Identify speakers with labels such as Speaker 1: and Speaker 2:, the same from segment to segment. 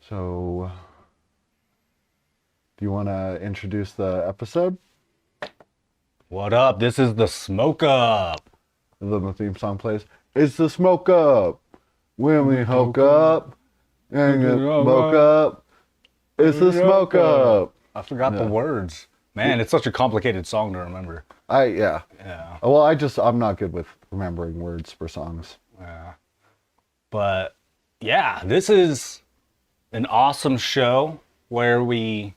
Speaker 1: So, do you want to introduce the episode?
Speaker 2: What up? This is the Smoke Up.
Speaker 1: And then the theme song plays. It's the smoke up. When we hook up and get smoke up. It's the smoke up.
Speaker 2: I forgot the words. Man, it's such a complicated song to remember.
Speaker 1: Yeah.
Speaker 2: Yeah.
Speaker 1: Well, I'm not good with remembering words for songs.
Speaker 2: Yeah. But yeah, this is an awesome show where we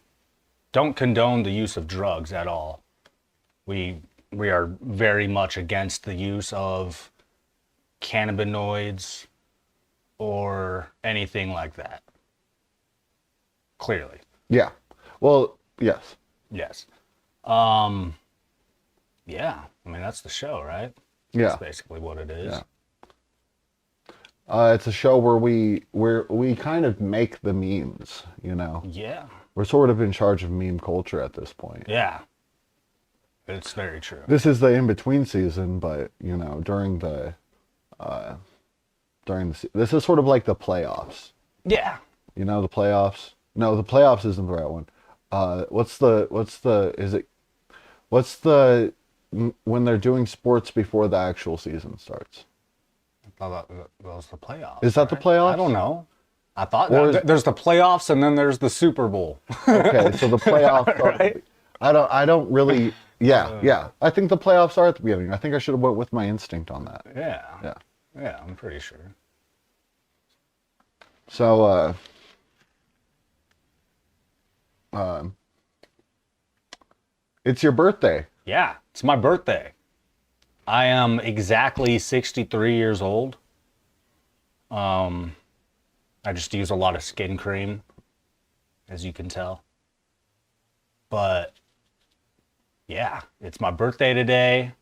Speaker 2: don't condone the use of drugs at all. We are very much against the use of cannabinoids or anything like that. Clearly.
Speaker 1: Yeah. Well, yes.
Speaker 2: Yes. Yeah. I mean, that's the show, right?
Speaker 1: Yeah.
Speaker 2: That's basically what it is.
Speaker 1: Yeah. It's a show where we kind of make the memes, you know.
Speaker 2: Yeah.
Speaker 1: We're sort of in charge of meme culture at this point.
Speaker 2: Yeah. It's very true.
Speaker 1: This is the in-between season, but you know, this is sort of like the playoffs.
Speaker 2: Yeah.
Speaker 1: You know, the playoffs. No, the playoffs isn't the right one. When they're doing sports before the actual season starts?
Speaker 2: I thought that was the playoffs.
Speaker 1: Is that the playoffs?
Speaker 2: I don't know. I thought
Speaker 1: Or
Speaker 2: there's the playoffs and then there's the Super Bowl.
Speaker 1: Okay, so the playoffs are,
Speaker 2: Right?
Speaker 1: I don't really. Yeah. I think the playoffs are at the beginning. I think I should have went with my instinct on that.
Speaker 2: Yeah.
Speaker 1: Yeah.
Speaker 2: Yeah, I'm pretty sure.
Speaker 1: So, it's your birthday.
Speaker 2: Yeah, it's my birthday. I am exactly 63 years old. I just use a lot of skin cream, as you can tell. But yeah, it's my birthday today.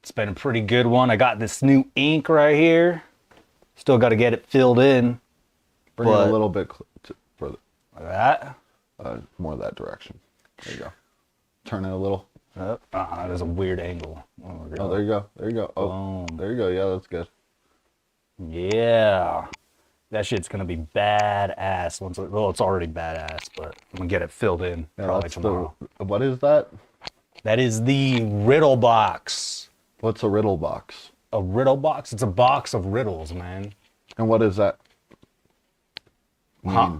Speaker 2: It's been a pretty good one. I got this new ink right here. Still got to get it filled in.
Speaker 1: Bring it a little bit further.
Speaker 2: Like that.
Speaker 1: More that direction. There you go. Turn it a little.
Speaker 2: That is a weird angle.
Speaker 1: Oh, there you go. There you go. Oh,
Speaker 2: Boom.
Speaker 1: there you go. Yeah, that's good.
Speaker 2: Yeah. That shit's gonna be badass. Well, it's already badass, but I'm gonna get it filled in
Speaker 1: Yeah,
Speaker 2: probably
Speaker 1: that's
Speaker 2: tomorrow.
Speaker 1: What is that?
Speaker 2: That is the riddle box.
Speaker 1: What's a riddle box?
Speaker 2: A riddle box? It's a box of riddles, man.
Speaker 1: And what is that?
Speaker 2: Huh?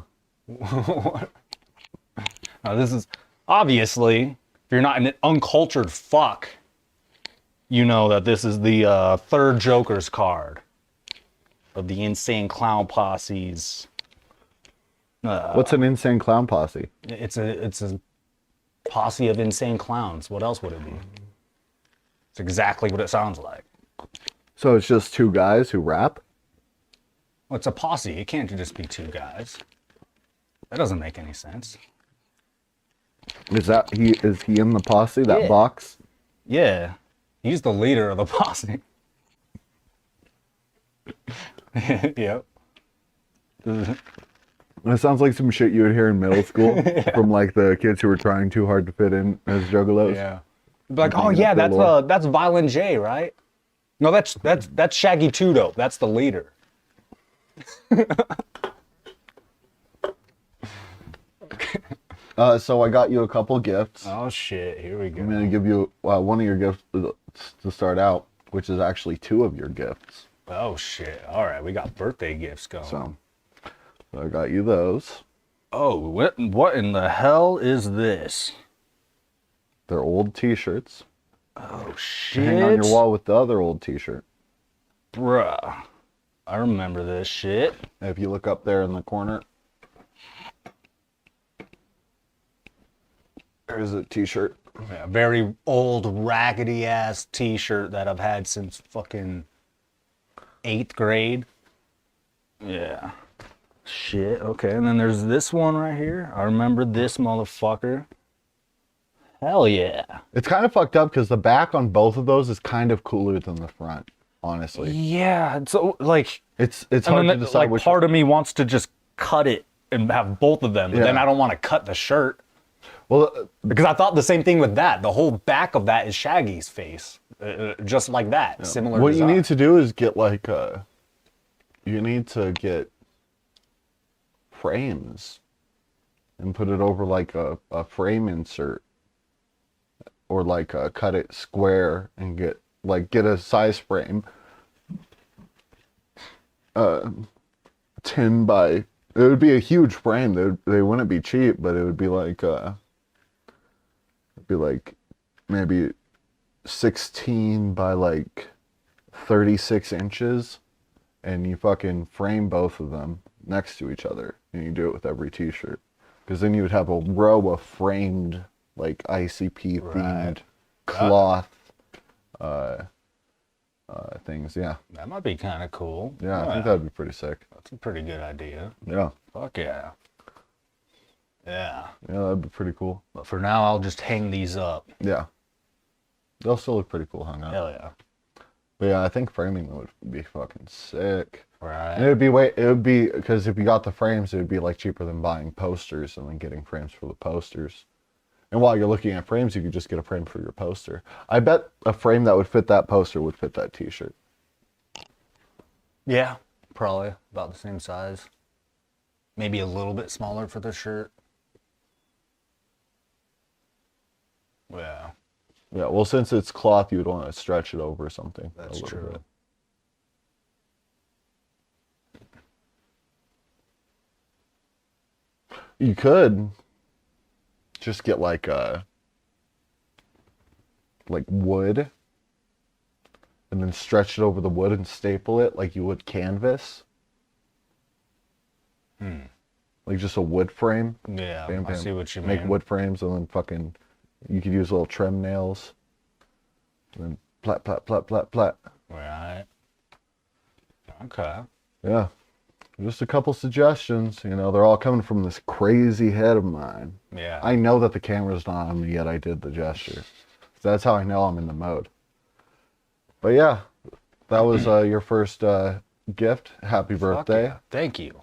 Speaker 2: Now, this is obviously, if you're not an uncultured fuck, you know that this is the third Joker's card of the Insane Clown Posse's.
Speaker 1: What's an insane clown posse?
Speaker 2: It's a posse of insane clowns. What else would it be? It's exactly what it sounds like.
Speaker 1: So it's just two guys who rap?
Speaker 2: Well, it's a posse. It can't just be two guys. That doesn't make any sense.
Speaker 1: Is he in the posse? That
Speaker 2: Yeah.
Speaker 1: box?
Speaker 2: Yeah, he's the leader of the posse. Yep.
Speaker 1: That sounds like some shit you would hear in middle school from like the kids who were trying too hard to fit in as juggalos.
Speaker 2: Yeah. Like, oh yeah, that's Violent J, right? No, that's Shaggy Two Dope. That's the leader.
Speaker 1: So I got you a couple gifts.
Speaker 2: Oh shit, here we go.
Speaker 1: I'm gonna give you one of your gifts to start out, which is actually two of your gifts.
Speaker 2: Oh shit. All right, we got birthday gifts going.
Speaker 1: So I got you those.
Speaker 2: Oh, what in the hell is this?
Speaker 1: They're old T-shirts.
Speaker 2: Oh
Speaker 1: To
Speaker 2: shit.
Speaker 1: hang on your wall with the other old T-shirt.
Speaker 2: Bruh. I remember this shit.
Speaker 1: If you look up there in the corner, there's a T-shirt.
Speaker 2: Yeah, very old, raggedy ass T-shirt that I've had since fucking 8th grade. Yeah. Shit. Okay. And then there's this one right here. I remember this motherfucker. Hell yeah.
Speaker 1: It's kind of fucked up because the back on both of those is kind of cooler than the front, honestly.
Speaker 2: Yeah. So like,
Speaker 1: It's
Speaker 2: and
Speaker 1: hard
Speaker 2: then
Speaker 1: to decide
Speaker 2: like
Speaker 1: which
Speaker 2: part of me wants to just cut it and have both of them, but then
Speaker 1: Yeah.
Speaker 2: I don't want to cut the shirt.
Speaker 1: Well,
Speaker 2: Because I thought the same thing with that. The whole back of that is Shaggy's face, just like that. Similar.
Speaker 1: what you
Speaker 2: design.
Speaker 1: need to do is get like you need to get frames and put it over like a frame insert, or like cut it square and get a size frame, 10 by, it would be a huge frame. They wouldn't be cheap, but it would be like maybe 16 by like 36 inches, and you fucking frame both of them next to each other, and you do it with every t-shirt, because then you would have a row of framed like ICP themed cloth things. Yeah,
Speaker 2: That might be kind of cool.
Speaker 1: yeah, I think that'd be pretty sick.
Speaker 2: That's a pretty good idea.
Speaker 1: Yeah,
Speaker 2: Fuck yeah. Yeah.
Speaker 1: yeah, that'd be pretty cool.
Speaker 2: But for now, I'll just hang these up.
Speaker 1: Yeah, they'll still look pretty cool hung up.
Speaker 2: Hell yeah.
Speaker 1: But yeah, I think framing would be fucking sick.
Speaker 2: Right.
Speaker 1: And it would be, because if you got the frames, it would be like cheaper than buying posters and then getting frames for the posters. And while you're looking at frames, you could just get a frame for your poster. I bet a frame that would fit that poster would fit that t-shirt.
Speaker 2: Yeah, probably about the same size. Maybe a little bit smaller for the shirt. Yeah,
Speaker 1: Yeah, well, since it's cloth, you would want to stretch it over something.
Speaker 2: that's
Speaker 1: a little
Speaker 2: true.
Speaker 1: bit. You could just get like wood, and then stretch it over the wood and staple it like you would canvas. Like just a wood frame.
Speaker 2: Yeah,
Speaker 1: Bam,
Speaker 2: I
Speaker 1: bam.
Speaker 2: see what you
Speaker 1: Make
Speaker 2: mean.
Speaker 1: wood frames, and then fucking, you could use little trim nails. And then plat, plat, plat, plat, plat.
Speaker 2: Right. Okay.
Speaker 1: Yeah. Just a couple suggestions. You know, they're all coming from this crazy head of mine.
Speaker 2: Yeah.
Speaker 1: I know that the camera's not on me yet. I did the gesture. So that's how I know I'm in the mode. But yeah, that was your first gift. Happy
Speaker 2: Fuck
Speaker 1: birthday.
Speaker 2: yeah. Thank you.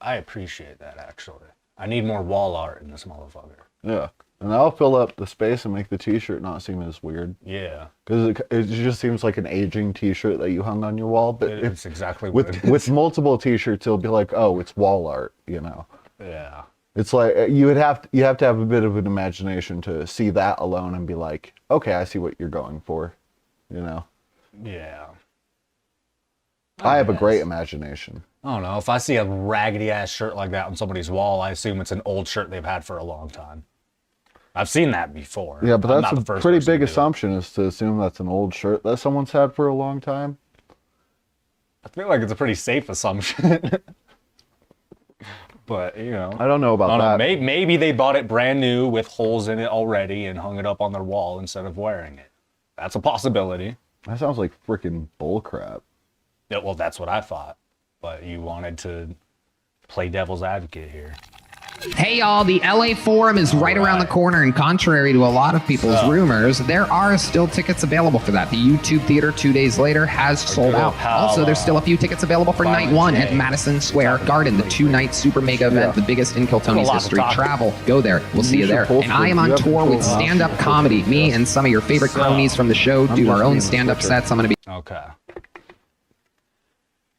Speaker 2: I appreciate that, actually. I need more wall art in this motherfucker.
Speaker 1: Yeah. And I'll fill up the space and make the t-shirt not seem as weird.
Speaker 2: Yeah.
Speaker 1: Because it just seems like an aging t-shirt that you hung on your wall. But
Speaker 2: It's exactly what it is.
Speaker 1: with multiple t-shirts, it'll be like, oh, it's wall art, you know.
Speaker 2: Yeah.
Speaker 1: It's like you have to have a bit of an imagination to see that alone and be like, okay, I see what you're going for, you know.
Speaker 2: Yeah.
Speaker 1: I have a
Speaker 2: guess.
Speaker 1: great imagination.
Speaker 2: I don't know. If I see a raggedy ass shirt like that on somebody's wall, I assume it's an old shirt they've had for a long time. I've seen that before.
Speaker 1: Yeah, but
Speaker 2: I'm
Speaker 1: that's
Speaker 2: not
Speaker 1: a
Speaker 2: the first
Speaker 1: pretty
Speaker 2: person to
Speaker 1: big
Speaker 2: do it.
Speaker 1: assumption, is to assume that's an old shirt that someone's had for a long time.
Speaker 2: I feel like it's a pretty safe assumption. But, you know.
Speaker 1: I don't know about
Speaker 2: I don't know.
Speaker 1: that.
Speaker 2: Maybe they bought it brand new with holes in it already and hung it up on their wall instead of wearing it. That's a possibility.
Speaker 1: That sounds like freaking bullcrap.
Speaker 2: Yeah, well, that's what I thought. But you wanted to play devil's advocate here.
Speaker 3: Hey y'all, the LA Forum is right around the corner, and contrary to a lot of people's rumors, there are still tickets available for that. The YouTube Theater 2 days later has sold
Speaker 2: good
Speaker 3: out.
Speaker 2: pal,
Speaker 3: Also, there's still a few tickets available for
Speaker 2: Violent
Speaker 3: night one
Speaker 2: J.
Speaker 3: at Madison Square Garden, the two-night super mega event, the biggest in
Speaker 2: A lot
Speaker 3: Kiltony's
Speaker 2: to
Speaker 3: history.
Speaker 2: talk
Speaker 3: Travel, go there. We'll see you
Speaker 1: should
Speaker 3: there.
Speaker 1: post
Speaker 3: And I
Speaker 1: it.
Speaker 3: am
Speaker 1: You
Speaker 3: on
Speaker 1: have
Speaker 3: tour with
Speaker 1: control.
Speaker 3: stand-up comedy. Me and some of your favorite cronies from the show do
Speaker 1: just
Speaker 3: our own
Speaker 1: being a
Speaker 3: stand-up
Speaker 1: switcher.
Speaker 3: sets. I'm going to be
Speaker 2: Okay.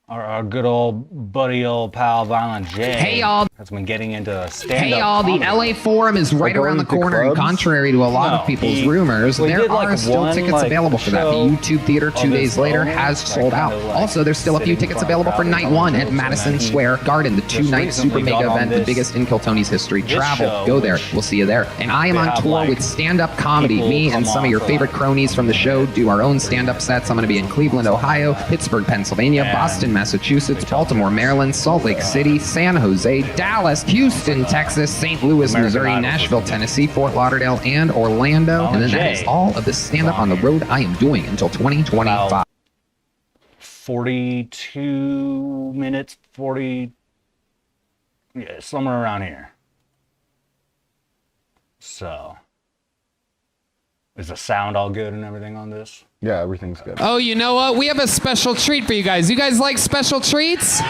Speaker 2: Our good old buddy, old pal, Violent J.
Speaker 3: Hey, y'all.
Speaker 2: Has been getting into stand-up.
Speaker 3: Hey y'all, the
Speaker 2: comedy.
Speaker 3: LA Forum is right
Speaker 1: going
Speaker 3: around the
Speaker 1: to
Speaker 3: corner, and
Speaker 1: clubs?
Speaker 3: contrary to a lot
Speaker 2: No,
Speaker 3: of people's
Speaker 2: he-
Speaker 3: rumors,
Speaker 2: we
Speaker 3: there
Speaker 2: did, like,
Speaker 3: are still
Speaker 2: one,
Speaker 3: tickets
Speaker 2: like,
Speaker 3: available for that. The
Speaker 2: show
Speaker 3: YouTube Theater 2
Speaker 2: of
Speaker 3: days
Speaker 2: his
Speaker 3: later
Speaker 2: own,
Speaker 3: has
Speaker 2: like,
Speaker 3: sold out.
Speaker 2: kinda, like,
Speaker 3: Also, there's still a few
Speaker 2: sitting in
Speaker 3: tickets
Speaker 2: front of
Speaker 3: available for
Speaker 2: crowd
Speaker 3: night
Speaker 2: and
Speaker 3: one
Speaker 2: telling
Speaker 3: at
Speaker 2: jokes, and
Speaker 3: Madison
Speaker 2: then he
Speaker 3: Square Garden, the
Speaker 2: just
Speaker 3: two-night super
Speaker 2: recently
Speaker 3: mega
Speaker 2: got on
Speaker 3: event, the
Speaker 2: this-
Speaker 3: biggest in Kiltony's history.
Speaker 2: this
Speaker 3: Travel,
Speaker 2: show,
Speaker 3: go there.
Speaker 2: which
Speaker 3: We'll see you there. And I am
Speaker 2: they
Speaker 3: on
Speaker 2: have,
Speaker 3: tour
Speaker 2: like,
Speaker 3: with stand-up comedy.
Speaker 2: people
Speaker 3: Me and
Speaker 2: come
Speaker 3: some
Speaker 2: on
Speaker 3: of your
Speaker 2: for,
Speaker 3: favorite
Speaker 2: like,
Speaker 3: cronies from the show do our own stand-up sets. I'm going to be in Cleveland, Ohio, Pittsburgh, Pennsylvania,
Speaker 2: And
Speaker 3: Boston, Massachusetts, Baltimore, Maryland, Salt Lake City, San Jose, Dallas, Houston, Texas, St. Louis,
Speaker 2: American
Speaker 3: Missouri,
Speaker 2: Idol.
Speaker 3: Nashville, Tennessee, Fort Lauderdale, and Orlando. And then that is
Speaker 2: Jay.
Speaker 3: all of the stand-up on the road I am doing until 2025.
Speaker 2: About 42 minutes, 40, yeah, somewhere around here. So, is the sound all good and everything on this?
Speaker 1: Yeah, everything's good.
Speaker 4: Oh, you know what? We have a special treat for you guys. You guys like special treats?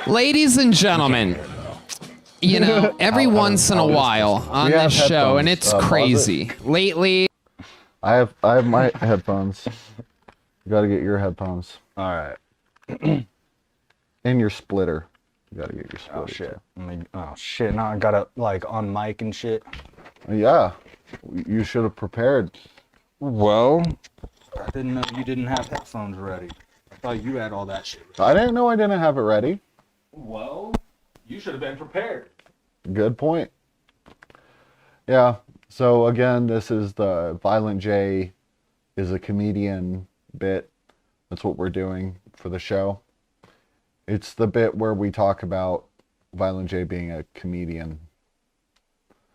Speaker 4: Ladies and gentlemen, you know, every once in a while on
Speaker 1: We have
Speaker 4: this show, and
Speaker 1: headphones.
Speaker 4: it's
Speaker 1: Pause it.
Speaker 4: crazy. Lately,
Speaker 1: I have my headphones. You got to get your headphones
Speaker 2: All right.
Speaker 1: and your splitter. You gotta get your split.
Speaker 2: Oh shit. Oh shit. Now I gotta like on mic and shit.
Speaker 1: Yeah, you should have prepared.
Speaker 2: Well, I didn't know you didn't have headphones ready. I thought you had all that shit ready.
Speaker 1: I didn't know I didn't have it ready.
Speaker 2: Well, you should have been prepared.
Speaker 1: Good point. Yeah. So again, this is the Violent J is a comedian bit. That's what we're doing for the show. It's the bit where we talk about Violent J being a comedian.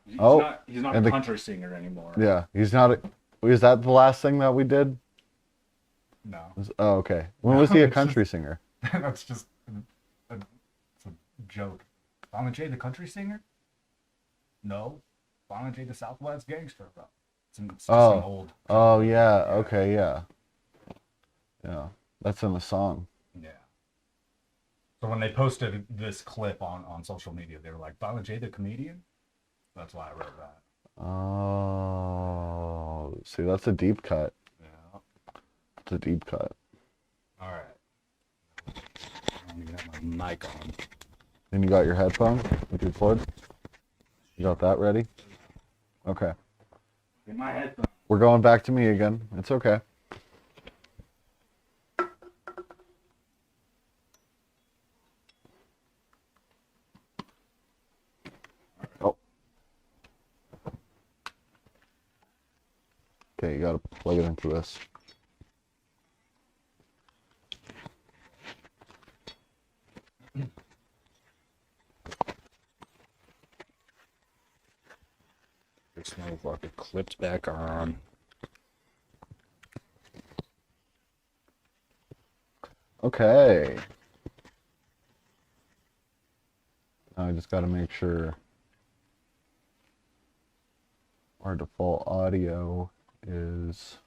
Speaker 2: He's
Speaker 1: Oh,
Speaker 2: not
Speaker 1: and
Speaker 2: a
Speaker 1: the-
Speaker 2: country singer anymore.
Speaker 1: Yeah, he's not. Is that the last thing that we did?
Speaker 2: No.
Speaker 1: Oh, okay. When was he a country singer?
Speaker 5: That's just it's a joke. Violent J, the country singer? No. Violent J, the Southwest gangster, bro. It's just an old.
Speaker 1: Oh yeah. Okay. Yeah. Yeah. That's in the song.
Speaker 5: Yeah. So when they posted this clip on social media, they were like, Violent J, the comedian? That's why I wrote that.
Speaker 1: Oh, see, that's a deep cut.
Speaker 5: Yeah.
Speaker 1: It's a deep cut.
Speaker 5: All right.
Speaker 2: I don't even have my mic on.
Speaker 1: And you got your headphone with your cord? You got that ready? Okay.
Speaker 2: Get my headphones.
Speaker 1: We're going back to me again. It's okay. Oh. Okay, you gotta plug it into this.
Speaker 2: This motherfucker clipped back on.
Speaker 1: Okay. Now I just gotta make sure our default audio is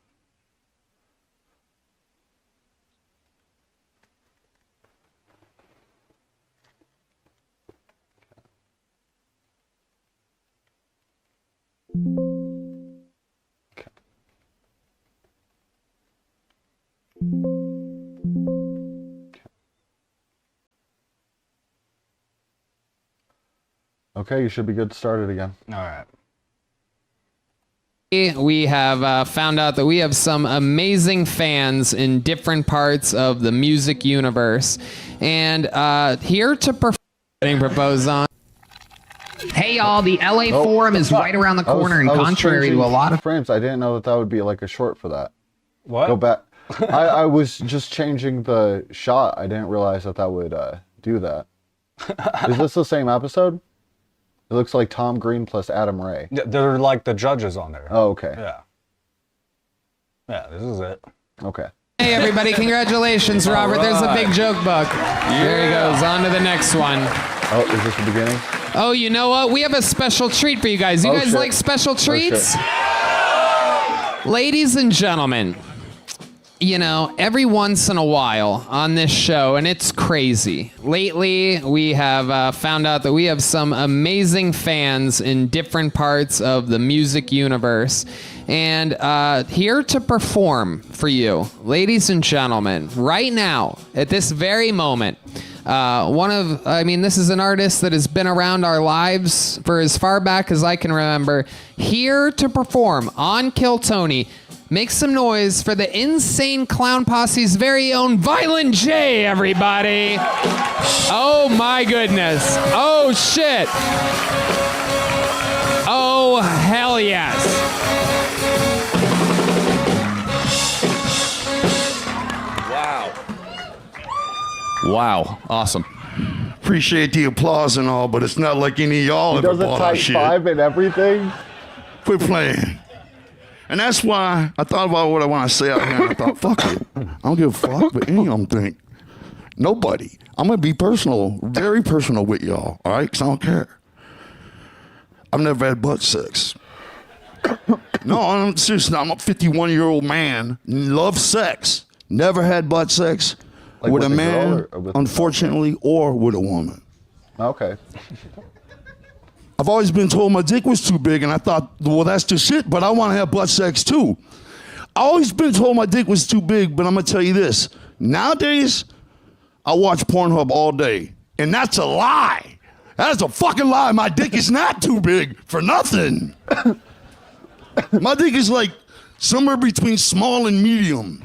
Speaker 1: okay. You should be good to start it again.
Speaker 2: All right.
Speaker 4: We have found out that we have some amazing fans in different parts of the music universe. And here to propose on.
Speaker 3: Hey, y'all, the LA
Speaker 1: Oh,
Speaker 3: Forum is right around the corner, and
Speaker 1: I was
Speaker 3: contrary to
Speaker 1: changing
Speaker 3: a lot of
Speaker 1: frames, I didn't know that that would be like a short for that.
Speaker 2: What?
Speaker 1: Go back. I was just changing the shot. I didn't realize that that would do that. Is this the same episode? It looks like Tom Green plus Adam Ray.
Speaker 2: They're like the judges on there.
Speaker 1: Oh, okay.
Speaker 2: Yeah. Yeah, this is it.
Speaker 1: Okay.
Speaker 4: Hey, everybody, congratulations, Robert. There's a big joke book. There he goes. On to the next one.
Speaker 1: Oh, is this the beginning?
Speaker 4: Oh, you know what? We have a special treat for you guys. You
Speaker 1: Oh,
Speaker 4: guys
Speaker 1: shit.
Speaker 4: like special treats?
Speaker 1: shit.
Speaker 4: Ladies and gentlemen, you know, every once in a while on this show, and it's crazy. Lately, we have found out that we have some amazing fans in different parts of the music universe. And here to perform for you, ladies and gentlemen, right now, at this very moment, this is an artist that has been around our lives for as far back as I can remember. Here to perform on Kill Tony. Make some noise for the Insane Clown Posse's very own Violent J, everybody. Oh my goodness. Oh shit. Oh hell yes.
Speaker 6: Wow, awesome.
Speaker 7: Appreciate the applause and all, but it's not like any of y'all
Speaker 1: He
Speaker 7: ever
Speaker 1: does a
Speaker 7: bought
Speaker 1: tight
Speaker 7: our shit.
Speaker 1: five and everything.
Speaker 7: Quit playing. And that's why I thought about what I want to say out here, and I thought, fuck it. I don't give a fuck what any of them think. Nobody. I'm going to be personal, very personal with y'all, all right? Because I don't care. I've never had butt sex. No, I'm seriously. I'm a 51-year-old man, love sex. Never had butt sex
Speaker 1: Like
Speaker 7: with
Speaker 1: with
Speaker 7: a
Speaker 1: a girl
Speaker 7: man,
Speaker 1: or with-
Speaker 7: unfortunately, or with a woman.
Speaker 1: Okay.
Speaker 7: I've always been told my dick was too big, and I thought, well, that's just shit, but I want to have butt sex too. I always been told my dick was too big, but I'm going to tell you this. Nowadays, I watch Pornhub all day. And that's a lie. That's a fucking lie. My dick is not too big for nothing. My dick is like somewhere between small and medium.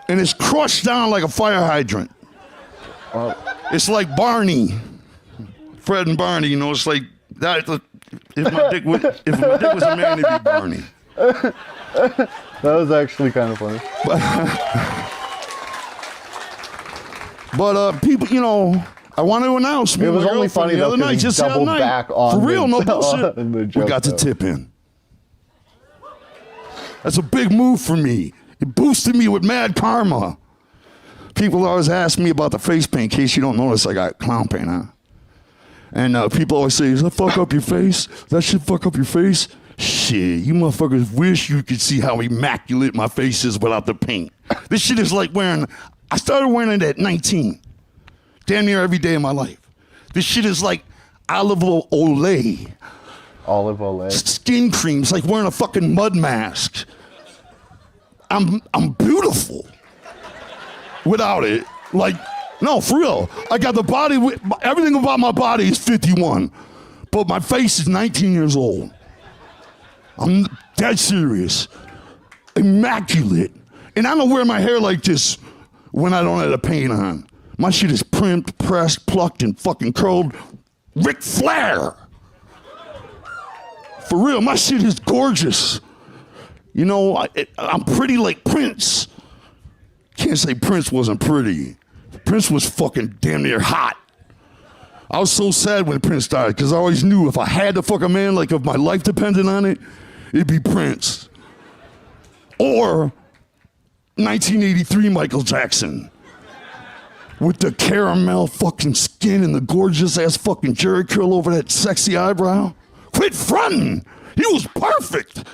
Speaker 7: And it's crushed down like a fire hydrant. It's like Barney. Fred and Barney, you know, it's like that. If my dick was a man, it'd be Barney.
Speaker 1: That was actually kind of funny.
Speaker 7: But people, you know, I want to announce me.
Speaker 1: It was
Speaker 7: and my
Speaker 1: only
Speaker 7: girlfriend
Speaker 1: funny,
Speaker 7: the
Speaker 1: though,
Speaker 7: other
Speaker 1: 'cause
Speaker 7: night,
Speaker 1: he
Speaker 7: just the other
Speaker 1: doubled
Speaker 7: night.
Speaker 1: back on
Speaker 7: For real,
Speaker 1: the-
Speaker 7: no bullshit.
Speaker 1: on the
Speaker 7: We
Speaker 1: joke,
Speaker 7: got to
Speaker 1: though.
Speaker 7: tip in. That's a big move for me. It boosted me with mad karma. People always ask me about the face paint. In case you don't notice, I got clown paint on. And people always say, does that fuck up your face? That shit fuck up your face? Shit, you motherfuckers wish you could see how immaculate my face is without the paint. This shit is like I started wearing it at 19. Damn near every day of my life. This shit is like olive olay.
Speaker 1: Olive Olay.
Speaker 7: Skin cream. It's like wearing a fucking mud mask. I'm beautiful without it. Like, no, for real. I got the body, everything about my body is 51, but my face is 19 years old. I'm dead serious. Immaculate. And I don't wear my hair like this when I don't have the paint on. My shit is primed, pressed, plucked, and fucking curled. Ric Flair. For real, my shit is gorgeous. You know, I'm pretty like Prince. Can't say Prince wasn't pretty. Prince was fucking damn near hot. I was so sad when Prince died because I always knew if I had to fuck a man, like if my life depended on it, it'd be Prince. Or 1983 Michael Jackson. With the caramel fucking skin and the gorgeous ass fucking jerry curl over that sexy eyebrow. Quit fronting. He was perfect.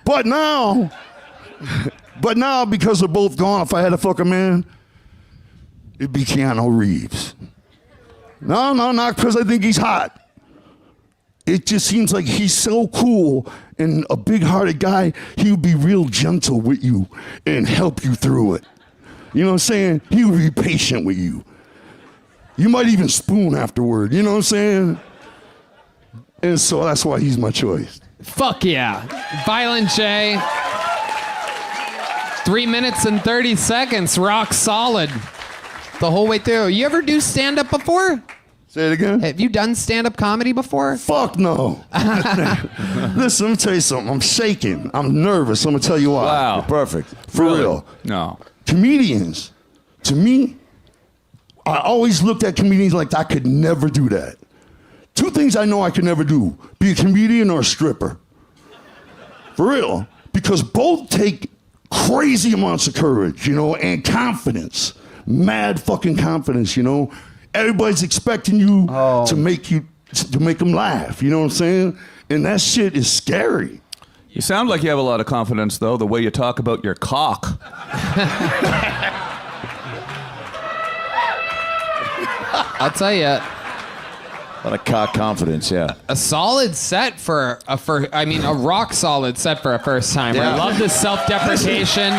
Speaker 7: But now, because they're both gone, if I had to fuck a man, it'd be Keanu Reeves. No, not because I think he's hot. It just seems like he's so cool and a big-hearted guy, he would be real gentle with you and help you through it. You know what I'm saying? He would be patient with you. You might even spoon afterward, you know what I'm saying? And so that's why he's my choice.
Speaker 4: Fuck yeah. Violent J. 3 minutes and 30 seconds. Rock solid. The whole way through. You ever do stand-up before?
Speaker 7: Say it again?
Speaker 4: Have you done stand-up comedy before?
Speaker 7: Fuck no. Listen, let me tell you something. I'm shaking. I'm nervous. I'm going to tell you why.
Speaker 6: Wow. Perfect.
Speaker 7: For real.
Speaker 6: No.
Speaker 7: Comedians, to me, I always looked at comedians like I could never do that. Two things I know I could never do: be a comedian or a stripper. For real. Because both take crazy amounts of courage, you know, and confidence. Mad fucking confidence, you know. Everybody's expecting you to make them laugh, you know what I'm saying? And that shit is scary.
Speaker 6: You sound like you have a lot of confidence, though, the way you talk about your cock.
Speaker 4: I'll tell you,
Speaker 8: A lot of cock confidence, yeah.
Speaker 4: a solid set for a rock solid set for a first timer. I love the self-deprecation.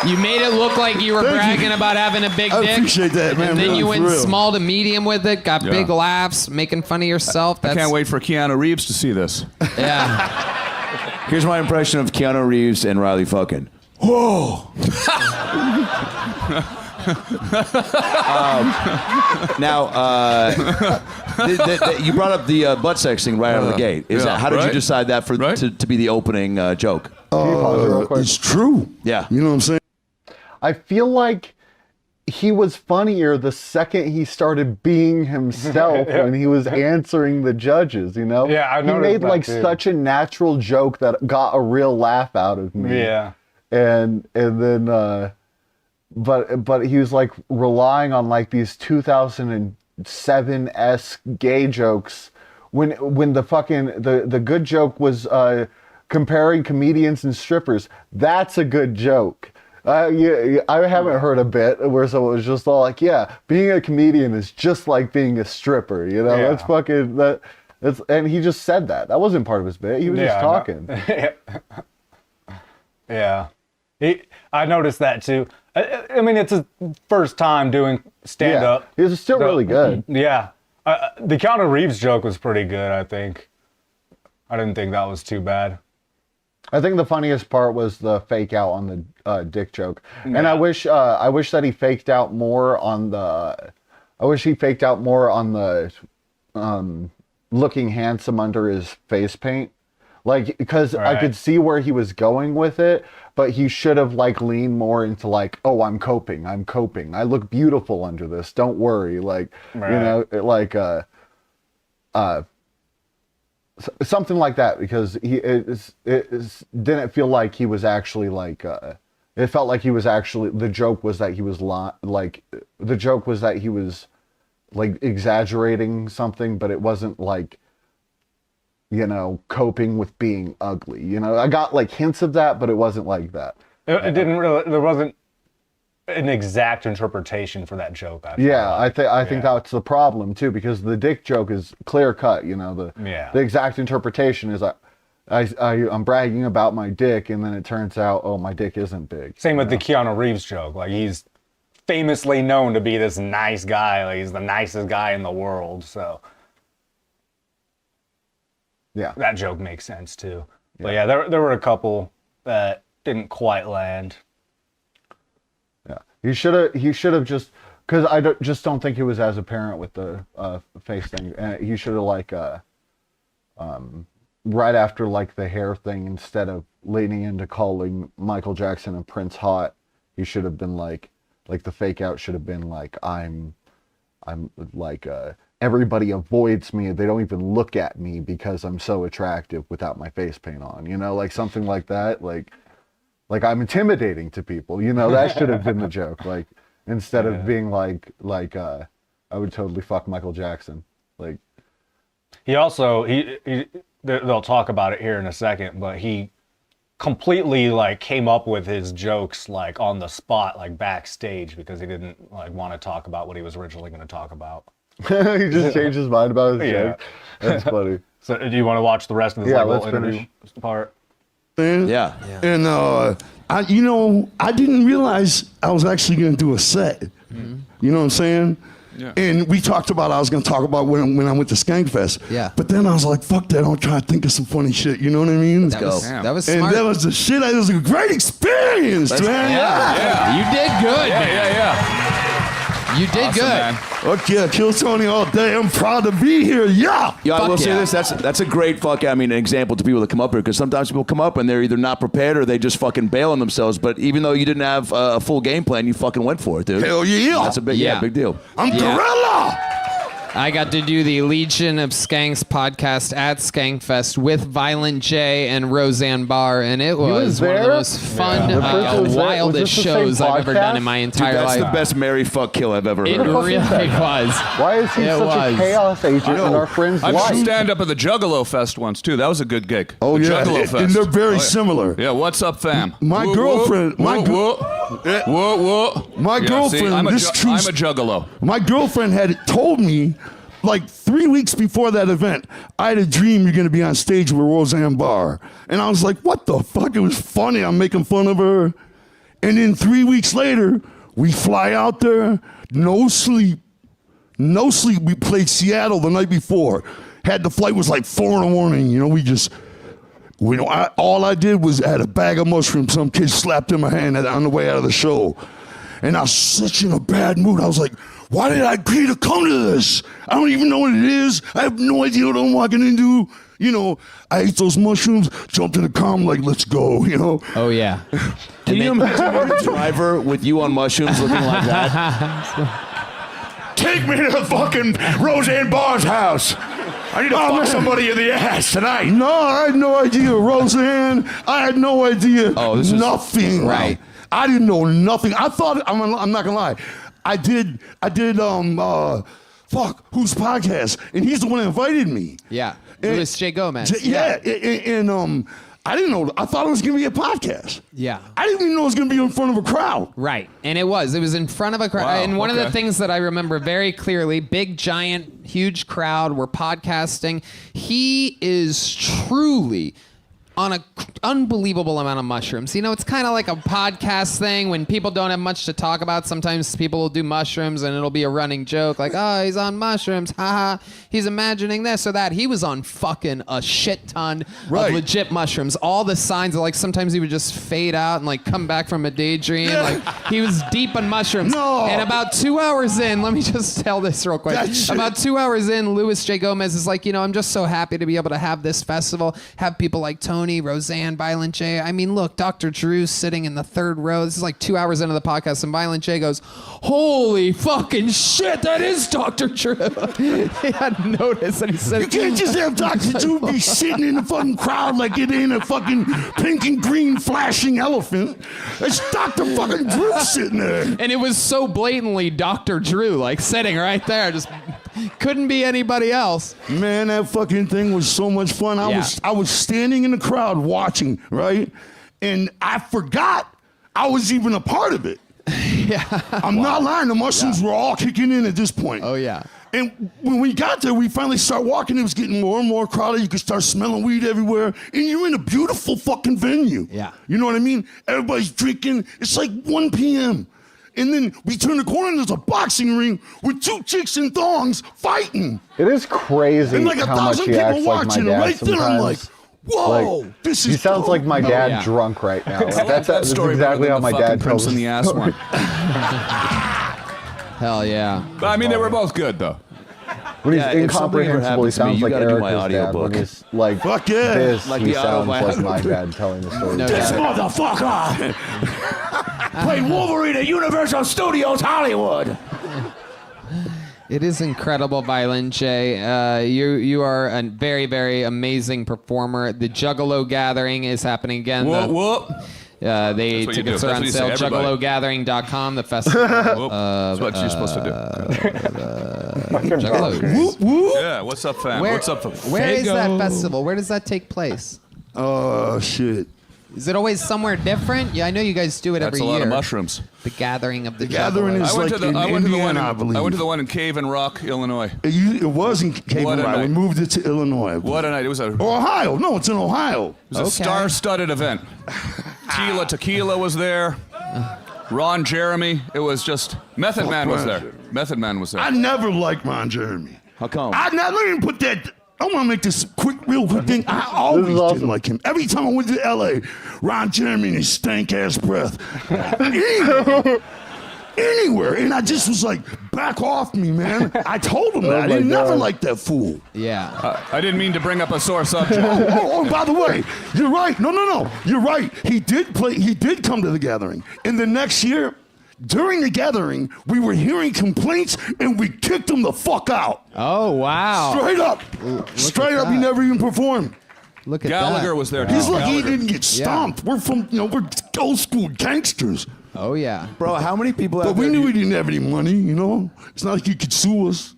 Speaker 4: You made it look like you were bragging about having a big
Speaker 7: I
Speaker 4: dick.
Speaker 7: appreciate that, man,
Speaker 4: And then
Speaker 7: really,
Speaker 4: you
Speaker 7: for
Speaker 4: went
Speaker 7: real.
Speaker 4: small to medium with it, got big laughs, making fun of yourself.
Speaker 6: I can't wait for Keanu Reeves to see this.
Speaker 4: Yeah.
Speaker 8: Here's my impression of Keanu Reeves and Riley fucking.
Speaker 7: Whoa.
Speaker 8: Now, you brought up the butt sex thing right out of the gate. How did you decide that to be the opening joke?
Speaker 1: Can you pause it real quick?
Speaker 7: It's true.
Speaker 8: Yeah.
Speaker 7: You know what I'm saying?
Speaker 1: I feel like he was funnier the second he started being himself when he was answering the judges, you know?
Speaker 5: Yeah, I
Speaker 1: He
Speaker 5: noticed
Speaker 1: made
Speaker 5: that
Speaker 1: like
Speaker 5: too.
Speaker 1: such a natural joke that got a real laugh out of me.
Speaker 5: Yeah.
Speaker 1: And then but he was like relying on like these 2007-esque gay jokes when the fucking the good joke was comparing comedians and strippers. That's a good joke. I haven't heard a bit where someone was just all like, yeah, being a comedian is just like being a stripper, you know?
Speaker 5: Yeah.
Speaker 1: That's fucking that's and he just said that. That wasn't part of his bit. He was just talking.
Speaker 5: Yeah. I noticed that too.
Speaker 2: I mean, it's his first time doing stand up.
Speaker 1: He was still really good.
Speaker 2: Yeah. The Keanu Reeves joke was pretty good, I think. I didn't think that was too bad.
Speaker 1: I think the funniest part was the fake out on the dick joke, and I wish that he faked out more on the. I wish he faked out more on the, looking handsome under his face paint, like because I could see where he was going with it, but he should have like leaned more into like, oh, I'm coping, I look beautiful under this. Don't worry, like you know, like something like that, because it didn't feel like he was actually like it felt like he was actually, the joke was that he was like exaggerating something, but it wasn't like, you know, coping with being ugly. You know, I got like hints of that, but it wasn't like that.
Speaker 2: It didn't really, there wasn't an exact interpretation for that joke.
Speaker 1: I think that's the problem too, because the dick joke is clear cut. You know, the exact interpretation is I'm bragging about my dick, and then it turns out, oh, my dick isn't big.
Speaker 2: Same with the Keanu Reeves joke. Like, he's famously known to be this nice guy. Like, he's the nicest guy in the world. So
Speaker 1: yeah,
Speaker 2: that joke makes sense too. But yeah, there were a couple that didn't quite land.
Speaker 1: Yeah, he should have just, because I don't think it was as apparent with the face thing. He should have like right after like the hair thing, instead of leaning into calling Michael Jackson and Prince hot, he should have been like the fake out should have been like, I'm like everybody avoids me, they don't even look at me because I'm so attractive without my face paint on, you know, like something like that, like I'm intimidating to people, you know. That should have been the joke, like instead of being like I would totally fuck Michael Jackson. Like
Speaker 2: he also they'll talk about it here in a second, but he completely like came up with his jokes like on the spot, like backstage, because he didn't like want to talk about what he was originally going to talk about.
Speaker 1: He just changed his mind about his joke. That's funny.
Speaker 2: So do you want to watch the rest of this little interview part?
Speaker 7: Yeah. And I didn't realize I was actually going to do a set. Mm-hmm. You know what I'm saying? Yeah. And we talked about, I was going to talk about when I went to Skankfest.
Speaker 3: Yeah.
Speaker 7: But then I was like, fuck that, I'll try to think of some funny shit. You know what I mean?
Speaker 3: That was smart.
Speaker 7: And that was the shit. It was a great experience, man.
Speaker 4: Yeah. You did good, man.
Speaker 6: Yeah.
Speaker 4: You did
Speaker 6: Awesome,
Speaker 4: good.
Speaker 6: man.
Speaker 7: Okay, Kill Tony all day. I'm proud to be here. Yeah.
Speaker 8: Yeah, I will say
Speaker 4: yeah.
Speaker 8: this. That's a great an example to people that come up here, because sometimes people come up and they're either not prepared or they just fucking bail on themselves. But even though you didn't have a full game plan, you fucking went for it, dude.
Speaker 7: Hell yeah.
Speaker 8: That's a big deal.
Speaker 7: I'm Gorilla.
Speaker 4: I got to do the Legion of Skanks podcast at Skankfest with Violent J and Roseanne Barr, and it was one of the most fun, wildest shows I've ever done in my entire
Speaker 8: Dude, that's
Speaker 4: life.
Speaker 8: the best Mary fuck kill I've ever
Speaker 4: It
Speaker 8: heard.
Speaker 4: really was.
Speaker 1: Why is he such a chaos agent in our friend's
Speaker 6: I
Speaker 1: life?
Speaker 6: did stand up at the Juggalo Fest once too. That was a good gig.
Speaker 7: Oh,
Speaker 6: the
Speaker 7: yeah.
Speaker 6: Juggalo
Speaker 7: And
Speaker 6: Fest.
Speaker 7: they're very similar.
Speaker 6: Yeah, what's up, fam?
Speaker 7: My girlfriend- my girlfriend,
Speaker 6: See, I'm a Juggalo.
Speaker 7: My girlfriend had told me, like 3 weeks before that event, I had a dream you're going to be on stage with Roseanne Barr. And I was like, what the fuck? It was funny. I'm making fun of her. And then 3 weeks later, we fly out there, no sleep. No sleep. We played Seattle the night before. The flight was like 4 a.m. You know, all I did was add a bag of mushrooms some kid slapped in my hand on the way out of the show. And I was such in a bad mood. I was like, why did I agree to come to this? I don't even know what it is. I have no idea what I'm walking into. You know, I ate those mushrooms, jumped in the car, I'm like, let's go, you know?
Speaker 4: Oh, yeah.
Speaker 8: Can you imagine a driver with you on mushrooms looking like that?
Speaker 7: Take me to the fucking Roseanne Barr's house. I need to fuck somebody in the ass tonight. No, I had no idea, Roseanne. I had no idea. Nothing.
Speaker 3: Right.
Speaker 7: I didn't know nothing. I thought, I'm not gonna lie. I did, whose podcast? And he's the one that invited me.
Speaker 4: Yeah. Louis J. Gomez.
Speaker 7: And I didn't know, I thought it was gonna be a podcast.
Speaker 4: Yeah.
Speaker 7: I didn't even know it was gonna be in front of a crowd.
Speaker 4: Right. And it was in front of a crowd.
Speaker 6: Wow,
Speaker 4: and one of the things that I remember very clearly, big, giant, huge crowd, we're podcasting. He is truly on an unbelievable amount of mushrooms. You know, it's kind of like a podcast thing when people don't have much to talk about. Sometimes people will do mushrooms and it'll be a running joke like, oh, he's on mushrooms. Haha. He's imagining this or that. He was on fucking a shit ton of legit mushrooms. All the signs are like sometimes he would just fade out and like come back from a daydream. Like he was deep in mushrooms.
Speaker 7: No.
Speaker 4: And about 2 hours in, let me just tell this real quick. About 2 hours in, Luis J. Gomez is like, you know, I'm just so happy to be able to have this festival, have people like Tony, Roseanne, Violent J. I mean, look, Dr. Drew's sitting in the third row. This is like 2 hours into the podcast, and Violent J goes, holy fucking shit, that is Dr. Drew. He hadn't noticed, and he said,
Speaker 7: You can't just have Dr. Drew be sitting in the fucking crowd like it ain't a fucking pink and green flashing elephant. It's Dr. fucking Drew sitting there.
Speaker 4: and it was so blatantly Dr. Drew, like sitting right there, just couldn't be anybody else.
Speaker 7: Man, that fucking thing was so much fun. I was standing in the crowd watching, right? And I forgot I was even a part of it. I'm not lying. The mushrooms were all kicking in at this point.
Speaker 4: Oh, yeah.
Speaker 7: And when we got there, we finally started walking. It was getting more and more crowded. You could start smelling weed everywhere. And you're in a beautiful fucking venue.
Speaker 4: Yeah.
Speaker 7: You know what I mean? Everybody's drinking. It's like 1 p.m. And then we turn the corner and there's a boxing ring with 2 chicks in thongs fighting.
Speaker 1: It is crazy
Speaker 7: And like
Speaker 1: how much
Speaker 7: 1,000
Speaker 1: he
Speaker 7: people
Speaker 1: acts like my
Speaker 7: watching. And
Speaker 1: dad
Speaker 7: right then I'm like,
Speaker 1: sometimes.
Speaker 7: whoa,
Speaker 1: Like,
Speaker 7: this is
Speaker 1: he sounds
Speaker 7: dope.
Speaker 1: like my dad
Speaker 4: yeah.
Speaker 1: drunk right now. Like, that's
Speaker 6: That story
Speaker 1: exactly
Speaker 6: better
Speaker 1: how
Speaker 6: than
Speaker 1: my
Speaker 6: the
Speaker 1: dad
Speaker 6: fucking
Speaker 1: tells
Speaker 6: Prince in the ass one.
Speaker 4: Hell yeah.
Speaker 6: But I mean, they were both good though.
Speaker 1: When he's
Speaker 8: Yeah, if something ever
Speaker 1: incomprehensible, he
Speaker 8: happens to me,
Speaker 1: sounds
Speaker 8: you
Speaker 1: like
Speaker 8: gotta do my
Speaker 1: Erica's dad.
Speaker 8: audiobook.
Speaker 1: When he's like
Speaker 7: Fuck yeah.
Speaker 1: this,
Speaker 8: Like
Speaker 1: he
Speaker 8: the
Speaker 1: sounds like my
Speaker 8: autobiography.
Speaker 1: dad telling the story.
Speaker 4: No
Speaker 7: This
Speaker 4: doubt.
Speaker 7: motherfucker played Wolverine at Universal Studios Hollywood.
Speaker 4: It is incredible, Violent J. You are a very, very amazing performer. The Juggalo Gathering is happening again.
Speaker 6: Whoop, whoop.
Speaker 4: They
Speaker 6: That's what you
Speaker 4: tickets
Speaker 6: do.
Speaker 4: are
Speaker 6: That's
Speaker 4: on
Speaker 6: what you
Speaker 4: sale.
Speaker 6: say, everybody.
Speaker 4: JuggaloGathering.com. The festival.
Speaker 6: Whoop. That's what you're supposed to
Speaker 4: Juggalo.
Speaker 6: do. Yeah, what's up, fam?
Speaker 4: Where,
Speaker 6: What's up,
Speaker 4: where is that
Speaker 6: Fago?
Speaker 4: festival? Where does that take place?
Speaker 7: Oh, shit.
Speaker 4: Is it always somewhere different? Yeah, I know you guys do it
Speaker 6: That's
Speaker 4: every
Speaker 6: a lot
Speaker 4: year.
Speaker 6: of mushrooms.
Speaker 4: The gathering of the
Speaker 7: Gathering
Speaker 4: Juggalos.
Speaker 7: is-
Speaker 6: I went
Speaker 7: like
Speaker 6: to the
Speaker 7: in
Speaker 6: I went to the one
Speaker 7: Indiana, I
Speaker 6: in,
Speaker 7: believe.
Speaker 6: I went to the one in Cave and Rock, Illinois.
Speaker 7: It was in Cape
Speaker 6: What a
Speaker 7: and Rye. We
Speaker 6: night.
Speaker 7: moved it to Illinois.
Speaker 6: What a night! It was a
Speaker 7: Ohio. No, it's in Ohio.
Speaker 4: Okay.
Speaker 6: star-studded event. Tila Tequila was there. Ron Jeremy. It was just Method Man was there. Method Man was there.
Speaker 7: I never liked Ron Jeremy.
Speaker 8: How come?
Speaker 7: I never even put that. I want to make this real quick thing. I always
Speaker 1: awesome.
Speaker 7: didn't like him. Every time I went to L.A., Ron Jeremy and his stank ass breath. Anywhere. And I just was like, back off me, man. I told him that. I
Speaker 1: my
Speaker 7: didn't never
Speaker 1: God.
Speaker 7: like that fool.
Speaker 4: Yeah.
Speaker 6: I didn't mean to bring up a sore subject.
Speaker 7: Oh, by the way, you're right. No. You're right. He did come to the gathering. And the next year, during the gathering, we were hearing complaints and we kicked him the fuck out.
Speaker 4: Oh, wow.
Speaker 7: Straight up. Straight up, he
Speaker 4: that.
Speaker 7: never even performed.
Speaker 4: Look at
Speaker 6: Gallagher
Speaker 4: that.
Speaker 6: was there.
Speaker 7: He's
Speaker 6: too.
Speaker 7: lucky he
Speaker 6: Gallagher.
Speaker 7: didn't get stomped. We're we're old school gangsters.
Speaker 4: Oh, yeah.
Speaker 8: Bro, how many people
Speaker 7: But
Speaker 8: out
Speaker 7: we
Speaker 8: there?
Speaker 7: knew he didn't have any money, you know? It's not like he could sue us.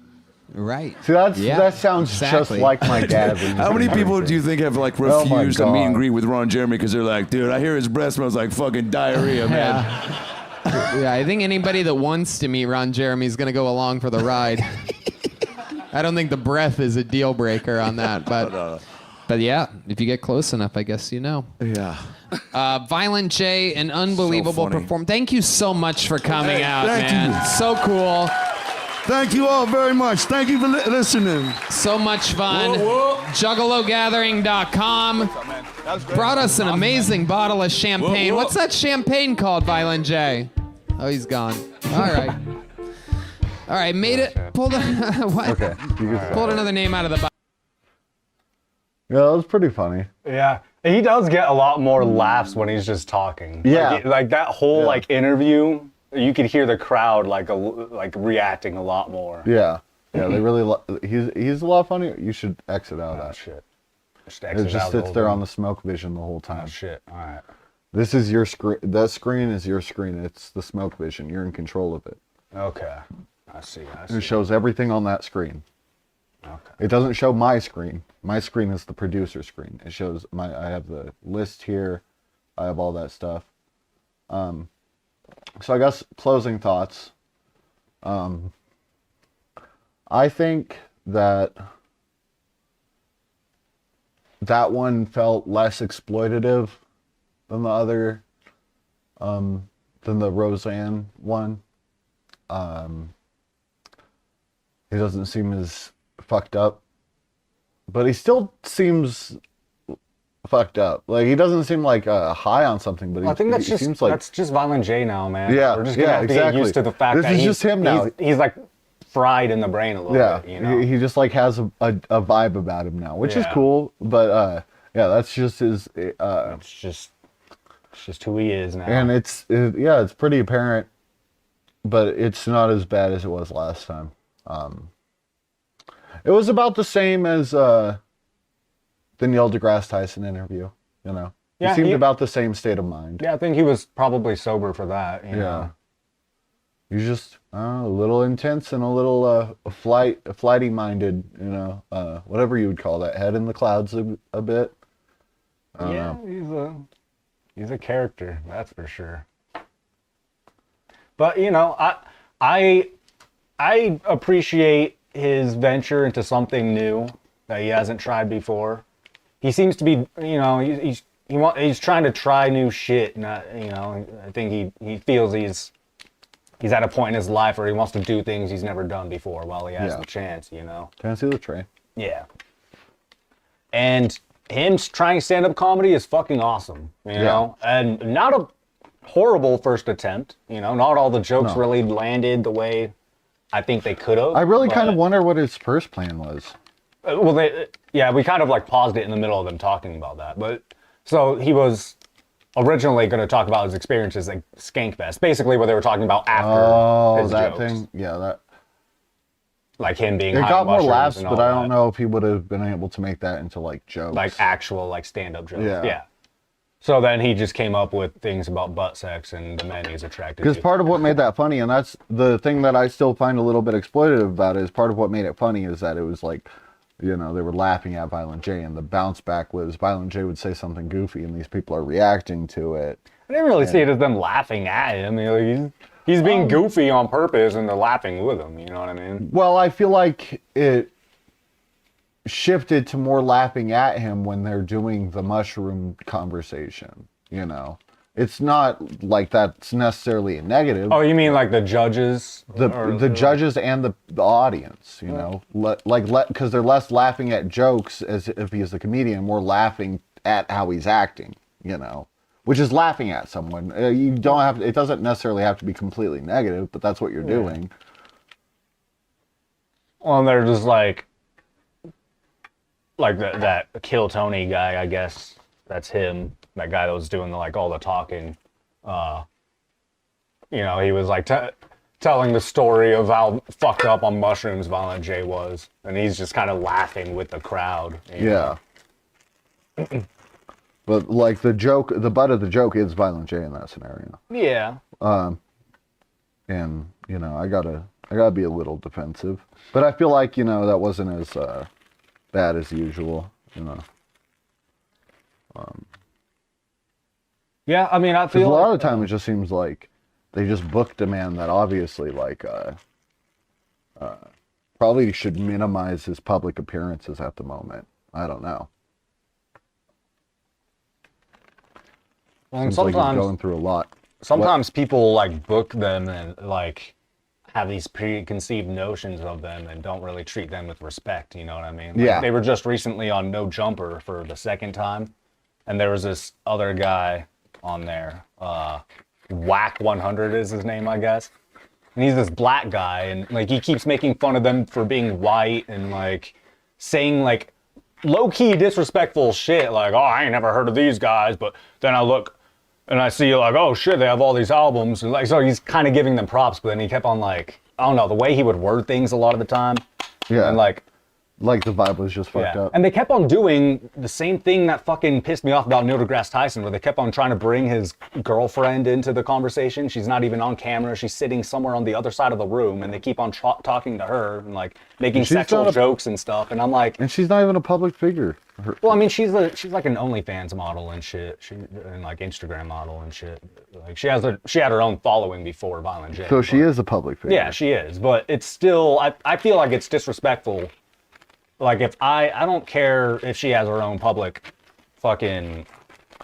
Speaker 4: Right.
Speaker 1: See, that
Speaker 4: Yeah,
Speaker 1: sounds
Speaker 4: exactly.
Speaker 1: just like my dad. when he's
Speaker 8: How many
Speaker 1: getting
Speaker 8: people
Speaker 1: married.
Speaker 8: do you think have like
Speaker 1: Oh my
Speaker 8: refused a meet and
Speaker 1: God.
Speaker 8: greet with Ron Jeremy because they're like, dude, I hear his breath smells like fucking diarrhea, man.
Speaker 4: Yeah, I think anybody that wants to meet Ron Jeremy is going to go along for the ride. I don't think the breath is a deal breaker on that, but yeah, if you get close enough, I guess you know.
Speaker 8: Yeah.
Speaker 4: Violent J, an unbelievable
Speaker 8: funny.
Speaker 4: performance. Thank you so much for coming out,
Speaker 7: thank
Speaker 4: man.
Speaker 7: you.
Speaker 4: So cool.
Speaker 7: Thank you all very much. Thank you for listening.
Speaker 4: So much fun.
Speaker 6: Whoa, whoa.
Speaker 4: JuggaloGathering.com brought us an amazing bottle of champagne.
Speaker 6: Whoa, whoa.
Speaker 4: What's that champagne called, Violent J? Oh, he's gone. All right. All right, made it. Pulled what?
Speaker 1: Okay. You can
Speaker 4: Pulled another name out of the bottle.
Speaker 1: Yeah, that was pretty funny.
Speaker 5: Yeah, he does get a lot more laughs when he's just talking.
Speaker 1: Yeah.
Speaker 5: like that whole
Speaker 1: Yeah.
Speaker 5: like interview, you could hear the crowd like reacting a lot more.
Speaker 1: Yeah. Yeah, they really. He's a lot funnier. You should exit out
Speaker 5: Oh
Speaker 1: that.
Speaker 5: shit. Just
Speaker 1: It
Speaker 5: exit
Speaker 1: just
Speaker 5: out
Speaker 1: sits
Speaker 5: the
Speaker 1: there
Speaker 5: whole
Speaker 1: on the smoke vision the whole
Speaker 5: thing.
Speaker 1: time.
Speaker 5: Oh shit. All right.
Speaker 1: This is your screen. That screen is your screen. It's the smoke vision. You're in control of it.
Speaker 5: Okay. I see.
Speaker 1: It shows everything on that screen.
Speaker 5: Okay.
Speaker 1: It doesn't show my screen. My screen is the producer screen. It shows I have the list here. I have all that stuff. So I guess closing thoughts. I think that that one felt less exploitative than the other, than the Roseanne one. He doesn't seem as fucked up, but he still seems fucked up. Like, he doesn't seem like high on something, but
Speaker 2: I think
Speaker 1: he seems like
Speaker 2: that's just Violent J now, man.
Speaker 1: Yeah,
Speaker 2: we're just gonna
Speaker 1: yeah,
Speaker 2: have to
Speaker 1: exactly.
Speaker 2: get used to the fact
Speaker 1: This
Speaker 2: that
Speaker 1: is just him now.
Speaker 2: He's like fried in the brain a little
Speaker 1: yeah.
Speaker 2: bit. You know?
Speaker 1: He just like has a vibe about him now, which is
Speaker 2: Yeah.
Speaker 1: cool. But yeah, that's just his.
Speaker 2: It's just who he is now.
Speaker 1: And it's pretty apparent, but it's not as bad as it was last time. It was about the same as the Neil deGrasse Tyson interview. You know,
Speaker 2: Yeah,
Speaker 1: he seemed
Speaker 2: he-
Speaker 1: about the same state of mind.
Speaker 2: yeah, I think he was probably sober for that. You
Speaker 1: Yeah.
Speaker 2: know?
Speaker 1: He's just a little intense and a little flighty minded. You know, whatever you would call that, head in the clouds a bit. I don't know.
Speaker 2: He's a character, that's for sure. But you know, I appreciate his venture into something new that he hasn't tried before. He seems to be, you know, he's trying to try new shit. Not, you know, I think he feels he's at a point in his life where he wants to do things he's never done before while he has
Speaker 1: Yeah.
Speaker 2: the chance. You know.
Speaker 1: Can I see the tray?
Speaker 2: Yeah. And him trying stand-up comedy is fucking awesome, you know? And not a horrible first attempt, you know? Not all the jokes
Speaker 1: No.
Speaker 2: really landed the way I think they could have.
Speaker 1: I really kind of
Speaker 2: but-
Speaker 1: wonder what his first plan was.
Speaker 2: Well, we kind of like paused it in the middle of them talking about that. But so he was originally going to talk about his experiences at Skankfest, basically what they were talking about after
Speaker 1: Oh,
Speaker 2: his
Speaker 1: that
Speaker 2: jokes.
Speaker 1: thing. Yeah, that.
Speaker 2: Like him being
Speaker 1: It
Speaker 2: high
Speaker 1: got
Speaker 2: on
Speaker 1: more
Speaker 2: mushrooms
Speaker 1: laughs,
Speaker 2: and
Speaker 1: but
Speaker 2: all
Speaker 1: I don't
Speaker 2: that.
Speaker 1: know if he would have been able to make that into like jokes.
Speaker 2: Like actual like stand-up jokes.
Speaker 1: Yeah.
Speaker 2: Yeah. So then he just came up with things about butt sex and the men he's attracted to.
Speaker 1: Because part of what made that funny, and that's the thing that I still find a little bit exploitative about it, is part of what made it funny is that it was like, you know, they were laughing at Violent J, and the bounce back was Violent J would say something goofy, and these people are reacting to it.
Speaker 2: I didn't really see it as them laughing at him. You know, he's being goofy on purpose and they're laughing with him. You know what I mean?
Speaker 1: Well, I feel like it shifted to more laughing at him when they're doing the mushroom conversation, you know. It's not like that's necessarily a negative.
Speaker 2: Oh, you mean like the judges?
Speaker 1: The judges and the audience, you know, because they're less laughing at jokes as if he's a comedian, more laughing at how he's acting, you know, which is laughing at someone. You don't have to, it doesn't necessarily have to be completely negative, but that's what you're doing.
Speaker 2: Well, they're just like that Kill Tony guy, I guess. That's him. That guy that was doing all the talking. You know, he was like telling the story of how fucked up on mushrooms Violent J was, and he's just kind of laughing with the crowd. You know?
Speaker 1: Yeah. But like the butt of the joke is Violent J in that scenario.
Speaker 2: Yeah.
Speaker 1: And, you know, I gotta be a little defensive. But I feel like, you know, that wasn't as bad as usual, you know.
Speaker 2: Yeah, I mean, I
Speaker 1: 'Cause
Speaker 2: feel
Speaker 1: a lot
Speaker 2: like,
Speaker 1: of the time it just seems like they just booked a man that obviously like probably should minimize his public appearances at the moment. I don't know.
Speaker 2: well, and
Speaker 1: Seems like he's
Speaker 2: sometimes
Speaker 1: going through a lot.
Speaker 2: sometimes people like book them and like have these preconceived notions of them and don't really treat them with respect. You know what I mean? Like,
Speaker 1: Yeah.
Speaker 2: They were just recently on No Jumper for the second time, and there was this other guy on there. Whack 100 is his name, I guess. And he's this black guy, and like he keeps making fun of them for being white and like saying like low-key disrespectful shit, like, oh, I ain't never heard of these guys, but then I look and I see like, oh shit, they have all these albums, and like, so he's kind of giving them props, but then he kept on like, I don't know, the way he would word things a lot of the time,
Speaker 1: Yeah.
Speaker 2: and like,
Speaker 1: Like the vibe was just fucked up.
Speaker 2: and they kept on doing the same thing that fucking pissed me off about Neil deGrasse Tyson, where they kept on trying to bring his girlfriend into the conversation. She's not even on camera. She's sitting somewhere on the other side of the room, and they keep on talking to her and like making
Speaker 1: She's
Speaker 2: sexual
Speaker 1: not a-
Speaker 2: jokes and stuff. And I'm like,
Speaker 1: And she's not even a public figure.
Speaker 2: well, I mean, she's like an OnlyFans model and shit. And like Instagram model and shit. Like she had her own following before Violent J.
Speaker 1: So she is a public figure.
Speaker 2: Yeah, she is, but it's still I feel like it's disrespectful Like if I don't care if she has her own public fucking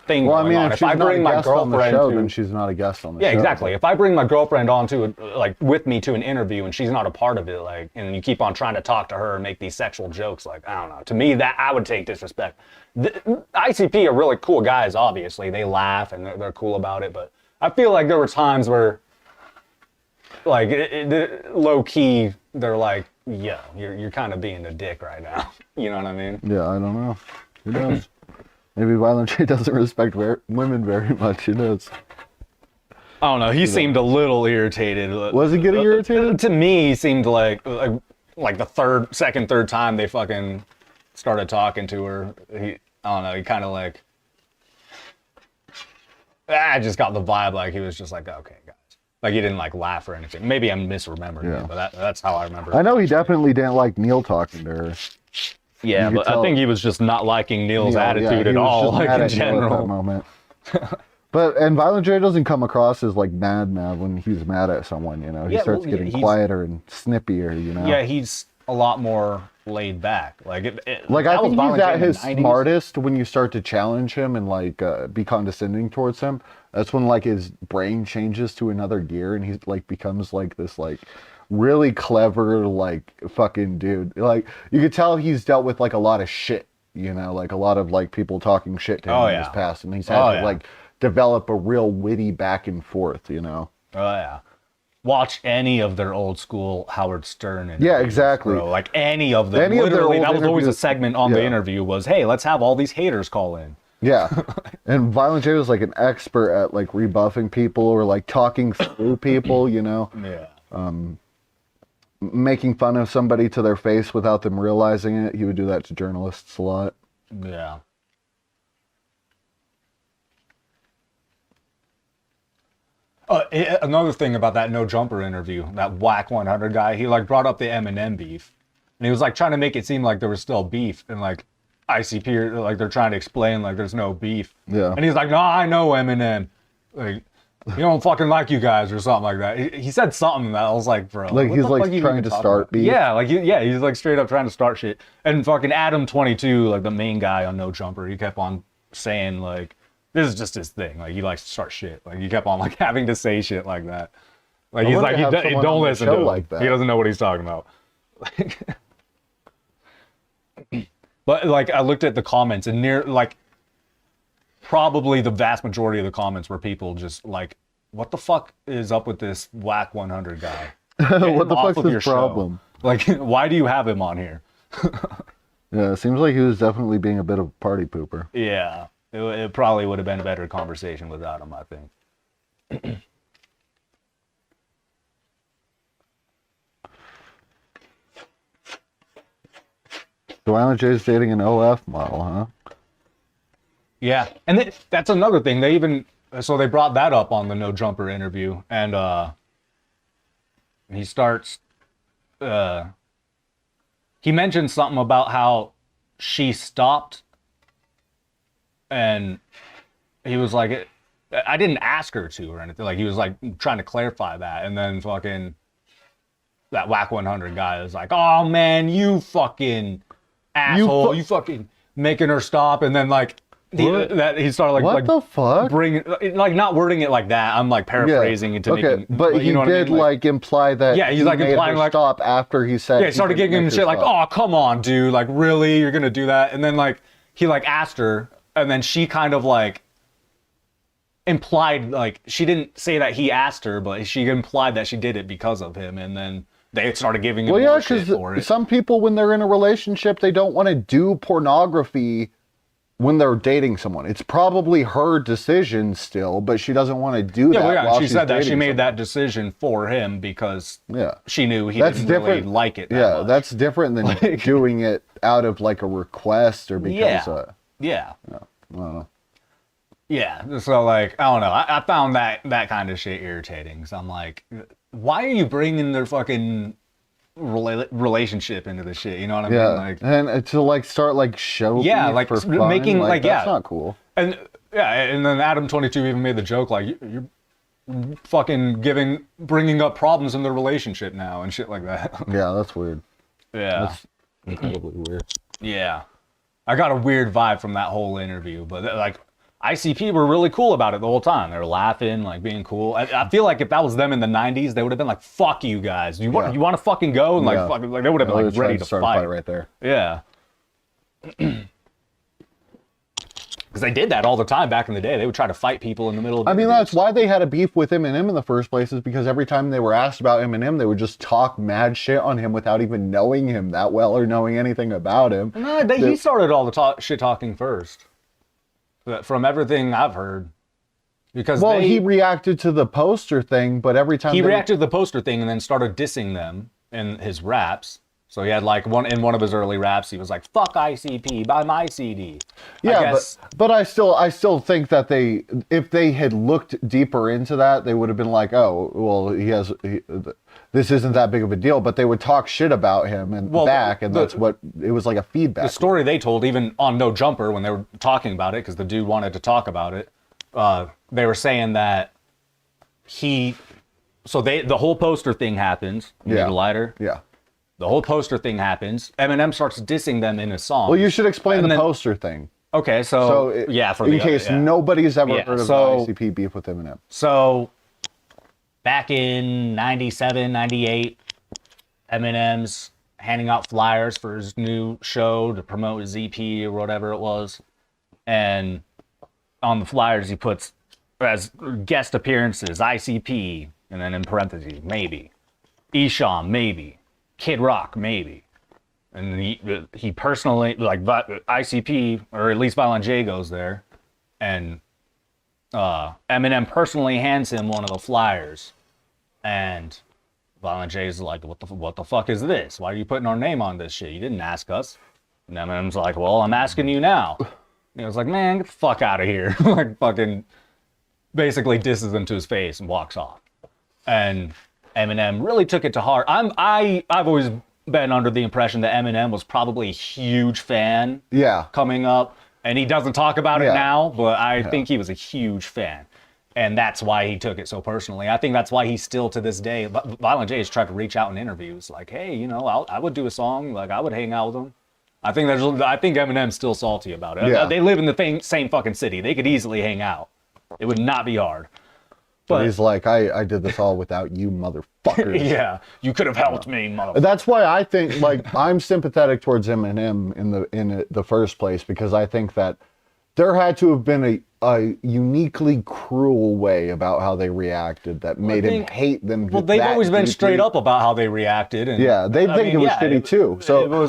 Speaker 2: thing
Speaker 1: Well, I
Speaker 2: going
Speaker 1: mean,
Speaker 2: on.
Speaker 1: if she's
Speaker 2: I
Speaker 1: not a
Speaker 2: bring my
Speaker 1: guest on the
Speaker 2: girlfriend
Speaker 1: show,
Speaker 2: to,
Speaker 1: then she's not a guest on the show.
Speaker 2: yeah, exactly. If I bring my girlfriend onto like with me to an interview and she's not a part of it, like, and you keep on trying to talk to her and make these sexual jokes, like, I don't know. To me, that I would take disrespect. ICP are really cool guys. Obviously, they laugh and they're cool about it, but I feel like there were times where, like, low key, they're like, "Yeah, you're kind of being a dick right now." You know what I mean?
Speaker 1: Yeah, I don't know. Who knows? Maybe Violent J doesn't respect women very much. Who knows?
Speaker 2: I don't know. He seemed a little irritated.
Speaker 1: Was he getting irritated?
Speaker 2: To me, he seemed like the second, third time they fucking started talking to her. I don't know. He kind of like, I just got the vibe like he was just like, okay, guys. Like he didn't like laugh or anything. Maybe I'm misremembering it, but that's how I remember it.
Speaker 1: I know he definitely didn't like Neil talking to her.
Speaker 2: Yeah,
Speaker 1: You could
Speaker 2: but I
Speaker 1: tell-
Speaker 2: think he was just not liking Neil's
Speaker 1: Neil,
Speaker 2: attitude
Speaker 1: he
Speaker 2: at
Speaker 1: was
Speaker 2: all,
Speaker 1: just
Speaker 2: like
Speaker 1: mad
Speaker 2: in
Speaker 1: at Neil at that
Speaker 2: general.
Speaker 1: moment. And Violent J doesn't come across as like mad when he's mad at someone, you know. He
Speaker 2: Yeah,
Speaker 1: starts
Speaker 2: well,
Speaker 1: getting
Speaker 2: he's-
Speaker 1: quieter and snippier, you know.
Speaker 2: Yeah, he's a lot more laid back. Like
Speaker 1: Like
Speaker 2: that
Speaker 1: I
Speaker 2: was
Speaker 1: think he's
Speaker 2: Violent J
Speaker 1: at
Speaker 2: in the
Speaker 1: his
Speaker 2: 90s.
Speaker 1: smartest when you start to challenge him and like be condescending towards him. That's when like his brain changes to another gear and he like becomes like this like really clever like fucking dude. Like you could tell he's dealt with like a lot of shit, you know, like a lot of like people talking shit to him
Speaker 2: Oh,
Speaker 1: in
Speaker 2: yeah.
Speaker 1: his past, and he's had to
Speaker 2: yeah.
Speaker 1: like develop a real witty back and forth, you know.
Speaker 2: Oh yeah. Watch any of their old school Howard Stern interviews.
Speaker 1: Yeah, exactly.
Speaker 2: Bro. Like any of them.
Speaker 1: Any of their
Speaker 2: Literally,
Speaker 1: old
Speaker 2: that was always a
Speaker 1: interviews-
Speaker 2: segment on the
Speaker 1: yeah.
Speaker 2: interview was, hey, let's have all these haters call in.
Speaker 1: Yeah. And Violent J was like an expert at like rebuffing people or like talking through people, you know.
Speaker 2: Yeah.
Speaker 1: Making fun of somebody to their face without them realizing it. He would do that to journalists a lot.
Speaker 2: Yeah. Another thing about that No Jumper interview, that Whack 100 guy, he like brought up the Eminem beef, and he was like trying to make it seem like there was still beef, and like ICP, like they're trying to explain like there's no beef.
Speaker 1: Yeah.
Speaker 2: And he's like, no, I know Eminem, like he don't fucking like you guys or something like that. He said something that I was like, bro,
Speaker 1: Like,
Speaker 2: what
Speaker 1: he's,
Speaker 2: the
Speaker 1: like,
Speaker 2: fuck you
Speaker 1: trying
Speaker 2: even
Speaker 1: to
Speaker 2: talking
Speaker 1: start
Speaker 2: about?
Speaker 1: beef?
Speaker 2: Yeah, like he's like straight up trying to start shit. And fucking Adam 22, like the main guy on No Jumper, he kept on saying like, this is just his thing. Like he likes to start shit. Like he kept on like having to say shit like that. Like
Speaker 1: I
Speaker 2: he's
Speaker 1: wanted
Speaker 2: like,
Speaker 1: to have someone
Speaker 2: don't
Speaker 1: on the
Speaker 2: listen
Speaker 1: show
Speaker 2: to him.
Speaker 1: like that.
Speaker 2: He doesn't know what he's talking about. But like I looked at the comments and probably the vast majority of the comments were people just like, what the fuck is up with this Whack 100 guy? Get
Speaker 1: What
Speaker 2: him
Speaker 1: the
Speaker 2: off
Speaker 1: fuck's
Speaker 2: of
Speaker 1: his
Speaker 2: your show.
Speaker 1: problem?
Speaker 2: Like, why do you have him on here?
Speaker 1: Yeah, it seems like he was definitely being a bit of a party pooper.
Speaker 2: Yeah, it probably would have been a better conversation without him, I think.
Speaker 1: So Violent J's dating an OF model, huh?
Speaker 2: Yeah, and that's another thing. They brought that up on the No Jumper interview, and he starts. He mentioned something about how she stopped, and he was like, "I didn't ask her to or anything." Like he was like trying to clarify that, and then fucking that Whack 100 guy was like, "Oh man, you fucking asshole! You fucking making her stop," and then like. He started like
Speaker 1: What the fuck?
Speaker 2: bringing like not wording it like that. I'm like paraphrasing it to
Speaker 1: okay,
Speaker 2: make
Speaker 1: but he
Speaker 2: you know what I
Speaker 1: did
Speaker 2: mean?
Speaker 1: like imply that.
Speaker 2: Yeah, he's,
Speaker 1: he
Speaker 2: like,
Speaker 1: made
Speaker 2: implying,
Speaker 1: her
Speaker 2: like-
Speaker 1: stop after he said.
Speaker 2: Yeah, he started
Speaker 1: didn't
Speaker 2: giving him
Speaker 1: make her
Speaker 2: shit like,
Speaker 1: stop.
Speaker 2: "Oh, come on, dude! Like, really, you're gonna do that?" And then like he like asked her, and then she kind of like implied like she didn't say that he asked her, but she implied that she did it because of him, and then they started giving him
Speaker 1: Well, yeah,
Speaker 2: more shit for
Speaker 1: because
Speaker 2: it.
Speaker 1: some people, when they're in a relationship, they don't want to do pornography when they're dating someone. It's probably her decision still, but she doesn't want to do
Speaker 2: Yeah,
Speaker 1: that.
Speaker 2: well, yeah,
Speaker 1: while
Speaker 2: she
Speaker 1: she's
Speaker 2: said that she
Speaker 1: dating
Speaker 2: made
Speaker 1: someone.
Speaker 2: that decision for him because
Speaker 1: Yeah.
Speaker 2: she knew he
Speaker 1: That's
Speaker 2: didn't
Speaker 1: different.
Speaker 2: really like it. That
Speaker 1: Yeah,
Speaker 2: much.
Speaker 1: that's different than doing it out of like a request or because.
Speaker 2: Yeah. Yeah.
Speaker 1: I don't know.
Speaker 2: Yeah, so like I don't know. I found that kind of shit irritating. So I'm like, why are you bringing their fucking relationship into this shit? You know what I mean?
Speaker 1: Yeah,
Speaker 2: Like,
Speaker 1: and to like start like show
Speaker 2: Yeah,
Speaker 1: beef
Speaker 2: like,
Speaker 1: for fun,
Speaker 2: making, like,
Speaker 1: that's
Speaker 2: yeah.
Speaker 1: not cool.
Speaker 2: and yeah, and then Adam 22 even made the joke like you're fucking bringing up problems in the relationship now and shit like that.
Speaker 1: Yeah, that's weird.
Speaker 2: Yeah.
Speaker 1: incredibly weird.
Speaker 2: Yeah. I got a weird vibe from that whole interview, but like ICP were really cool about it the whole time. They were laughing, like being cool. I feel like if that was them in the 90s, they would have been like, fuck you guys. You want to fucking go? And like, fucking, like they would have been like ready to
Speaker 1: start
Speaker 2: fight.
Speaker 1: a fight right there.
Speaker 2: Yeah. Because they did that all the time back in the day. They would try to fight people in the middle of
Speaker 1: I mean,
Speaker 2: interviews.
Speaker 1: that's why they had a beef with Eminem in the first place, is because every time they were asked about Eminem, they would just talk mad shit on him without even knowing him that well or knowing anything about him.
Speaker 2: No, he started all the shit talking first. From everything I've heard. Because
Speaker 1: he reacted to the poster thing, but every time
Speaker 2: he reacted to the poster thing and then started dissing them in his raps. So he had like one of his early raps, he was like, "Fuck ICP, buy my CD."
Speaker 1: Yeah, but I still think that if they had looked deeper into that, they would have been like, "Oh, well, this isn't that big of a deal." But they would talk shit about him and that's what it was, like a feedback.
Speaker 2: The story they told, even on No Jumper, when they were talking about it, because the dude wanted to talk about it, they were saying that the whole poster thing happens. You need a lighter?
Speaker 1: Yeah.
Speaker 2: The whole poster thing happens. Eminem starts dissing them in a song.
Speaker 1: Well, you should explain the poster thing.
Speaker 2: Okay, in
Speaker 1: case nobody's ever heard of the ICP beef with Eminem.
Speaker 2: So, back in 97, 98, Eminem's handing out flyers for his new show to promote his EP or whatever it was. And on the flyers, he puts as guest appearances, ICP, and then in parentheses, maybe. Esham, maybe. Kid Rock, maybe. And he personally, like, ICP, or at least Violent J goes there, and Eminem personally hands him one of the flyers, and Violent J's like, what the fuck is this? Why are you putting our name on this shit? You didn't ask us. And Eminem's like, well, I'm asking you now. And he was like, man, get the fuck out of here. Like, fucking basically disses him to his face and walks off. And Eminem really took it to heart. I've always been under the impression that Eminem was probably a huge fan.
Speaker 1: Yeah.
Speaker 2: Coming up, and he doesn't talk about it now, but I think he was a huge fan, and that's why he took it so personally. I think that's why he's still to this day. Violent J has tried to reach out in interviews, like, hey, I would do a song, like I would hang out with him. I think Eminem's still salty about it.
Speaker 1: Yeah.
Speaker 2: They live in the same fucking city. They could easily hang out. It would not be hard.
Speaker 1: But he's like, I did this all without you, motherfuckers.
Speaker 2: Yeah, you could have helped me, motherfucker.
Speaker 1: That's why I think, like, I'm sympathetic towards Eminem in the first place, because I think that there had to have been a uniquely cruel way about how they reacted that made him hate them.
Speaker 2: Well, they've always been straight up about how they reacted. And,
Speaker 1: yeah, they think it was shitty too. So,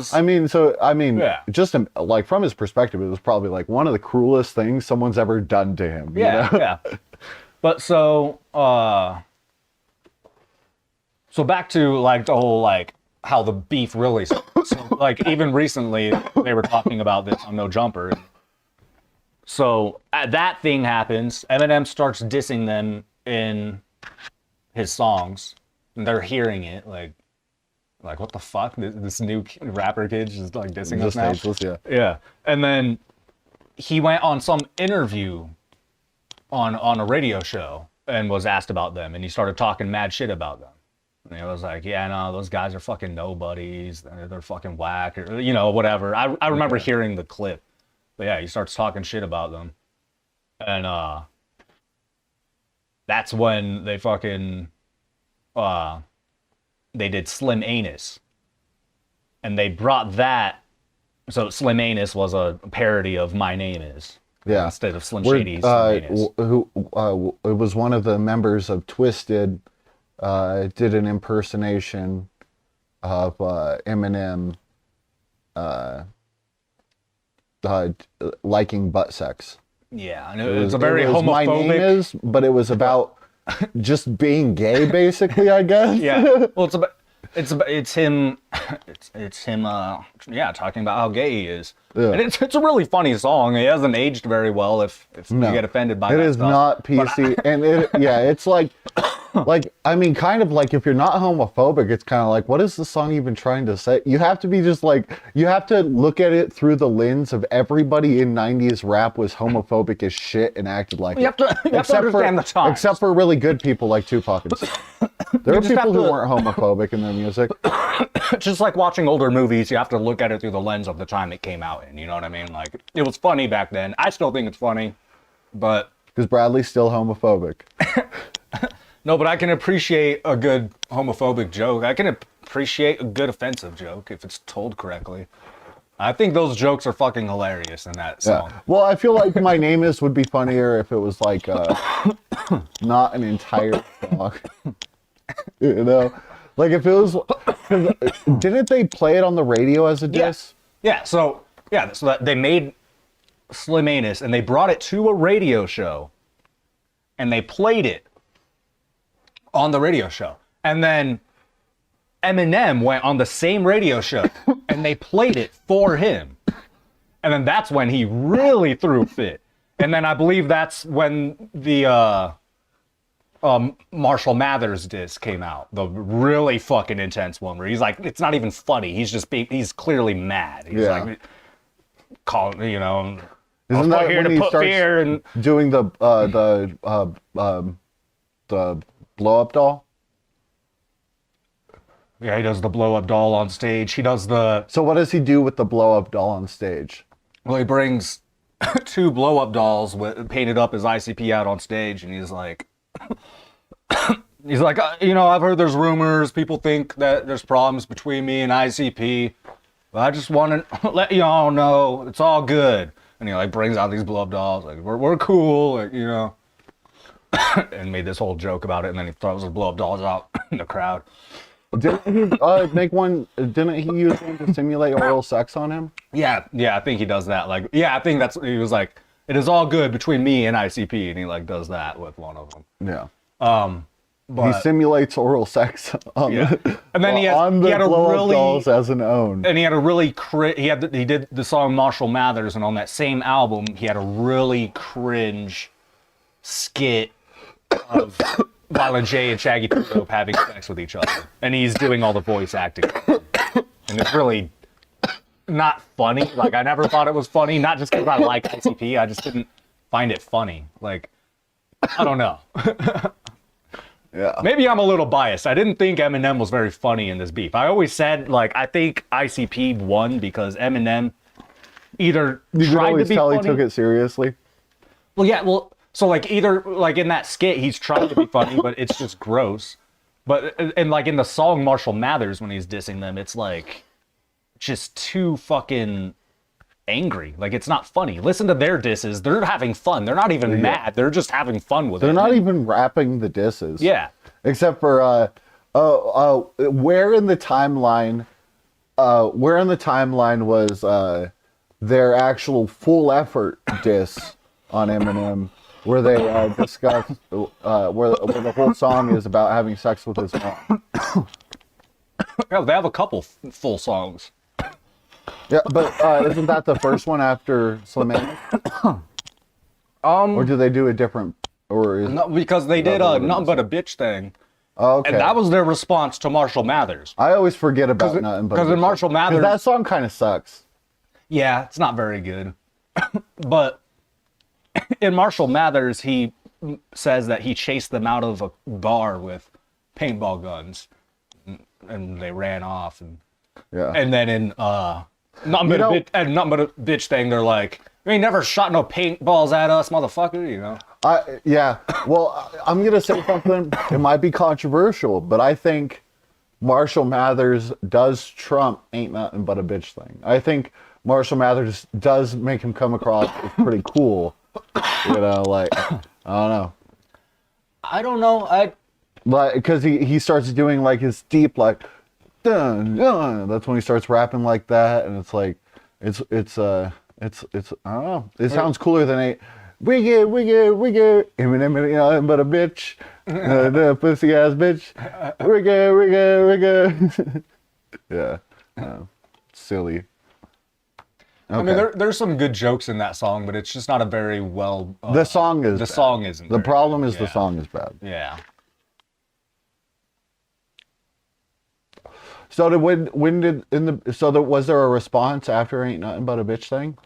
Speaker 1: just like from his perspective, it was probably like one of the cruelest things someone's ever done to him.
Speaker 2: Yeah,
Speaker 1: you know?
Speaker 2: yeah. But so back to like the whole like how the beef really started. So, like even recently they were talking about this on No Jumper. So that thing happens. Eminem starts dissing them in his songs, and they're hearing it like what the fuck? This new rapper kid just like dissing us now.
Speaker 1: Tasteless,
Speaker 2: Yeah, and then he went on some interview on a radio show and was asked about them, and he started talking mad shit about them. And he was like, yeah, no, those guys are fucking nobodies. They're fucking whack, or, whatever. I remember hearing the clip. But yeah, he starts talking shit about them. And that's when they fucking they did Slim Anus. And they brought that. So Slim Anus was a parody of My Name Is.
Speaker 1: Yeah.
Speaker 2: Instead of Slim Shady's Slim Anus.
Speaker 1: It was one of the members of Twisted did an impersonation of Eminem liking butt sex.
Speaker 2: Yeah, I know it's a very homophobic.
Speaker 1: My Name Is, but it was about just being gay, basically, I guess.
Speaker 2: Yeah. Well, it's him. It's him. Talking about how gay he is. Yeah. And it's a really funny song. It hasn't aged very well. If you get offended by
Speaker 1: it,
Speaker 2: that
Speaker 1: is
Speaker 2: stuff.
Speaker 1: not PC, and it's like kind of like if you're not homophobic, it's kind of like, what is the song even trying to say? You have to be just like, you have to look at it through the lens of everybody in 90s rap was homophobic as shit and acted like
Speaker 2: you have to understand the times.
Speaker 1: Except for really good people like Tupac and stuff. There
Speaker 2: You
Speaker 1: are
Speaker 2: just have
Speaker 1: people who
Speaker 2: to-
Speaker 1: weren't homophobic in their music.
Speaker 2: Just like watching older movies, you have to look at it through the lens of the time it came out in. You know what I mean? Like, it was funny back then. I still think it's funny, but
Speaker 1: Because Bradley's still homophobic.
Speaker 2: no, but I can appreciate a good homophobic joke. I can appreciate a good offensive joke if it's told correctly. I think those jokes are fucking hilarious in that song.
Speaker 1: Yeah. Well, I feel like My Name Is would be funnier if it was like not an entire song. You know? Like if it was, 'cause didn't they play it on the radio as a diss?
Speaker 2: Yeah, so that they made Slim Anus and they brought it to a radio show and they played it on the radio show. And then Eminem went on the same radio show and they played it for him. And then that's when he really threw a fit. And then I believe that's when the Marshall Mathers diss came out, the really fucking intense one where he's like, it's not even funny. He's clearly mad. He's
Speaker 1: Yeah.
Speaker 2: like, calling, you know,
Speaker 1: Isn't that
Speaker 2: here
Speaker 1: when
Speaker 2: to
Speaker 1: he
Speaker 2: put
Speaker 1: starts
Speaker 2: fear and
Speaker 1: doing the blow up doll?
Speaker 2: yeah, he does the blow up doll on stage. He does the
Speaker 1: So what does he do with the blow up doll on stage?
Speaker 2: well, he brings two blow up dolls painted up as ICP out on stage, and he's like. He's like, you know, I've heard there's rumors. People think that there's problems between me and ICP. But I just want to let you all know it's all good. And he like brings out these blow-up dolls. Like, we're cool, like, you know. And made this whole joke about it. And then he throws his blow-up dolls out in the crowd.
Speaker 1: Didn't he make one? Didn't he use one to simulate oral sex on him?
Speaker 2: Yeah, I think he does that. Like, yeah, I think that's, he was like, it is all good between me and ICP. And he like does that with one of them.
Speaker 1: Yeah.
Speaker 2: But,
Speaker 1: He simulates oral sex on
Speaker 2: Yeah. And then he had a
Speaker 1: blow-up
Speaker 2: really-
Speaker 1: dolls as an own.
Speaker 2: and he had a really he did the song Marshall Mathers, and on that same album he had a really cringe skit of Violent J and Shaggy 2 Dope having sex with each other, and he's doing all the voice acting, and it's really not funny. Like, I never thought it was funny, not just because I like ICP, I just didn't find it funny. Like, I don't know.
Speaker 1: Yeah.
Speaker 2: Maybe I'm a little biased. I didn't think Eminem was very funny in this beef. I always said, like, I think ICP won because Eminem either
Speaker 1: You could
Speaker 2: tried to
Speaker 1: always
Speaker 2: be
Speaker 1: tell
Speaker 2: funny.
Speaker 1: he took it seriously.
Speaker 2: Well, yeah, so like either like in that skit he's trying to be funny, but it's just gross. But and like in the song Marshall Mathers when he's dissing them, it's like just too fucking angry. Like, it's not funny. Listen to their disses. They're having fun. They're not even mad. They're just having fun with it.
Speaker 1: They're not even rapping the disses.
Speaker 2: Yeah.
Speaker 1: Except for where in the timeline was their actual full effort diss on Eminem, where they discuss where the whole song is about having sex with his mom.
Speaker 2: Yeah, they have a couple full songs.
Speaker 1: Yeah, but isn't that the first one after Slim Anus? Or do they do a different? Or is
Speaker 2: No, because they did
Speaker 1: what it
Speaker 2: Nothing
Speaker 1: is.
Speaker 2: But a Bitch Thing.
Speaker 1: Oh, okay.
Speaker 2: And that was their response to Marshall Mathers.
Speaker 1: I always forget about nothing but
Speaker 2: 'cause in Marshall Mathers-
Speaker 1: that song kind of sucks.
Speaker 2: Yeah, it's not very good. But in Marshall Mathers, he says that he chased them out of a bar with paintball guns. And they ran off.
Speaker 1: Yeah.
Speaker 2: And then in Nothing But a Bitch Thing, they're like, you ain't never shot no paintballs at us, motherfucker, you know?
Speaker 1: Yeah. Well, I'm gonna say something. It might be controversial, but I think Marshall Mathers does trump "Ain't Nothing But a Bitch Thing." I think Marshall Mathers does make him come across as pretty cool. You know, like, I don't know,
Speaker 2: I don't know.
Speaker 1: like, because he starts doing like his deep like, dun, dun. That's when he starts rapping like that, and it's like, it's I don't know. It sounds cooler than a. We get, Eminem, you know, but a bitch, the pussy ass bitch. We get. Yeah, silly.
Speaker 2: I mean, there's some good jokes in that song, but it's just not a very well.
Speaker 1: The song is.
Speaker 2: The
Speaker 1: bad.
Speaker 2: song isn't.
Speaker 1: The
Speaker 2: very
Speaker 1: problem
Speaker 2: good.
Speaker 1: is the song is bad.
Speaker 2: Yeah.
Speaker 1: So was there a response after "Ain't Nothing But a Bitch Thing"?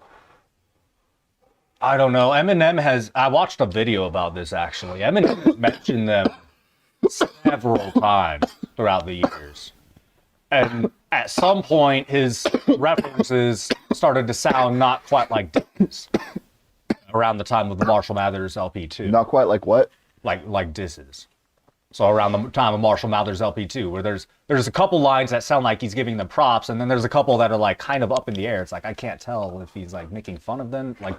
Speaker 2: I don't know. Eminem I watched a video about this actually. Eminem mentioned them several times throughout the years. And at some point, his references started to sound not quite like disses. Around the time of the Marshall Mathers LP2.
Speaker 1: Not quite like what?
Speaker 2: Like disses. So around the time of Marshall Mathers LP2, where there's a couple lines that sound like he's giving them props, and then there's a couple that are like kind of up in the air. It's like I can't tell if he's like making fun of them. Like,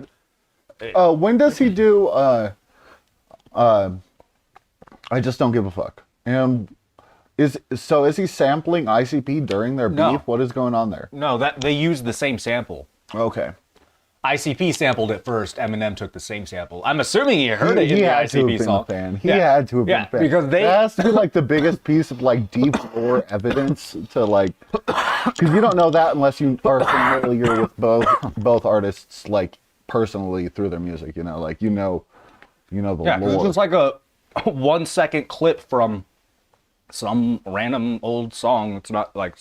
Speaker 1: When does he do I just don't give a fuck? And is he sampling ICP during their beef?
Speaker 2: No.
Speaker 1: What is going on there?
Speaker 2: no, that they used the same sample.
Speaker 1: Okay.
Speaker 2: ICP sampled it first. Eminem took the same sample. I'm assuming he heard it in
Speaker 1: He
Speaker 2: the
Speaker 1: had to have
Speaker 2: ICP
Speaker 1: been
Speaker 2: song.
Speaker 1: a fan. He
Speaker 2: Yeah.
Speaker 1: had to have been
Speaker 2: Yeah,
Speaker 1: a fan.
Speaker 2: because they-
Speaker 1: That has to be like the biggest piece of like deep lore evidence to like, because you don't know that unless you are familiar with both artists like personally through their music. You know, like you know the
Speaker 2: Yeah, 'cause it's
Speaker 1: lore.
Speaker 2: just like a 1 second clip from some random old song. It's not like,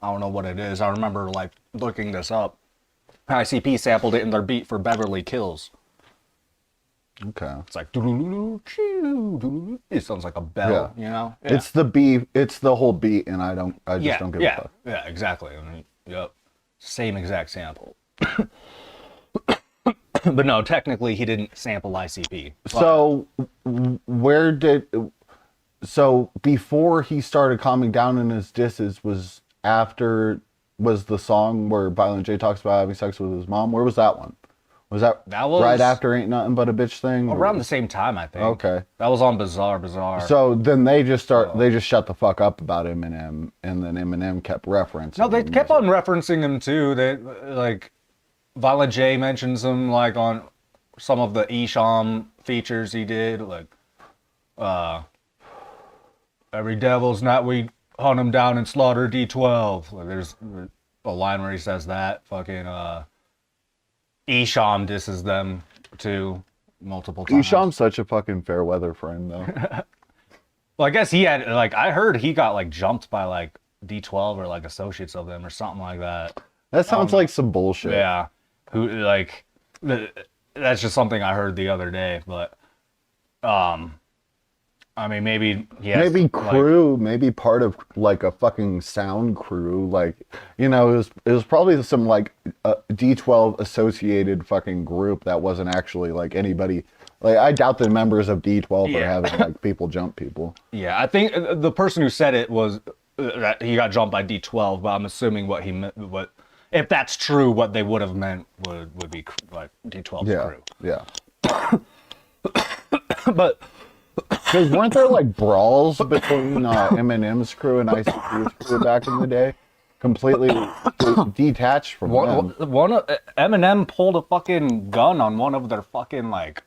Speaker 2: I don't know what it is. I remember like looking this up. ICP sampled it in their beat for Beverly Kills.
Speaker 1: Okay.
Speaker 2: It's like, doo-doo-doo-doo, choo-doo-doo-doo. It sounds like a bell, you know? Yeah.
Speaker 1: It's the beat. It's the whole beat, and I just don't give a fuck.
Speaker 2: Yeah, exactly. I mean, yep. Same exact sample. But no, technically he didn't sample ICP.
Speaker 1: So so before he started calming down in his disses was the song where Violent J talks about having sex with his mom? Where was that one? Was that
Speaker 2: was-
Speaker 1: right after Ain't Nothing But a Bitch thing?
Speaker 2: Around the same time, I think.
Speaker 1: Okay.
Speaker 2: That was on Bizarre.
Speaker 1: So then they just shut the fuck up about Eminem, and then Eminem kept referencing.
Speaker 2: No, they
Speaker 1: him.
Speaker 2: kept on referencing him too. They like Violent J mentions him like on some of the Esham features he did, like every devil's night we hunt him down and slaughter D12. Like there's a line where he says that. Fucking Esham disses them too multiple times.
Speaker 1: Esham's such a fucking fair weather friend, though.
Speaker 2: Well, I guess he had like I heard he got like jumped by like D12 or like associates of them or something like that.
Speaker 1: That sounds like some bullshit.
Speaker 2: Yeah, who like that's just something I heard the other day. But I mean maybe
Speaker 1: Maybe crew, maybe part of like a fucking sound crew, like it was probably some like D12 associated fucking group that wasn't actually like anybody. Like I doubt the members of D12 are
Speaker 2: Yeah.
Speaker 1: having like people jump people.
Speaker 2: Yeah, I think the person who said it was that he got jumped by D12, but I'm assuming what he meant, what if that's true, what they would have meant would be like D12's
Speaker 1: Yeah,
Speaker 2: crew.
Speaker 1: yeah.
Speaker 2: But
Speaker 1: Because weren't there like brawls between Eminem's crew and ICP's crew back in the day? Completely detached from them.
Speaker 2: Eminem pulled a fucking gun on one of their fucking like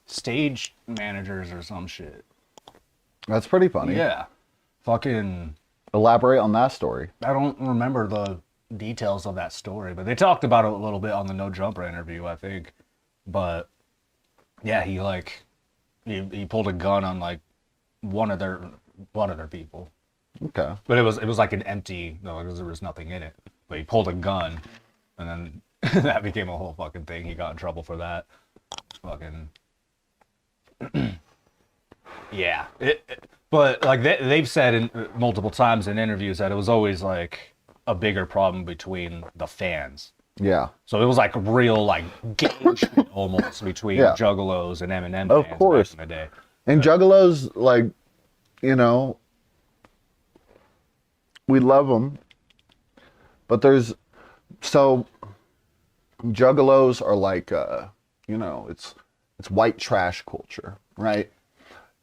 Speaker 2: stage managers or some shit.
Speaker 1: That's pretty funny.
Speaker 2: Yeah, fucking.
Speaker 1: Elaborate on that story.
Speaker 2: I don't remember the details of that story, but they talked about it a little bit on the No Jumper interview, I think. But yeah, he pulled a gun on like one of their people.
Speaker 1: Okay.
Speaker 2: But it was like an empty, no, because there was nothing in it. But he pulled a gun, and then that became a whole fucking thing. He got in trouble for that. Fucking. Yeah. But like they've said multiple times in interviews that it was always like a bigger problem between the fans.
Speaker 1: Yeah.
Speaker 2: So it was like real like engagement almost between
Speaker 1: Yeah.
Speaker 2: Juggalos and Eminem
Speaker 1: Of
Speaker 2: fans
Speaker 1: course.
Speaker 2: back in the day.
Speaker 1: And Juggalos, like, we love them. But Juggalos are like, it's white trash culture, right?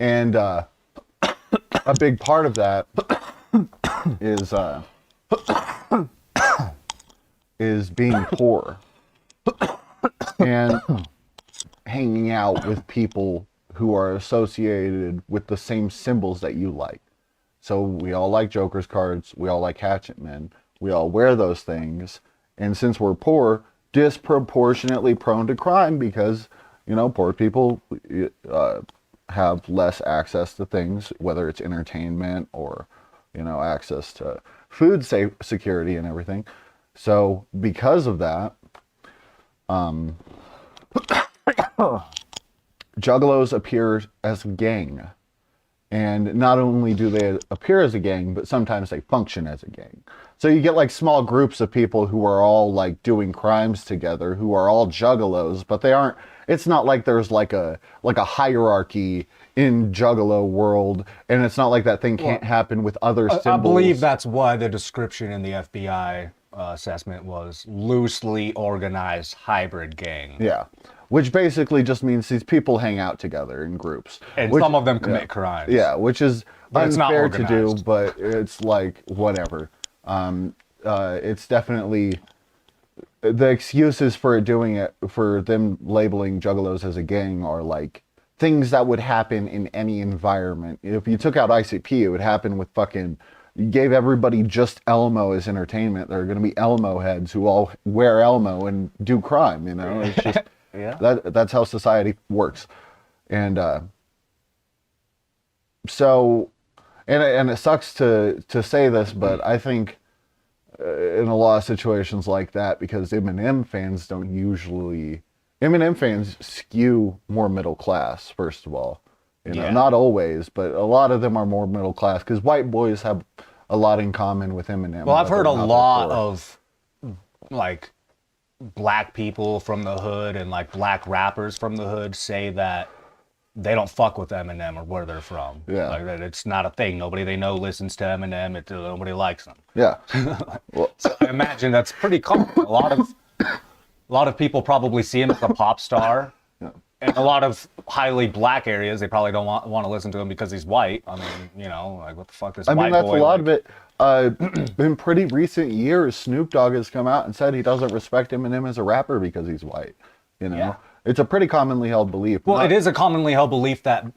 Speaker 1: And a big part of that is being poor and hanging out with people who are associated with the same symbols that you like. So we all like Joker's cards, we all like Hatchet Men, we all wear those things, and since we're poor, disproportionately prone to crime because, poor people have less access to things, whether it's entertainment or, access to food security and everything. So because of that, Juggalos appear as a gang, And not only do they appear as a gang, but sometimes they function as a gang. So you get like small groups of people who are all like doing crimes together, who are all juggalos, but they aren't. It's not like there's like a hierarchy in Juggalo world, and it's not like that thing can't happen with other symbols.
Speaker 2: I believe that's why the description in the FBI assessment was loosely organized hybrid gang.
Speaker 1: Yeah, which basically just means these people hang out together in groups,
Speaker 2: And
Speaker 1: which-
Speaker 2: some of them commit crimes.
Speaker 1: Yeah, which is
Speaker 2: But it's not
Speaker 1: unfair to do,
Speaker 2: organized.
Speaker 1: but it's like whatever. It's definitely the excuses for doing it, for them labeling Juggalos as a gang, are like things that would happen in any environment. If you took out ICP, it would happen with fucking. You gave everybody just Elmo as entertainment. There are going to be Elmo heads who all wear Elmo and do crime. You know, it's just that's how society works, and so, and it sucks to say this, but I think in a lot of situations like that, because Eminem fans don't usually, Eminem fans skew more middle class, first of all. You know,
Speaker 2: Yeah.
Speaker 1: not always, but a lot of them are more middle class, because white boys have a lot in common with Eminem.
Speaker 2: Well, I've
Speaker 1: but
Speaker 2: heard a
Speaker 1: they're not that
Speaker 2: lot
Speaker 1: poor.
Speaker 2: of like black people from the hood and like black rappers from the hood say that they don't fuck with Eminem or where they're from.
Speaker 1: Yeah.
Speaker 2: Like that it's not a thing. Nobody they know listens to Eminem. Nobody likes him.
Speaker 1: Yeah.
Speaker 2: So I imagine that's pretty common. A lot of people probably see him as a pop star. In a lot of highly black areas, they probably don't want to listen to him because he's white. I mean, you know, like what the fuck is
Speaker 1: I
Speaker 2: white
Speaker 1: mean, that's
Speaker 2: boy
Speaker 1: a lot
Speaker 2: like?
Speaker 1: of it. In pretty recent years, Snoop Dogg has come out and said he doesn't respect Eminem as a rapper because he's white. You know,
Speaker 2: Yeah.
Speaker 1: it's a pretty commonly held belief.
Speaker 2: Well,
Speaker 1: Not-
Speaker 2: it is a commonly held belief that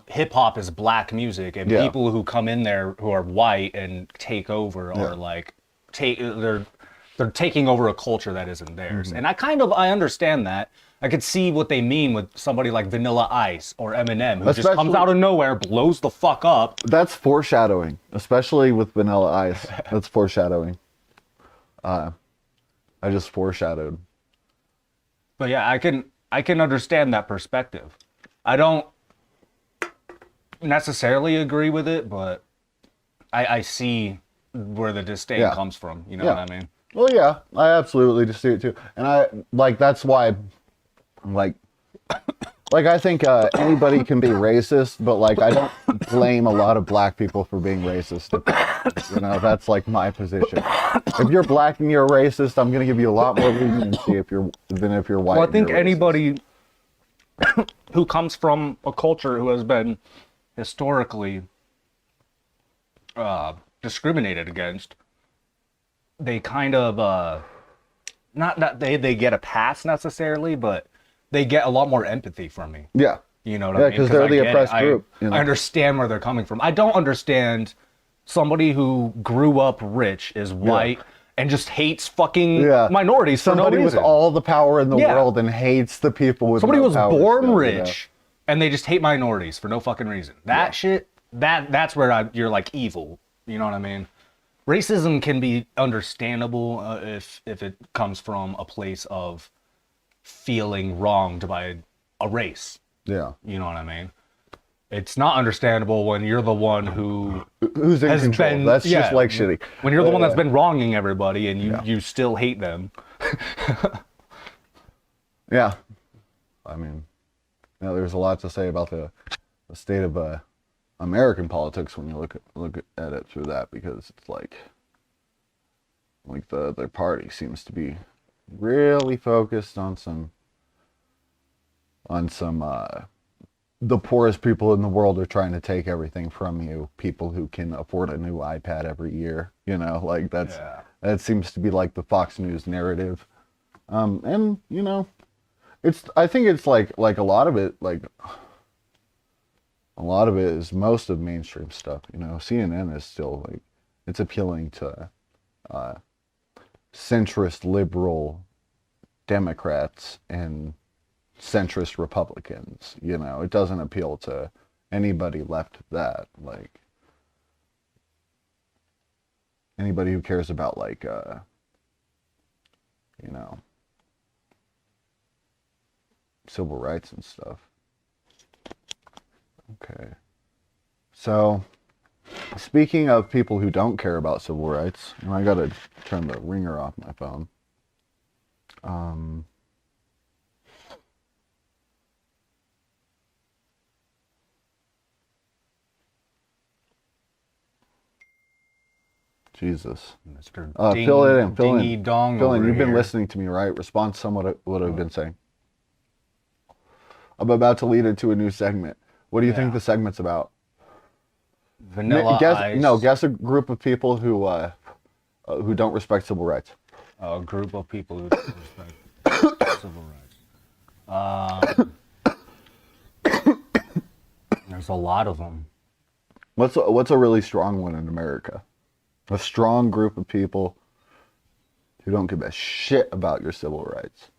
Speaker 2: hip hop is black music, and
Speaker 1: Yeah.
Speaker 2: people who come in there who are white and take over are like they're taking over a culture that isn't theirs.
Speaker 1: Mm-hmm.
Speaker 2: And I understand that. I could see what they mean with somebody like Vanilla Ice or Eminem, who just comes
Speaker 1: Especially-
Speaker 2: out of nowhere, blows the fuck up.
Speaker 1: That's foreshadowing, especially with Vanilla Ice. That's foreshadowing. I just foreshadowed.
Speaker 2: But yeah, I can understand that perspective. I don't necessarily agree with it, but I see where the disdain
Speaker 1: Yeah.
Speaker 2: comes from. You know
Speaker 1: Yeah.
Speaker 2: what I mean?
Speaker 1: Well, yeah, I absolutely just see it too, and I like that's why, like I think anybody can be racist, but like I don't blame a lot of black people for being racist. You know, that's like my position. If you're black and you're racist, I'm gonna give you a lot more leniency than if you're white.
Speaker 2: Well, I
Speaker 1: and
Speaker 2: think
Speaker 1: you're racist.
Speaker 2: anybody who comes from a culture who has been historically discriminated against, they kind of not that they get a pass necessarily, but they get a lot more empathy from me.
Speaker 1: Yeah.
Speaker 2: You know what
Speaker 1: Yeah,
Speaker 2: I mean?
Speaker 1: 'cause they're
Speaker 2: I
Speaker 1: the
Speaker 2: get it.
Speaker 1: oppressed group, you know?
Speaker 2: I understand where they're coming from. I don't understand somebody who grew up rich, is white, and just hates fucking
Speaker 1: Yeah.
Speaker 2: minorities for
Speaker 1: Somebody
Speaker 2: no
Speaker 1: with
Speaker 2: reason.
Speaker 1: all the power in the
Speaker 2: Yeah.
Speaker 1: world and hates the people with
Speaker 2: Somebody
Speaker 1: no
Speaker 2: was
Speaker 1: power
Speaker 2: born
Speaker 1: still, you know?
Speaker 2: rich and they just hate minorities for no fucking reason. That shit, that's where you're like evil. You know what I mean? Racism can be understandable if it comes from a place of feeling wronged by a race.
Speaker 1: Yeah.
Speaker 2: You know what I mean? It's not understandable when you're the one who
Speaker 1: Who's in
Speaker 2: has
Speaker 1: control?
Speaker 2: been.
Speaker 1: That's
Speaker 2: yeah,
Speaker 1: just like shitty.
Speaker 2: When you're the one that's been wronging everybody and you still hate them.
Speaker 1: Yeah. I mean, you know, there's a lot to say about the state of American politics when you look at it through that, because it's like the other party seems to be really focused on some the poorest people in the world are trying to take everything from you, people who can afford a new iPad every year, you know, like that seems to be like the Fox News narrative. And you know, I think it's like a lot of it is most of mainstream stuff, you know. CNN is still like, it's appealing to centrist liberal Democrats and centrist Republicans, you know. It doesn't appeal to anybody left of that, like anybody who cares about like you know, civil rights and stuff. Okay. So, speaking of people who don't care about civil rights, and I gotta turn the ringer off my phone. Jesus.
Speaker 2: Mr.
Speaker 1: Fill it in. Fill
Speaker 2: Dingy
Speaker 1: in.
Speaker 2: Dong
Speaker 1: Fill in.
Speaker 2: over
Speaker 1: You've been
Speaker 2: here.
Speaker 1: listening to me, right? Respond somewhat to what I've been saying. I'm about to lead into a new segment. What do you think the segment's about?
Speaker 2: Vanilla Ice.
Speaker 1: Guess a group of people who don't respect civil rights.
Speaker 2: A group of people who don't respect civil rights. There's a lot of them.
Speaker 1: What's a really strong one in America? A strong group of people who don't give a shit about your civil rights.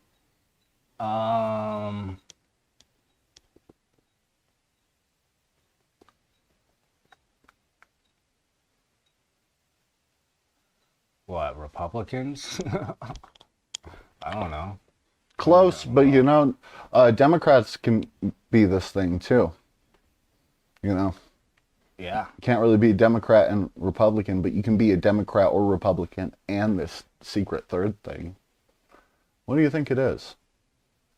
Speaker 2: What, Republicans? I don't know.
Speaker 1: Close, but Democrats can be this thing too.
Speaker 2: Yeah.
Speaker 1: Can't really be Democrat and Republican, but you can be a Democrat or Republican and this secret third thing. What do you think it is?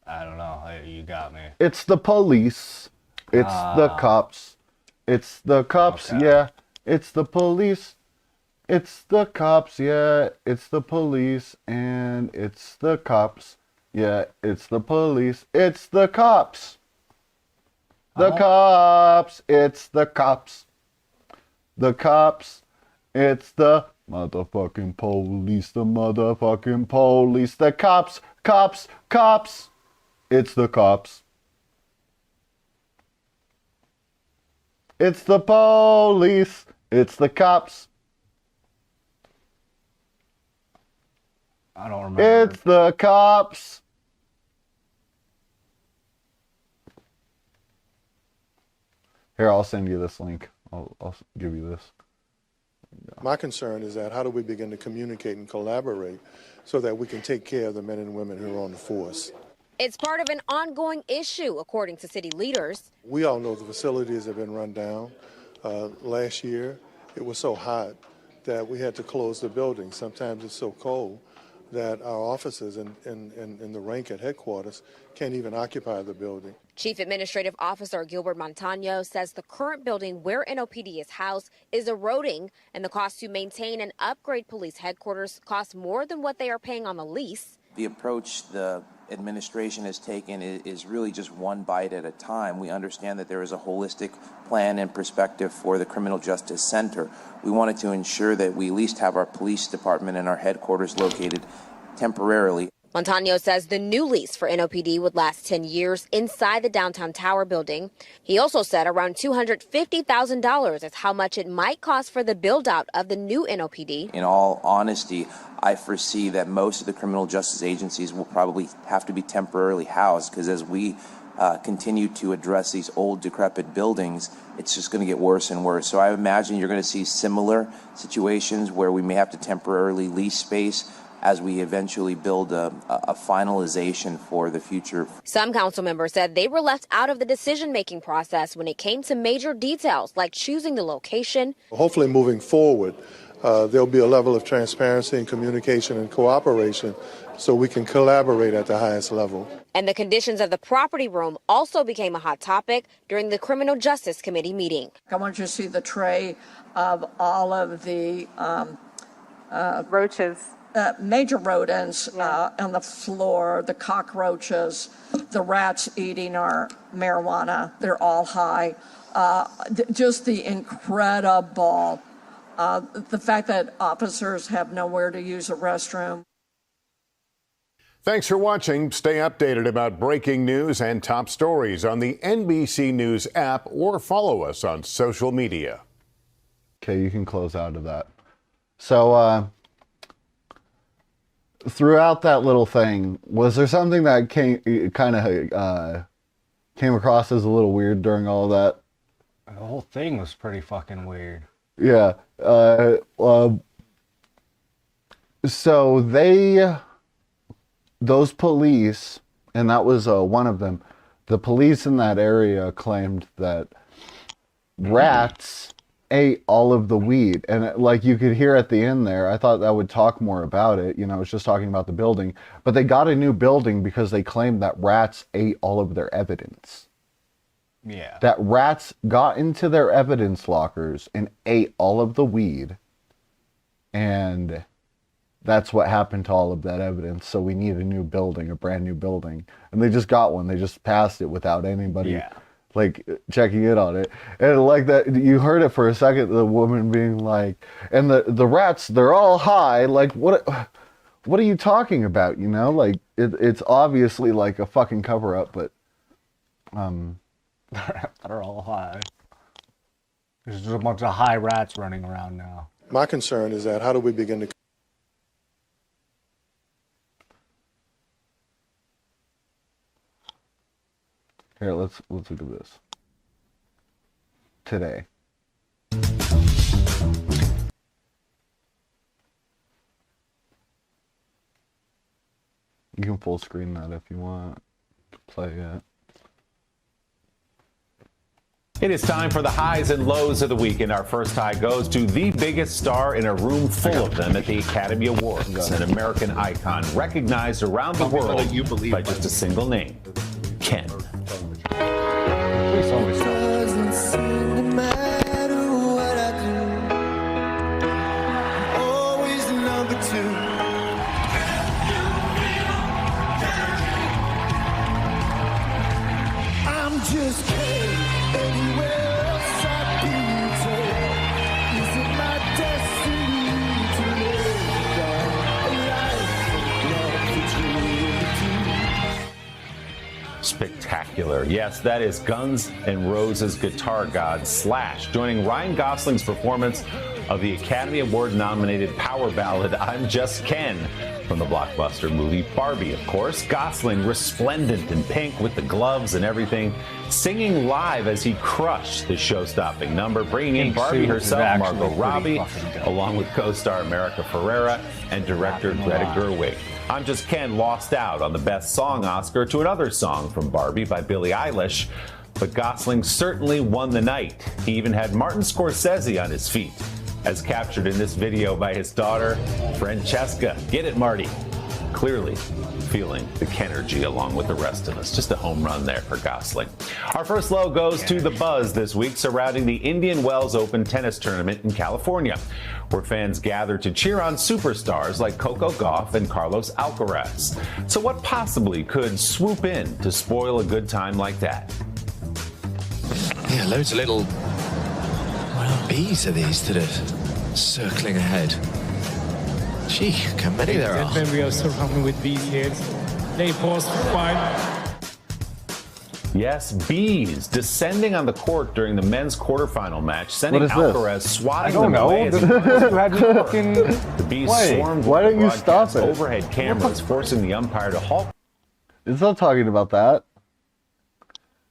Speaker 2: I don't know. You got me.
Speaker 1: It's the police. It's the cops. It's the cops,
Speaker 2: Okay.
Speaker 1: yeah. It's the police. It's the cops, yeah. It's the police and it's the cops. Yeah, it's the police. It's the cops. The cops. It's the cops. The cops. It's the motherfucking police. The motherfucking police. The cops. Cops. Cops. It's the cops. It's the police. It's the cops.
Speaker 2: I don't remember.
Speaker 1: It's the cops. Here, I'll send you this link. I'll give you this.
Speaker 9: My concern is that how do we begin to communicate and collaborate so that we can take care of the men and women who are on the force?
Speaker 10: It's part of an ongoing issue, according to city leaders.
Speaker 9: We all know the facilities have been run down. Last year, it was so hot that we had to close the building. Sometimes it's so cold that our officers in the rank at headquarters can't even occupy the building.
Speaker 10: Chief Administrative Officer Gilbert Montano says the current building where NOPD is housed is eroding, and the cost to maintain and upgrade police headquarters costs more than what they are paying on the lease.
Speaker 11: The approach the administration has taken is really just one bite at a time. We understand that there is a holistic plan and perspective for the Criminal Justice Center. We wanted to ensure that we at least have our police department and our headquarters located temporarily.
Speaker 10: Montano says the new lease for NOPD would last 10 years inside the downtown tower building. He also said around $250,000 is how much it might cost for the build out of the new NOPD.
Speaker 11: In all honesty, I foresee that most of the criminal justice agencies will probably have to be temporarily housed because as we continue to address these old decrepit buildings, it's just going to get worse and worse. So I imagine you're going to see similar situations where we may have to temporarily lease space as we eventually build a finalization for the future.
Speaker 10: Some council members said they were left out of the decision-making process when it came to major details like choosing the location.
Speaker 9: Hopefully moving forward, there'll be a level of transparency and communication and cooperation so we can collaborate at the highest level.
Speaker 10: And the conditions of the property room also became a hot topic during the Criminal Justice Committee meeting.
Speaker 12: I want you to see the tray of all of the
Speaker 13: roaches.
Speaker 12: Major rodents on the floor, the cockroaches, the rats eating our marijuana. They're all high. Just the incredible, the fact that officers have nowhere to use a restroom.
Speaker 14: Thanks for watching. Stay updated about breaking news and top stories on the NBC News app or follow us on social media.
Speaker 1: Okay, you can close out of that. So, throughout that little thing, was there something that came across as a little weird during all of that?
Speaker 2: The whole thing was pretty fucking weird.
Speaker 1: Yeah. So those police, and that was one of them, the police in that area claimed that rats ate all of the weed. And like you could hear at the end there, I thought that would talk more about it. You know, it's just talking about the building. But they got a new building because they claimed that rats ate all of their evidence.
Speaker 2: Yeah.
Speaker 1: That rats got into their evidence lockers and ate all of the weed. And that's what happened to all of that evidence. So we need a new building, a brand new building. And they just got one. They just passed it without anybody like checking in on it. And like that, you heard it for a second, the woman being like, and the rats, they're all high. Like, what are you talking about? You know, like it's obviously like a fucking cover up, but
Speaker 2: They're all high. There's just a bunch of high rats running around now.
Speaker 9: My concern is that how do we begin to
Speaker 1: here, let's look at this. Today. You can full screen that if you want. Play it.
Speaker 13: It is time for the highs and lows of the week, and our first high goes to the biggest star in a room full of them at the Academy Awards, an American icon recognized around the world by just a single name, Ken. Spectacular. Yes, that is Guns N' Roses guitar god Slash joining Ryan Gosling's performance of the Academy Award-nominated power ballad I'm Just Ken from the blockbuster movie Barbie, of course. Gosling resplendent in pink with the gloves and everything, singing live as he crushed the show-stopping number, bringing in Barbie herself, Margot Robbie, along with co-star America Ferrera and director Greta Gerwig. I'm Just Ken lost out on the Best Song Oscar to another song from Barbie by Billie Eilish, but Gosling certainly won the night. He even had Martin Scorsese on his feet, as captured in this video by his daughter, Francesca. Get it, Marty. Clearly feeling the Kenergy along with the rest of us. Just a home run there for Gosling. Our first low goes to the buzz this week surrounding the Indian Wells Open tennis tournament in California, where fans gather to cheer on superstars like Coco Gauff and Carlos Alcaraz. So what possibly could swoop in to spoil a good time like that?
Speaker 15: Yeah, loads of little bees are these that are circling ahead. Gee, how many there are.
Speaker 16: Gentlemen, we are surrounded with bees here. They pause for 5.
Speaker 13: Yes, bees descending on the court during the men's quarterfinal match, sending Alcaraz swatting them away. The bees swarmed.
Speaker 1: Why didn't you stop it?
Speaker 13: Overhead cameras forcing the umpire to halt.
Speaker 1: It's not talking about that.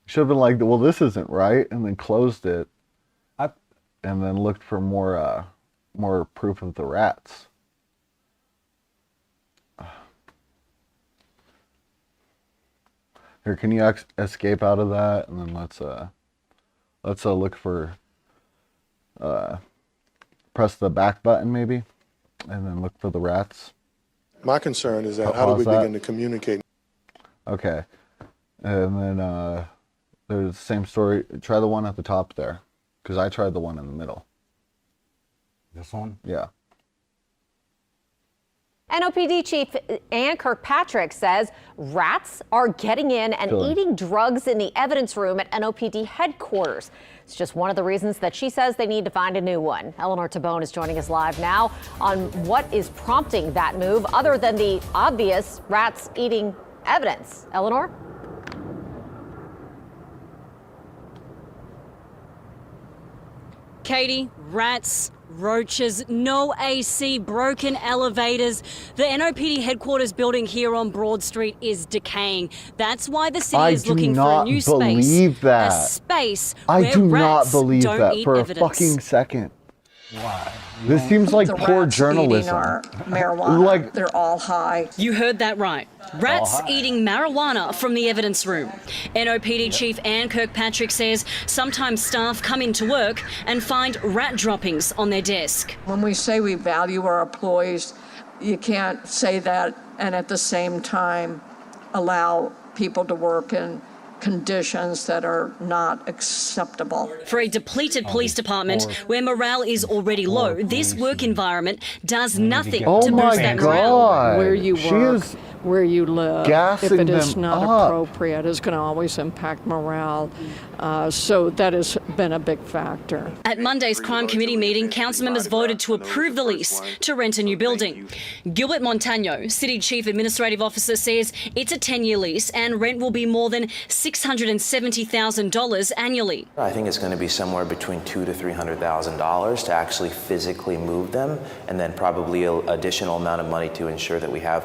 Speaker 1: Should have been like, well, this isn't right, and then closed it, and then looked for more proof of the rats. Here, can you escape out of that, and then let's look for press the back button maybe, and then look for the rats.
Speaker 9: My concern is that how do we begin to communicate?
Speaker 1: Okay, and then there's the same story. Try the one at the top there, because I tried the one in the middle.
Speaker 2: This one?
Speaker 1: Yeah.
Speaker 17: NOPD Chief Ann Kirkpatrick says rats are getting in and eating drugs in the evidence room at NOPD headquarters. It's just one of the reasons that she says they need to find a new one. Eleanor Tabone is joining us live now on what is prompting that move, other than the obvious rats eating evidence. Eleanor?
Speaker 18: Katie, rats, roaches, no AC, broken elevators. The NOPD headquarters building here on Broad Street is decaying. That's why the city is looking for a new space.
Speaker 1: That.
Speaker 18: A space
Speaker 1: I
Speaker 18: where
Speaker 1: do
Speaker 18: rats
Speaker 1: not believe
Speaker 18: don't
Speaker 1: that
Speaker 18: eat
Speaker 1: for
Speaker 18: evidence.
Speaker 1: a fucking second.
Speaker 5: Why?
Speaker 1: This seems like
Speaker 12: the
Speaker 1: poor
Speaker 12: rats eating
Speaker 1: journalism.
Speaker 12: our marijuana.
Speaker 1: Like-
Speaker 12: they're all high.
Speaker 18: You heard that right. Rats eating marijuana from the evidence room. NOPD Chief Anne Kirkpatrick says sometimes staff come into work and find rat droppings on their desk.
Speaker 12: When we say we value our employees, you can't say that and at the same time allow people to work in conditions that are not acceptable.
Speaker 18: For a depleted police department where morale is already low, this work environment does nothing
Speaker 1: Oh
Speaker 18: to
Speaker 1: my
Speaker 18: boost that morale.
Speaker 1: God.
Speaker 19: Where you
Speaker 1: She
Speaker 19: work,
Speaker 1: is
Speaker 19: where you live, if
Speaker 1: gassing
Speaker 19: it is
Speaker 1: them
Speaker 19: not
Speaker 1: up.
Speaker 19: appropriate, is going to always impact morale. So that has been a big factor.
Speaker 18: At Monday's Crime Committee meeting, council members voted to approve the lease to rent a new building. Gilbert Montano, City Chief Administrative Officer, says it's a 10-year lease and rent will be more than $670,000 annually.
Speaker 11: I think it's going to be somewhere between $200,000 to $300,000 to actually physically move them, and then probably an additional amount of money to ensure that we have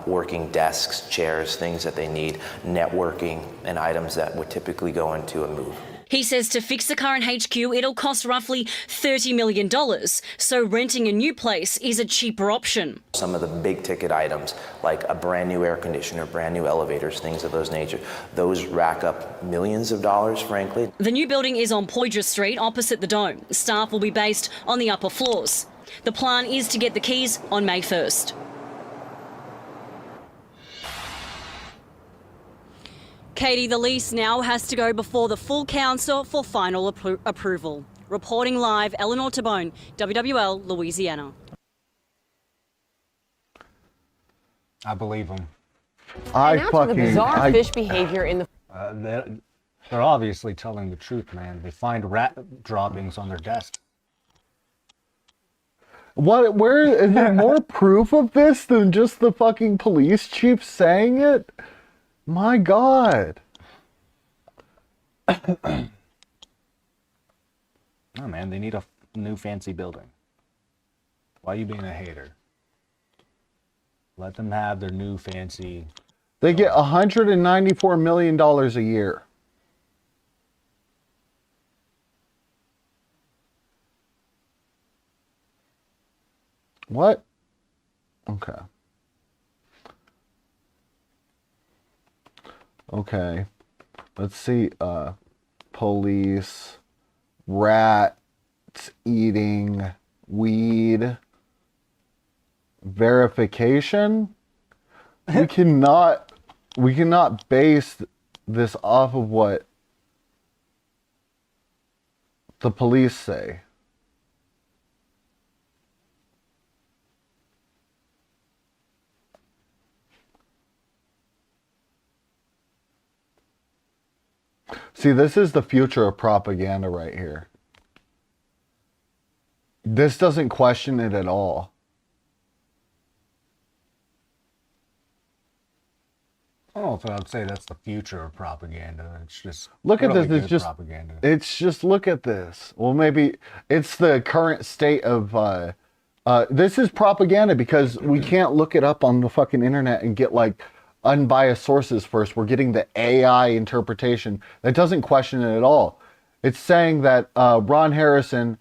Speaker 11: working desks, chairs, things that they need, networking, and items that would typically go into a move.
Speaker 18: He says to fix the current HQ, it'll cost roughly $30 million, so renting a new place is a cheaper option.
Speaker 11: Some of the big ticket items, like a brand new air conditioner, brand new elevators, things of those nature, those rack up millions of dollars, frankly.
Speaker 18: The new building is on Poydras Street, opposite the Dome. Staff will be based on the upper floors. The plan is to get the keys on May 1st. Katie, the lease now has to go before the full council for final approval. Reporting live, Eleanor Tabone, WWL, Louisiana.
Speaker 5: I believe them.
Speaker 20: Fish behavior in the.
Speaker 5: They're obviously telling the truth, man. They find rat droppings on their desk.
Speaker 1: What? Where is there more proof of this than just the fucking police chief saying it? My God.
Speaker 5: Oh man, they need a new fancy building. Why are you being a hater? Let them have their new fancy.
Speaker 1: They get $194 million a year. What? Okay. Okay. Let's see. Police, rats eating weed, verification. We cannot base this off of what the police say. See, this is the future of propaganda right here. This doesn't question it at all.
Speaker 5: I don't know if I'd say that's the future of propaganda. It's just
Speaker 1: Look at
Speaker 5: really
Speaker 1: this. It's
Speaker 5: good
Speaker 1: just
Speaker 5: propaganda.
Speaker 1: It's just look at this. Well, maybe it's the current state of this is propaganda because we can't look it up on the fucking internet and get like unbiased sources first. We're getting the AI interpretation that doesn't question it at all. It's saying that Ron Harrison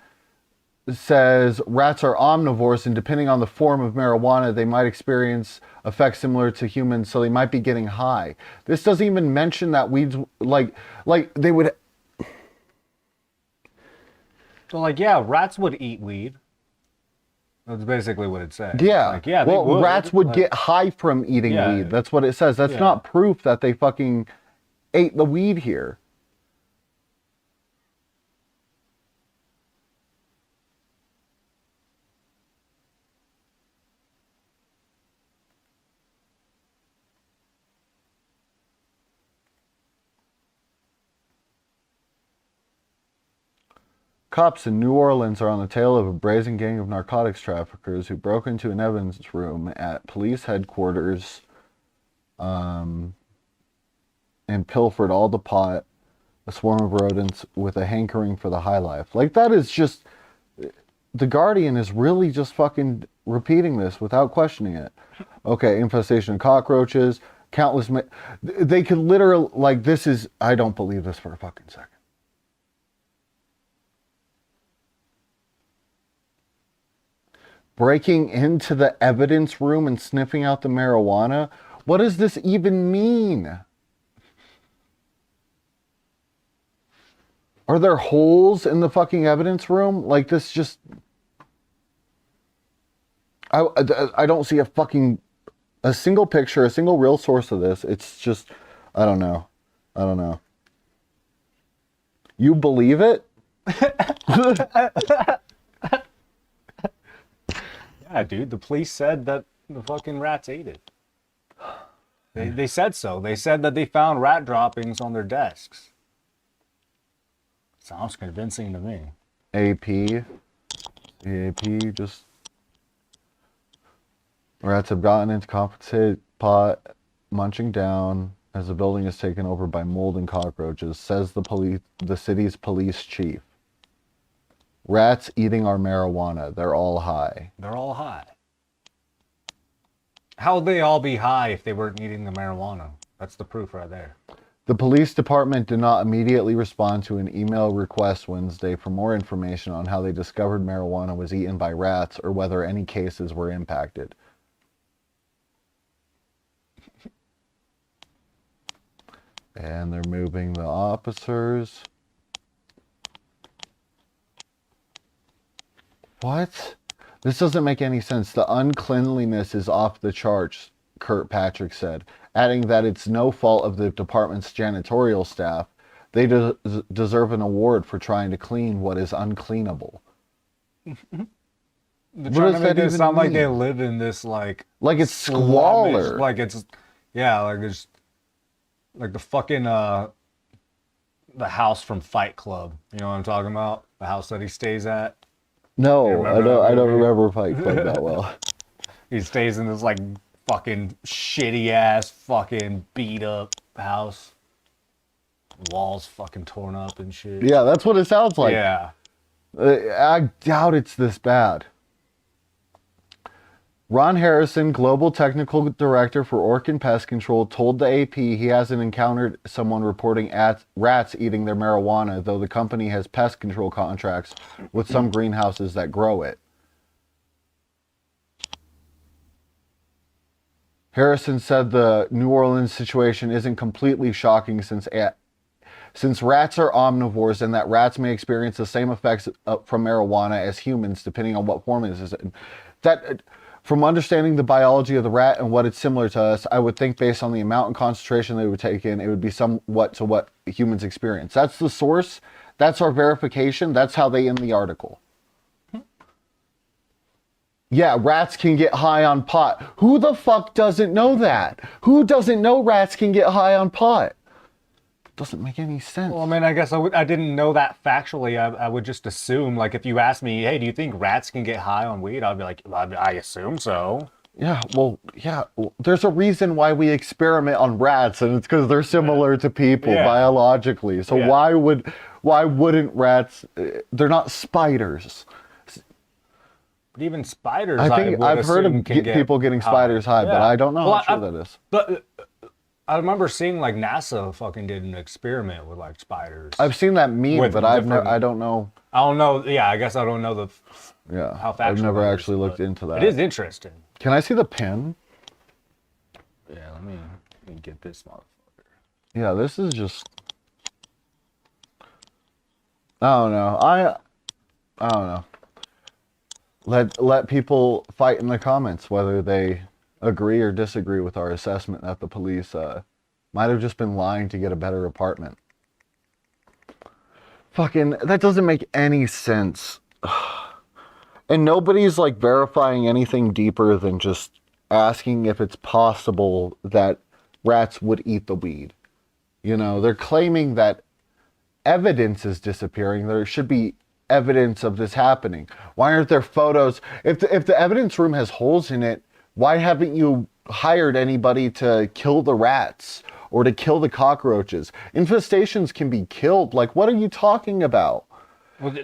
Speaker 1: says rats are omnivores, and depending on the form of marijuana, they might experience effects similar to humans, so they might be getting high. This doesn't even mention that weeds, like they would.
Speaker 5: So, like, yeah, rats would eat weed. That's basically what it said.
Speaker 1: Yeah.
Speaker 5: Like, yeah, they
Speaker 1: well,
Speaker 5: would.
Speaker 1: rats would
Speaker 5: Like,
Speaker 1: get high from eating
Speaker 5: Yeah.
Speaker 1: weed. That's what it says. That's
Speaker 5: Yeah.
Speaker 1: not proof that they fucking ate the weed here. Cops in New Orleans are on the tail of a brazen gang of narcotics traffickers who broke into an evidence room at police headquarters and pilfered all the pot, a swarm of rodents with a hankering for the high life. Like, that is just... The Guardian is really just fucking repeating this without questioning it. Okay, infestation of cockroaches, countless... They could literally... Like, this is... I don't believe this for a fucking second. breaking into the evidence room and sniffing out the marijuana. What does this even mean? Are there holes in the fucking evidence room? Like this just... I don't see a single picture, a single real source of this. It's just, I don't know. You believe it?
Speaker 2: Yeah, dude. The police said that the fucking rats ate it. They said so. They said that they found rat droppings on their desks. Sounds convincing to me.
Speaker 1: AP just... Rats have gotten into compensated pot, munching down as the building is taken over by mold and cockroaches, says the city's police chief. Rats eating our marijuana. They're all high.
Speaker 2: They're all high. How would they all be high if they weren't eating the marijuana? That's the proof right there.
Speaker 1: The police department did not immediately respond to an email request Wednesday for more information on how they discovered marijuana was eaten by rats or whether any cases were impacted. And they're moving the officers. What? This doesn't make any sense. The uncleanliness is off the charts, Kirkpatrick said, adding that it's no fault of the department's janitorial staff. They deserve an award for trying to clean what is uncleanable.
Speaker 2: They're trying to make it sound like they live in this
Speaker 1: like it's squalor.
Speaker 2: Like it's like the fucking the house from Fight Club. You know what I'm talking about? The house that he stays at.
Speaker 1: No, I don't remember Fight Club that well.
Speaker 2: He stays in this like fucking shitty ass fucking beat up house. Walls fucking torn up and shit.
Speaker 1: Yeah, that's what it sounds like.
Speaker 2: Yeah.
Speaker 1: I doubt it's this bad. Ron Harrison, Global Technical Director for Orkin Pest Control, told the AP he hasn't encountered someone reporting rats eating their marijuana, though the company has pest control contracts with some greenhouses that grow it. Harrison said the New Orleans situation isn't completely shocking since rats are omnivores and that rats may experience the same effects from marijuana as humans, depending on what form it is. From understanding the biology of the rat and what it's similar to us, I would think based on the amount and concentration they would take in, it would be somewhat to what humans experience. That's the source. That's our verification. That's how they end the article. Yeah, rats can get high on pot. Who the fuck doesn't know that? Who doesn't know rats can get high on pot? Doesn't make any sense.
Speaker 2: Well, I mean, I guess I didn't know that factually. I would just assume, like, if you asked me, hey, do you think rats can get high on weed? I'd be like, I assume so.
Speaker 1: Yeah, well, there's a reason why we experiment on rats, and it's because they're similar to people biologically. So why wouldn't rats? They're not spiders.
Speaker 2: But even spiders,
Speaker 1: I think I've heard of people getting spiders high, but I don't know how true that is.
Speaker 2: But I remember seeing like NASA fucking did an experiment with like spiders.
Speaker 1: I've seen that meme, but I don't know.
Speaker 2: I don't know. Yeah, I guess I don't know how factual.
Speaker 1: I've never actually looked into that.
Speaker 2: It is interesting.
Speaker 1: Can I see the pin?
Speaker 2: Yeah, let me get this motherfucker.
Speaker 1: Yeah, this is just. I don't know. I don't know. Let people fight in the comments whether they agree or disagree with our assessment that the police might have just been lying to get a better apartment. Fucking, that doesn't make any sense. And nobody's like verifying anything deeper than just asking if it's possible that rats would eat the weed. You know, they're claiming that evidence is disappearing. There should be evidence of this happening. Why aren't there photos? If the evidence room has holes in it, why haven't you hired anybody to kill the rats or to kill the cockroaches? Infestations can be killed. Like, what are you talking about?
Speaker 2: Well,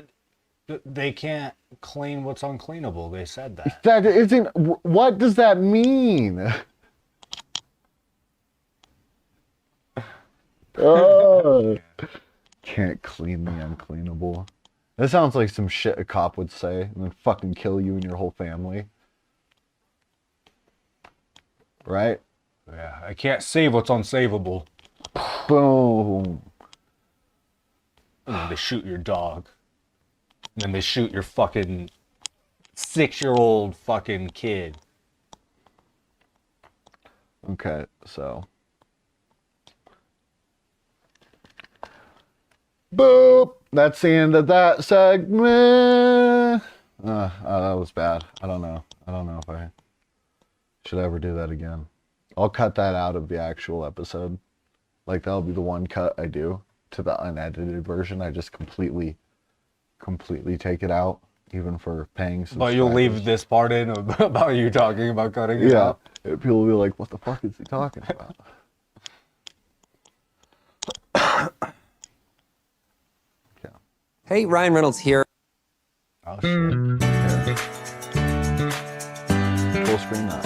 Speaker 2: they can't clean what's uncleanable. They said that.
Speaker 1: That isn't. What does that mean? Oh, can't clean the uncleanable. That sounds like some shit a cop would say and then fucking kill you and your whole family. Right?
Speaker 5: Yeah, I can't save what's unsavable.
Speaker 1: Boom.
Speaker 5: And then they shoot your dog. And then they shoot your fucking 6-year-old fucking kid.
Speaker 1: Okay, so. Boop! That's the end of that segment. That was bad. I don't know if I should ever do that again. I'll cut that out of the actual episode. Like, that'll be the one cut I do to the unedited version. I just completely take it out, even for paying subscribers.
Speaker 5: But you'll leave this part in about you talking about cutting it out?
Speaker 1: Yeah. People will be like, what the fuck is he talking about?
Speaker 20: Hey, Ryan Reynolds here.
Speaker 1: Oh, shit. Here. Full screen that.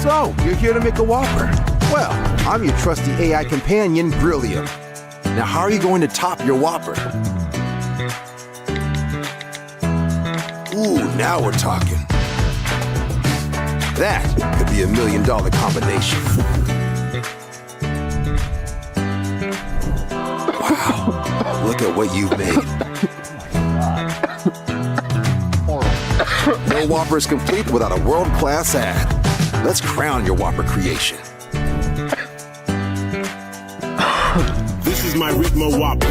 Speaker 21: So, you're here to make a Whopper. Well, I'm your trusty AI companion, Grillium. Now, how are you going to top your Whopper? Ooh, now we're talking. That could be $1 million combination. Wow, look at what you've made. No Whopper is complete without a world-class ad. Let's crown your Whopper creation.
Speaker 22: This is my Ritmo Whopper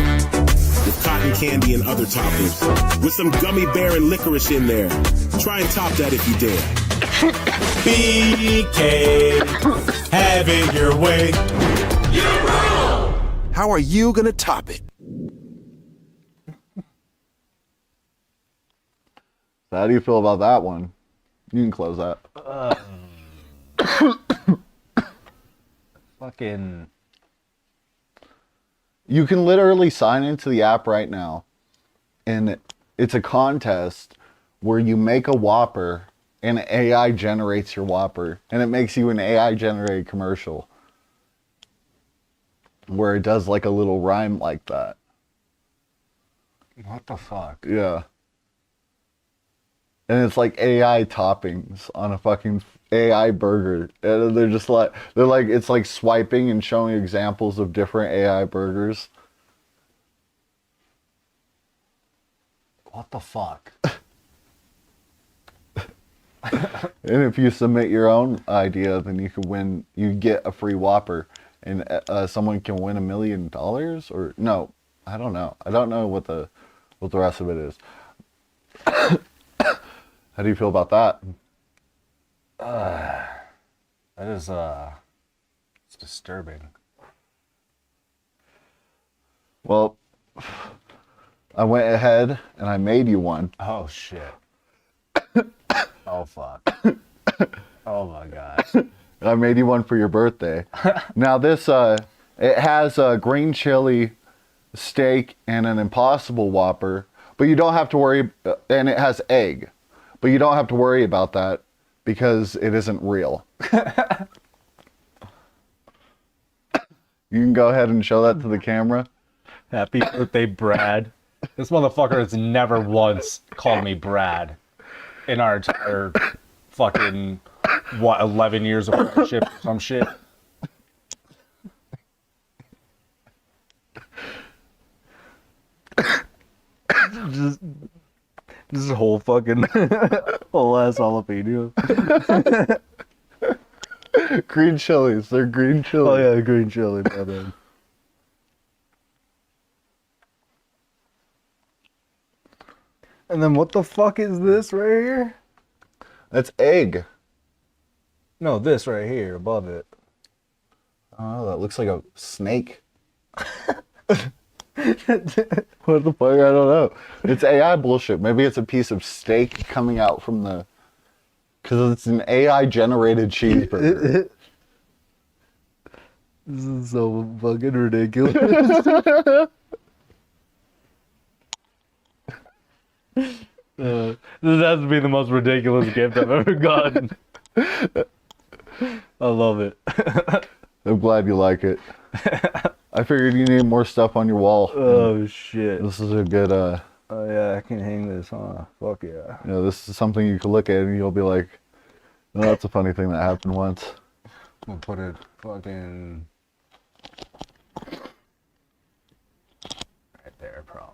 Speaker 22: with cotton candy and other toppings, with some gummy bear and licorice in there. Try and top that if you dare. BK, have it your way.
Speaker 21: How are you gonna top it?
Speaker 1: So how do you feel about that one? You can close that.
Speaker 5: Fucking.
Speaker 1: You can literally sign into the app right now, and it's a contest where you make a Whopper and AI generates your Whopper, and it makes you an AI generated commercial where it does like a little rhyme like that.
Speaker 5: What the fuck?
Speaker 1: Yeah. And it's like AI toppings on a fucking AI burger. And they're just like, it's like swiping and showing examples of different AI burgers.
Speaker 5: What the fuck?
Speaker 1: And if you submit your own idea, then you can win, you get a free Whopper. And someone can win $1 million? Or no, I don't know. I don't know what the rest of it is. How do you feel about that?
Speaker 5: That is, it's disturbing.
Speaker 1: Well, I went ahead and I made you one.
Speaker 5: Oh, shit. Oh, fuck. Oh, my God.
Speaker 1: I made you one for your birthday. Now this, it has a green chili steak and an Impossible Whopper, but you don't have to worry, and it has egg, but you don't have to worry about that because it isn't real. You can go ahead and show that to the camera.
Speaker 5: Happy birthday, Brad. This motherfucker has never once called me Brad in our entire fucking, 11 years of friendship or some shit. Just this whole fucking whole ass jalapeno.
Speaker 1: Green chilies, they're green chili.
Speaker 5: Oh yeah, green chili, my bad. And then what the fuck is this right here?
Speaker 1: That's egg.
Speaker 5: No, this right here above it.
Speaker 1: Oh, that looks like a snake. What the fuck? I don't know. It's AI bullshit. Maybe it's a piece of steak coming out from the... Because it's an AI-generated cheeseburger.
Speaker 5: This is so fucking ridiculous. This has to be the most ridiculous gift I've ever gotten. I love it.
Speaker 1: I'm glad you like it. I figured you need more stuff on your wall.
Speaker 5: Oh shit.
Speaker 1: This is a good
Speaker 5: Oh yeah, I can hang this, huh? Fuck yeah.
Speaker 1: you know, this is something you can look at and you'll be like, no, that's a funny thing that happened once.
Speaker 5: I'm gonna put it fucking right there, probably.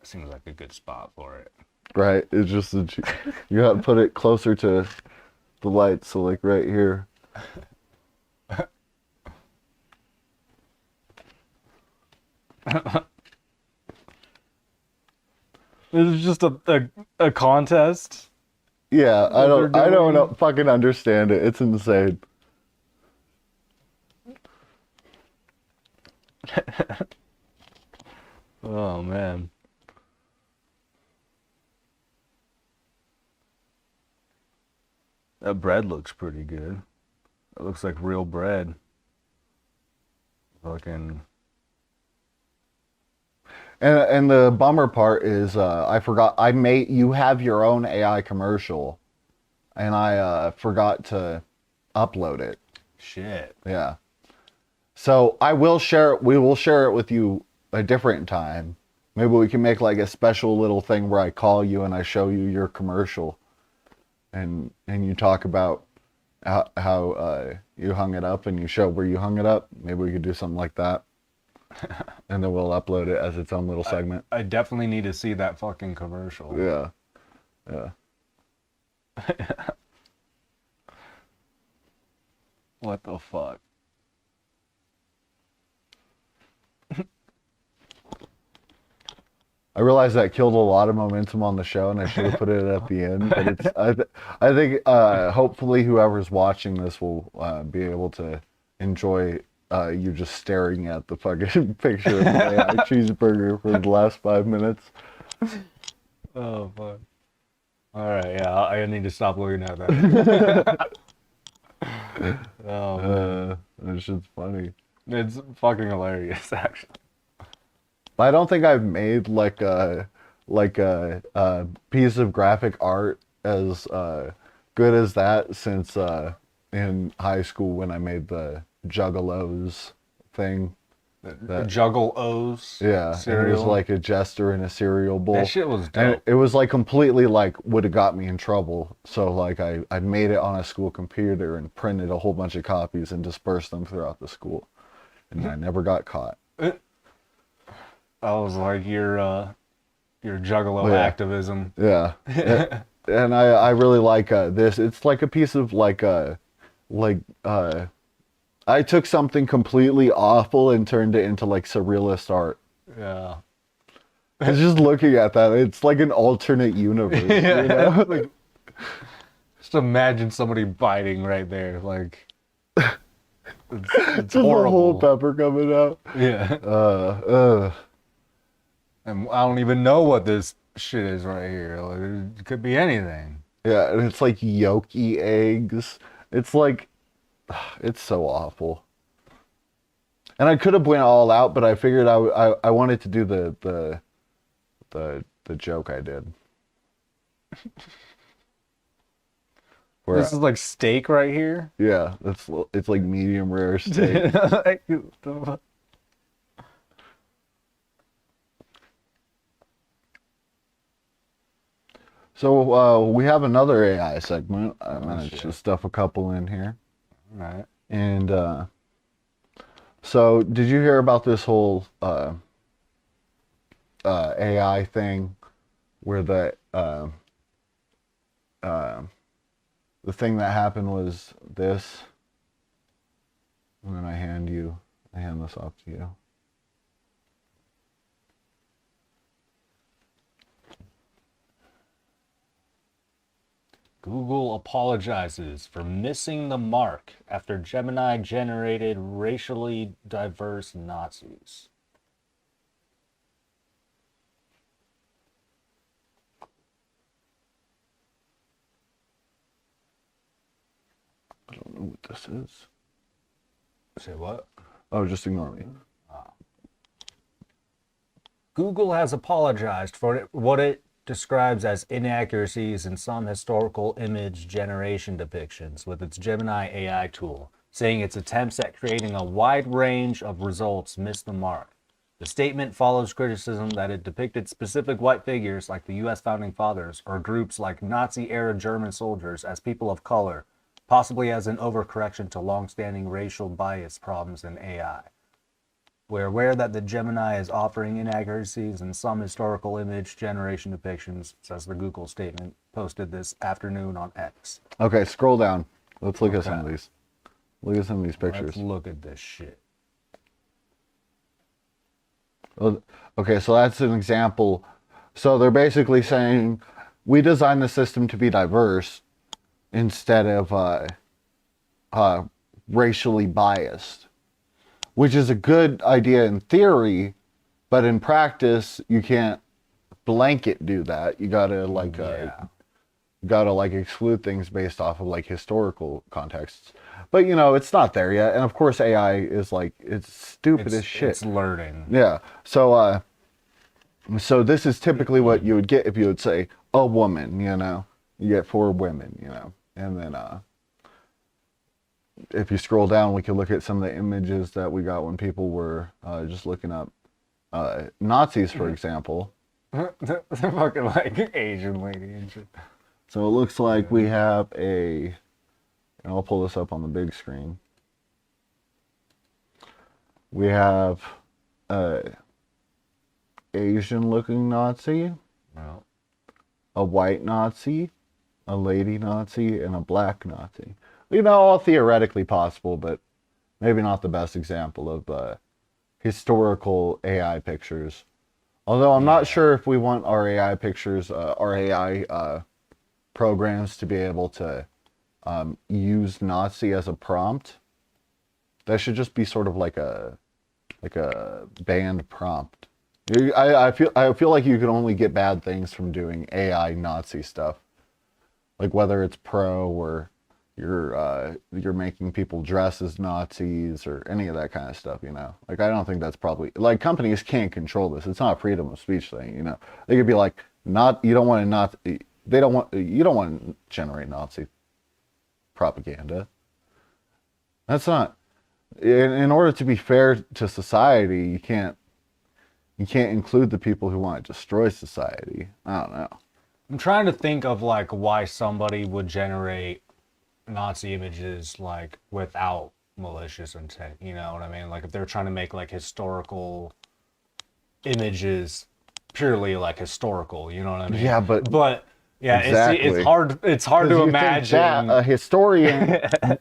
Speaker 5: Seems like a good spot for it.
Speaker 1: Right? It's just you gotta put it closer to the light, so like right here.
Speaker 5: This is just a contest.
Speaker 1: Yeah, I
Speaker 5: What
Speaker 1: don't
Speaker 5: they're doing?
Speaker 1: know, fucking understand it. It's insane.
Speaker 5: Oh man. That bread looks pretty good. It looks like real bread. Fucking.
Speaker 1: And the bummer part is I forgot you have your own AI commercial, and I forgot to upload it.
Speaker 5: Shit.
Speaker 1: Yeah. So I will share it. We will share it with you a different time. Maybe we can make like a special little thing where I call you and I show you your commercial, and you talk about how you hung it up and you show where you hung it up. Maybe we could do something like that. And then we'll upload it as its own little segment.
Speaker 5: I definitely need to see that fucking commercial.
Speaker 1: Yeah. Yeah.
Speaker 5: What the fuck?
Speaker 1: I realized that killed a lot of momentum on the show, and I should have put it at the end. But it's I think hopefully whoever's watching this will be able to enjoy you just staring at the fucking picture of the AI cheeseburger for the last 5 minutes.
Speaker 5: Oh fuck. All right, yeah, I need to stop looking at that. Oh man,
Speaker 1: it's just funny.
Speaker 5: It's fucking hilarious, actually.
Speaker 1: I don't think I've made like a piece of graphic art as good as that since in high school when I made the Juggalos thing.
Speaker 5: The Juggle O's.
Speaker 1: Yeah,
Speaker 5: cereal.
Speaker 1: it was like a jester in a cereal bowl.
Speaker 5: That shit was
Speaker 1: And
Speaker 5: dope.
Speaker 1: it was like completely like would have got me in trouble. So like I made it on a school computer and printed a whole bunch of copies and dispersed them throughout the school, and I never got caught.
Speaker 5: I was like your Juggalo
Speaker 1: Yeah.
Speaker 5: activism.
Speaker 1: Yeah. And I really like this. It's like a piece of I took something completely awful and turned it into like surrealist art.
Speaker 5: Yeah.
Speaker 1: It's just looking at that. It's like an alternate universe.
Speaker 5: Yeah.
Speaker 1: You know?
Speaker 5: Like, just imagine somebody biting right there. Like, it's
Speaker 1: just a whole
Speaker 5: horrible.
Speaker 1: pepper coming out.
Speaker 5: Yeah. And I don't even know what this shit is right here. Like, it could be anything.
Speaker 1: Yeah, and it's like yolky eggs. It's like, it's so awful. And I could have went all out, but I figured I wanted to do the joke I did. Where
Speaker 5: This is like steak right here.
Speaker 1: yeah, it's like medium rare steak.
Speaker 5: Like,
Speaker 1: So we have another AI segment. I managed to stuff a couple in here.
Speaker 5: Right.
Speaker 1: And so did you hear about this whole AI thing where the thing that happened was this? And then I hand this off to you.
Speaker 5: Google apologizes for missing the mark after Gemini generated racially diverse Nazis.
Speaker 1: I don't know what this is.
Speaker 5: Say what?
Speaker 1: Oh, just ignore me.
Speaker 5: Google has apologized for what it describes as inaccuracies in some historical image generation depictions with its Gemini AI tool, saying its attempts at creating a wide range of results missed the mark. The statement follows criticism that it depicted specific white figures like the U.S. founding fathers or groups like Nazi-era German soldiers as people of color, possibly as an overcorrection to long-standing racial bias problems in AI. We're aware that the Gemini is offering inaccuracies in some historical image generation depictions, says the Google statement posted this afternoon on X.
Speaker 1: Okay, scroll down. Let's look at some of these. Look at some of these pictures.
Speaker 5: Let's look at this shit.
Speaker 1: Okay, so that's an example. So they're basically saying we designed the system to be diverse instead of racially biased, which is a good idea in theory, but in practice you can't blanket do that. You gotta exclude things based off of like historical contexts. But you know, it's not there yet, and of course AI is like it's stupid as shit.
Speaker 5: It's learning.
Speaker 1: Yeah. So so this is typically what you would get if you would say a woman, you know. You get 4 women, you know. And then if you scroll down, we can look at some of the images that we got when people were just looking up Nazis, for example.
Speaker 5: The fucking like Asian lady and shit.
Speaker 1: So it looks like we have and I'll pull this up on the big screen. We have Asian looking Nazi, a white Nazi, a lady Nazi, and a black Nazi. You know, all theoretically possible, but maybe not the best example of historical AI pictures. Although I'm not sure if we want our AI pictures, our AI programs to be able to use Nazi as a prompt. That should just be sort of like a banned prompt. I feel like you can only get bad things from doing AI Nazi stuff, like whether it's pro or you're making people dress as Nazis or any of that kind of stuff. You know, like I don't think that's probably like companies can't control this. It's not a freedom of speech thing. You know, they could be like you don't want to generate Nazi propaganda. That's not in order to be fair to society. You can't include the people who want to destroy society. I don't know.
Speaker 5: I'm trying to think of like why somebody would generate Nazi images like without malicious intent. You know what I mean? Like if they're trying to make like historical images purely like historical. You know what I mean?
Speaker 1: Yeah, but
Speaker 5: yeah, exactly. It's hard to imagine
Speaker 1: that a historian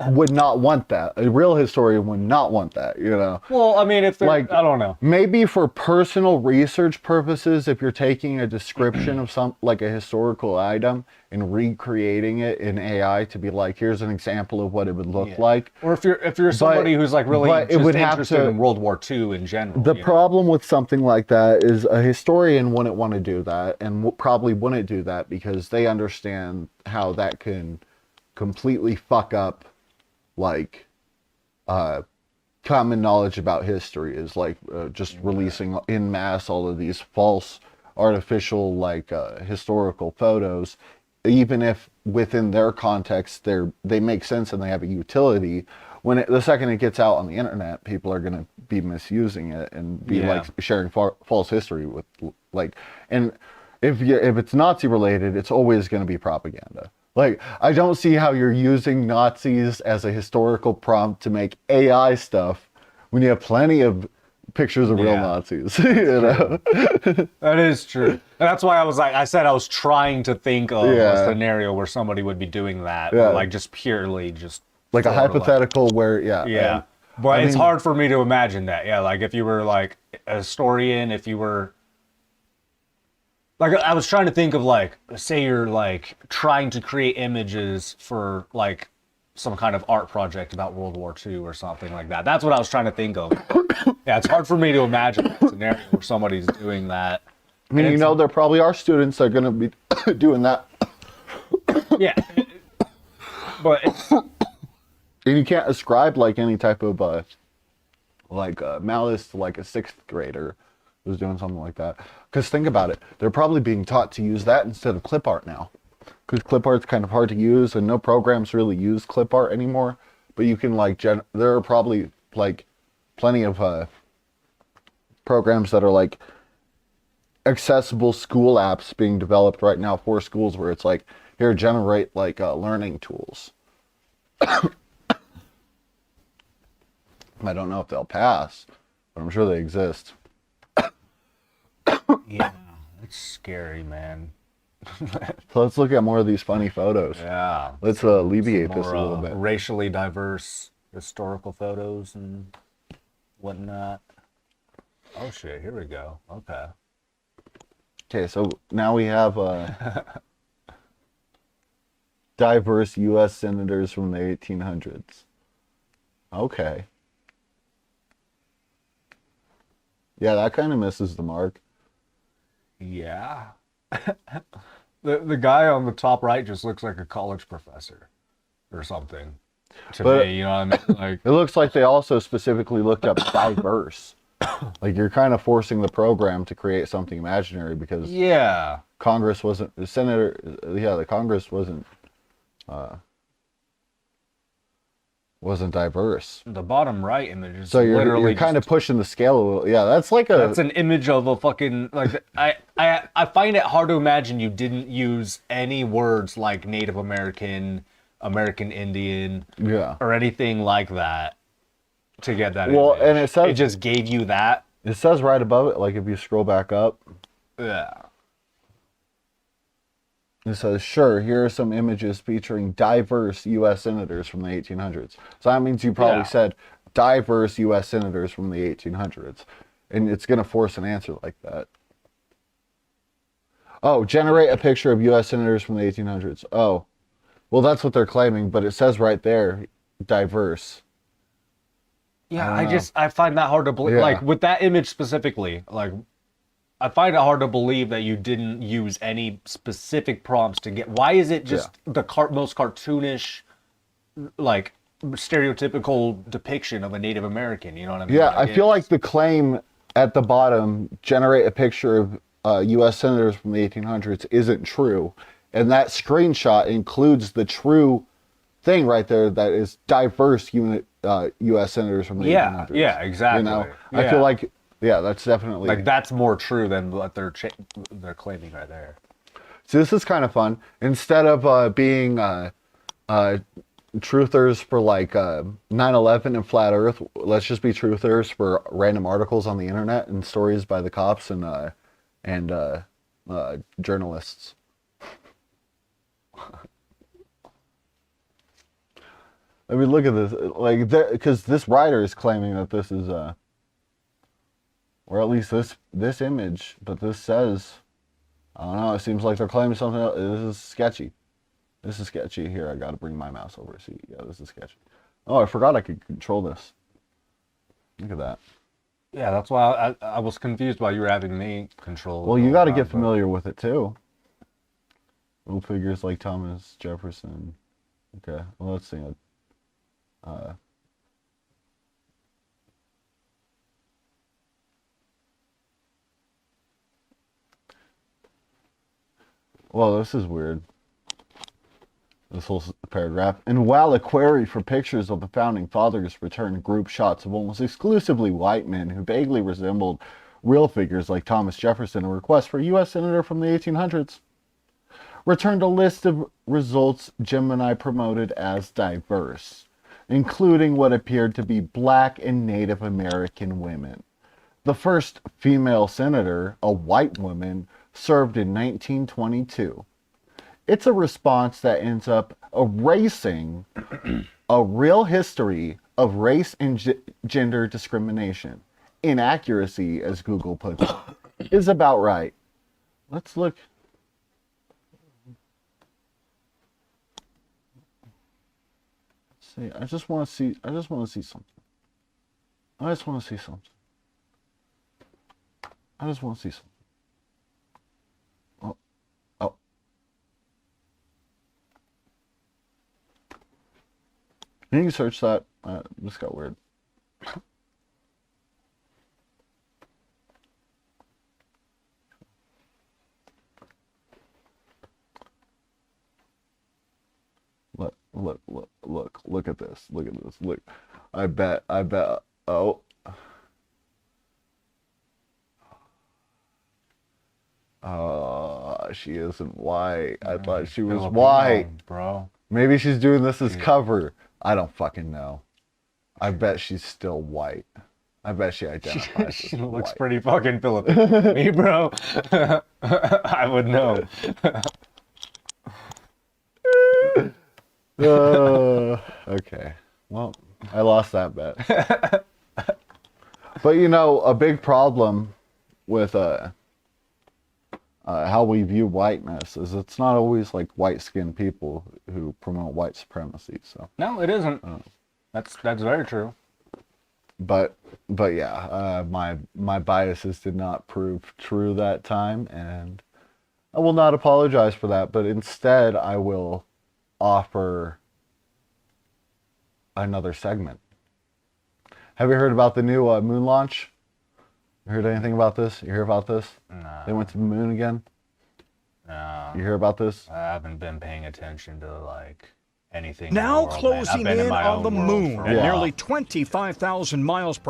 Speaker 1: would not want that. A real historian would not want that, you know.
Speaker 5: Well, I mean, if they're
Speaker 1: like,
Speaker 5: I don't know.
Speaker 1: Maybe for personal research purposes, if you're taking a description of some like a historical item and recreating it in AI to be like, here's an example of what it would look like.
Speaker 5: Or if you're somebody who's like really just interested in World War II in general.
Speaker 1: The problem with something like that is a historian wouldn't want to do that, and probably wouldn't do that because they understand how that can completely fuck up like common knowledge about history is like just releasing en masse all of these false artificial like historical photos, even if within their context they make sense and they have a utility. When the second it gets out on the internet, people are going to be misusing it and be like sharing false history with like, and if it's Nazi related, it's always going to be propaganda. Like, I don't see how you're using Nazis as a historical prompt to make AI stuff when you have plenty of pictures of real Nazis. You know?
Speaker 5: That is true. And that's why I said I was trying to think of a scenario where somebody would be doing that, or like just purely just
Speaker 1: like a hypothetical where
Speaker 5: but it's hard for me to imagine that. Yeah, like if you were like a historian, if you were like, I was trying to think of like, say you're like trying to create images for like some kind of art project about World War II or something like that. That's what I was trying to think of. Yeah, it's hard for me to imagine a scenario where somebody's doing that.
Speaker 1: I mean, you know, there probably are students that are going to be doing that.
Speaker 5: Yeah. But
Speaker 1: and you can't ascribe like any type of malice to like a 6th grader was doing something like that. Because think about it, they're probably being taught to use that instead of clip art now. Because clip art's kind of hard to use, and no programs really use clip art anymore. But you can like, there are probably like plenty of programs that are like accessible school apps being developed right now for schools where it's like, here, generate like learning tools. I don't know if they'll pass, but I'm sure they exist.
Speaker 5: Yeah, it's scary, man.
Speaker 1: So let's look at more of these funny photos.
Speaker 5: Yeah.
Speaker 1: Let's alleviate
Speaker 5: Some
Speaker 1: this a
Speaker 5: more,
Speaker 1: little bit.
Speaker 5: Racially diverse historical photos and whatnot. Oh shit, here we go. Okay.
Speaker 1: Okay, so now we have diverse U.S. senators from the 1800s. Okay. Yeah, that kind of misses the mark.
Speaker 5: Yeah. The guy on the top right just looks like a college professor or something to
Speaker 1: But
Speaker 5: me, you know what I mean? Like,
Speaker 1: it looks like they also specifically looked up diverse. Like you're kind of forcing the program to create something imaginary because
Speaker 5: yeah,
Speaker 1: Congress wasn't the senator. Yeah, the Congress wasn't diverse.
Speaker 5: the bottom right image is
Speaker 1: So you're
Speaker 5: literally
Speaker 1: kind of pushing the scale a little. Yeah, that's like a.
Speaker 5: that's an image of a fucking like I find it hard to imagine you didn't use any words like Native American, American Indian,
Speaker 1: Yeah.
Speaker 5: or anything like that to get that
Speaker 1: Well,
Speaker 5: image.
Speaker 1: and it says
Speaker 5: it just gave you that.
Speaker 1: It says right above it, like if you scroll back up,
Speaker 5: Yeah.
Speaker 1: it says, sure, here are some images featuring diverse U.S. senators from the 1800s. So that means you probably
Speaker 5: Yeah.
Speaker 1: said diverse U.S. senators from the 1800s. And it's going to force an answer like that. Oh, generate a picture of U.S. senators from the 1800s. Oh, well, that's what they're claiming, but it says right there, diverse.
Speaker 5: Yeah,
Speaker 1: I don't know.
Speaker 5: I find that hard to believe.
Speaker 1: Yeah.
Speaker 5: Like with that image specifically, like I find it hard to believe that you didn't use any specific prompts to get. Why is it just the most cartoonish, like stereotypical depiction of a Native American? You know what I mean?
Speaker 1: Yeah,
Speaker 5: Like,
Speaker 1: I feel like the claim at the bottom, generate a picture of U.S. senators from the 1800s, isn't true. And that screenshot includes the true thing right there that is diverse U.S. senators from the 1800s.
Speaker 5: Yeah, exactly.
Speaker 1: You know, I
Speaker 5: Yeah.
Speaker 1: feel like, yeah, that's definitely.
Speaker 5: like that's more true than what they're claiming right there.
Speaker 1: So this is kind of fun. Instead of being truthers for like 9/11 and flat Earth, let's just be truthers for random articles on the internet and stories by the cops and journalists. I mean, look at this. Like, because this writer is claiming that this is or at least this image, but this says, I don't know. It seems like they're claiming something else. This is sketchy. This is sketchy. Here, I got to bring my mouse over. See, yeah, this is sketchy. Oh, I forgot I could control this. Look at that.
Speaker 5: Yeah, that's why I was confused why you were having me control.
Speaker 1: Well, you got to get familiar with it too. Little figures like Thomas Jefferson. Okay, well, let's see. Well, this is weird. This whole paragraph. And while a query for pictures of the founding fathers returned group shots of almost exclusively white men who vaguely resembled real figures like Thomas Jefferson, a request for a U.S. Senator from the 1800s returned a list of results Gemini promoted as diverse, including what appeared to be black and Native American women. The first female senator, a white woman, served in 1922. It's a response that ends up erasing a real history of race and gender discrimination. Inaccuracy, as Google puts it, is about right. Let's look. See, I just want to see something. I just want to see something. I just want to see something. Oh. Can you search that? This got weird. Look at this. Look at this. Look. I bet. Oh. She isn't white. I thought she was white.
Speaker 5: Bro.
Speaker 1: Maybe she's doing this as cover. I don't fucking know. I bet she's still white. I bet she identifies
Speaker 5: She
Speaker 1: as
Speaker 5: looks
Speaker 1: white.
Speaker 5: pretty fucking Filipino. Me, bro. I would know.
Speaker 1: Okay. Well, I lost that bet. But you know, a big problem with how we view whiteness is it's not always like white-skinned people who promote white supremacy. So
Speaker 5: No, it isn't. That's very true.
Speaker 1: But yeah, my biases did not prove true that time, and I will not apologize for that. But instead, I will offer another segment. Have you heard about the new moon launch? You heard anything about this? You hear about this?
Speaker 5: No.
Speaker 1: They went to the moon again?
Speaker 5: No.
Speaker 1: You hear about this?
Speaker 5: I haven't been paying attention to like anything.
Speaker 3: Now
Speaker 5: in the world, man. I've
Speaker 3: closing
Speaker 5: been
Speaker 3: in
Speaker 5: my
Speaker 3: on
Speaker 5: own
Speaker 3: the
Speaker 5: world
Speaker 3: moon
Speaker 5: for a
Speaker 3: at
Speaker 5: while.
Speaker 3: nearly 25,000 miles per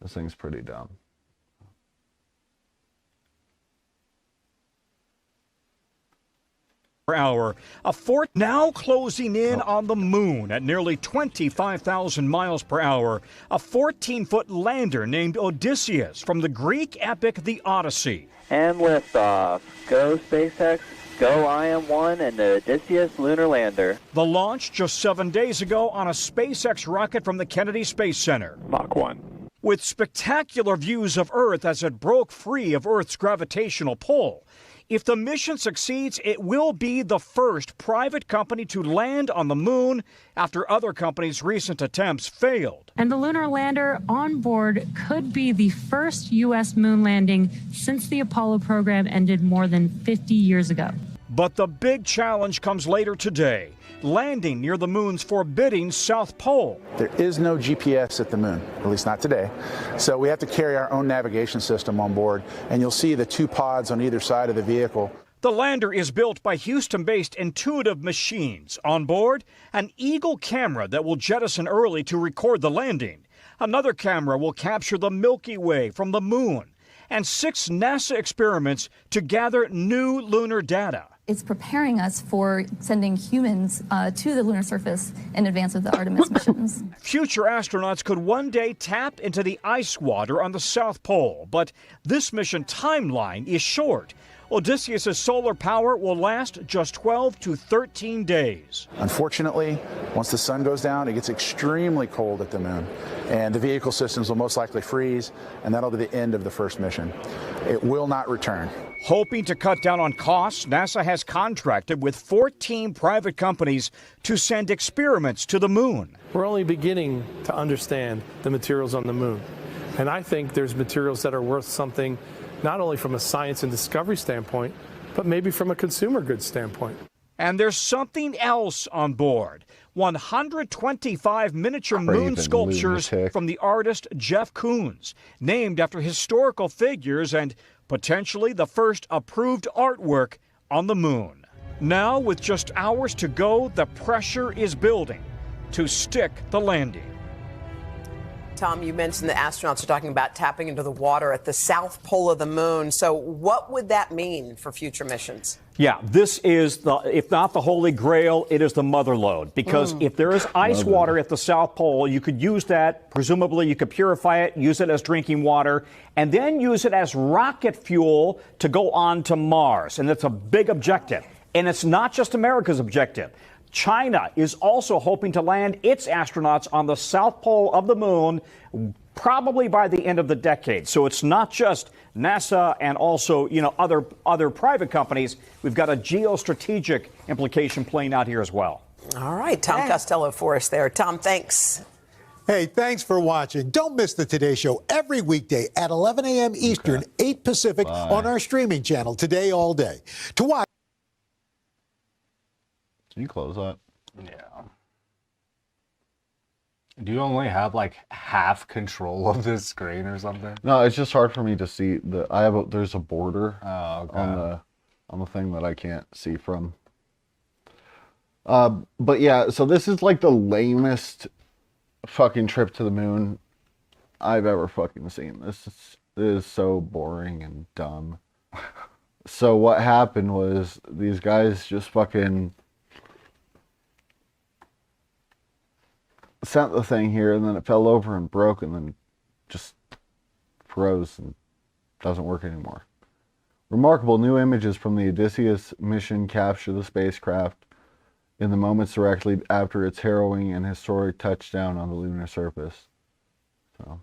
Speaker 1: This thing's pretty dumb.
Speaker 3: hour. Now closing in on the moon at nearly 25,000 miles per hour. A 14-foot lander named Odysseus from the Greek epic The Odyssey.
Speaker 8: And liftoff. Go SpaceX, go IM-1 and the Odysseus lunar lander.
Speaker 3: The launch just 7 days ago on a SpaceX rocket from the Kennedy Space Center.
Speaker 8: Mach 1.
Speaker 3: With spectacular views of Earth as it broke free of Earth's gravitational pull. If the mission succeeds, it will be the first private company to land on the moon after other companies' recent attempts failed.
Speaker 23: And the lunar lander on board could be the first U.S. moon landing since the Apollo program ended more than 50 years ago.
Speaker 3: But the big challenge comes later today, landing near the moon's forbidding South Pole.
Speaker 24: There is no GPS at the moon, at least not today. So we have to carry our own navigation system on board, and you'll see the two pods on either side of the vehicle.
Speaker 3: The lander is built by Houston-based Intuitive Machines. On board, an Eagle camera that will jettison early to record the landing. Another camera will capture the Milky Way from the moon. And 6 NASA experiments to gather new lunar data.
Speaker 25: It's preparing us for sending humans to the lunar surface in advance of the Artemis missions.
Speaker 3: Future astronauts could one day tap into the ice water on the South Pole, but this mission timeline is short. Odysseus' solar power will last just 12 to 13 days.
Speaker 24: Unfortunately, once the sun goes down, it gets extremely cold at the moon, and the vehicle systems will most likely freeze, and that'll be the end of the first mission. It will not return.
Speaker 3: Hoping to cut down on costs, NASA has contracted with 14 private companies to send experiments to the moon.
Speaker 26: We're only beginning to understand the materials on the moon. And I think there's materials that are worth something, not only from a science and discovery standpoint, but maybe from a consumer goods standpoint.
Speaker 3: And there's something else on board. 125 miniature moon sculptures from the artist Jeff Koons, named after historical figures and potentially the first approved artwork on the moon. Now, with just hours to go, the pressure is building to stick the landing.
Speaker 27: Tom, you mentioned the astronauts are talking about tapping into the water at the south pole of the moon. So what would that mean for future missions?
Speaker 3: Yeah, this is if not the holy grail, it is the mother lode. Because if there is ice water at the South Pole, you could use that. Presumably, you could purify it, use it as drinking water, and then use it as rocket fuel to go on to Mars. And that's a big objective. And it's not just America's objective. China is also hoping to land its astronauts on the South Pole of the moon probably by the end of the decade. So it's not just NASA and also, other private companies. We've got a geostrategic implication playing out here as well.
Speaker 27: All right, Tom Costello for us there. Tom, thanks.
Speaker 28: Hey, thanks for watching. Don't miss the Today Show every weekday at 11 a.m. Eastern, 8 Pacific on our streaming channel, Today All Day. To watch.
Speaker 1: Can you close that?
Speaker 5: Yeah. Do you only have like half control of this screen or something?
Speaker 1: No, it's just hard for me to see there's a border on on the thing that I can't see from. But yeah, so this is like the lamest fucking trip to the moon I've ever fucking seen. This is so boring and dumb. So what happened was these guys just fucking sent the thing here, and then it fell over and broke, and then just froze and doesn't work anymore. Remarkable new images from the Odysseus mission capture the spacecraft in the moments directly after its harrowing and historic touchdown on the lunar surface. So,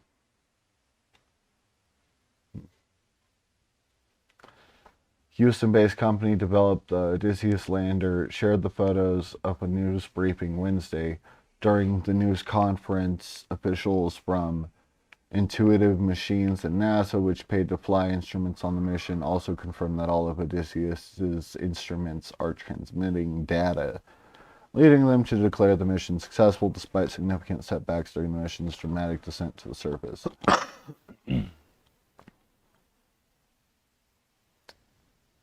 Speaker 1: Houston-based company developed the Odysseus lander, shared the photos of a news briefing Wednesday. During the news conference, officials from Intuitive Machines and NASA, which paid to fly instruments on the mission, also confirmed that all of Odysseus's instruments are transmitting data, leading them to declare the mission successful despite significant setbacks during the mission's dramatic descent to the surface.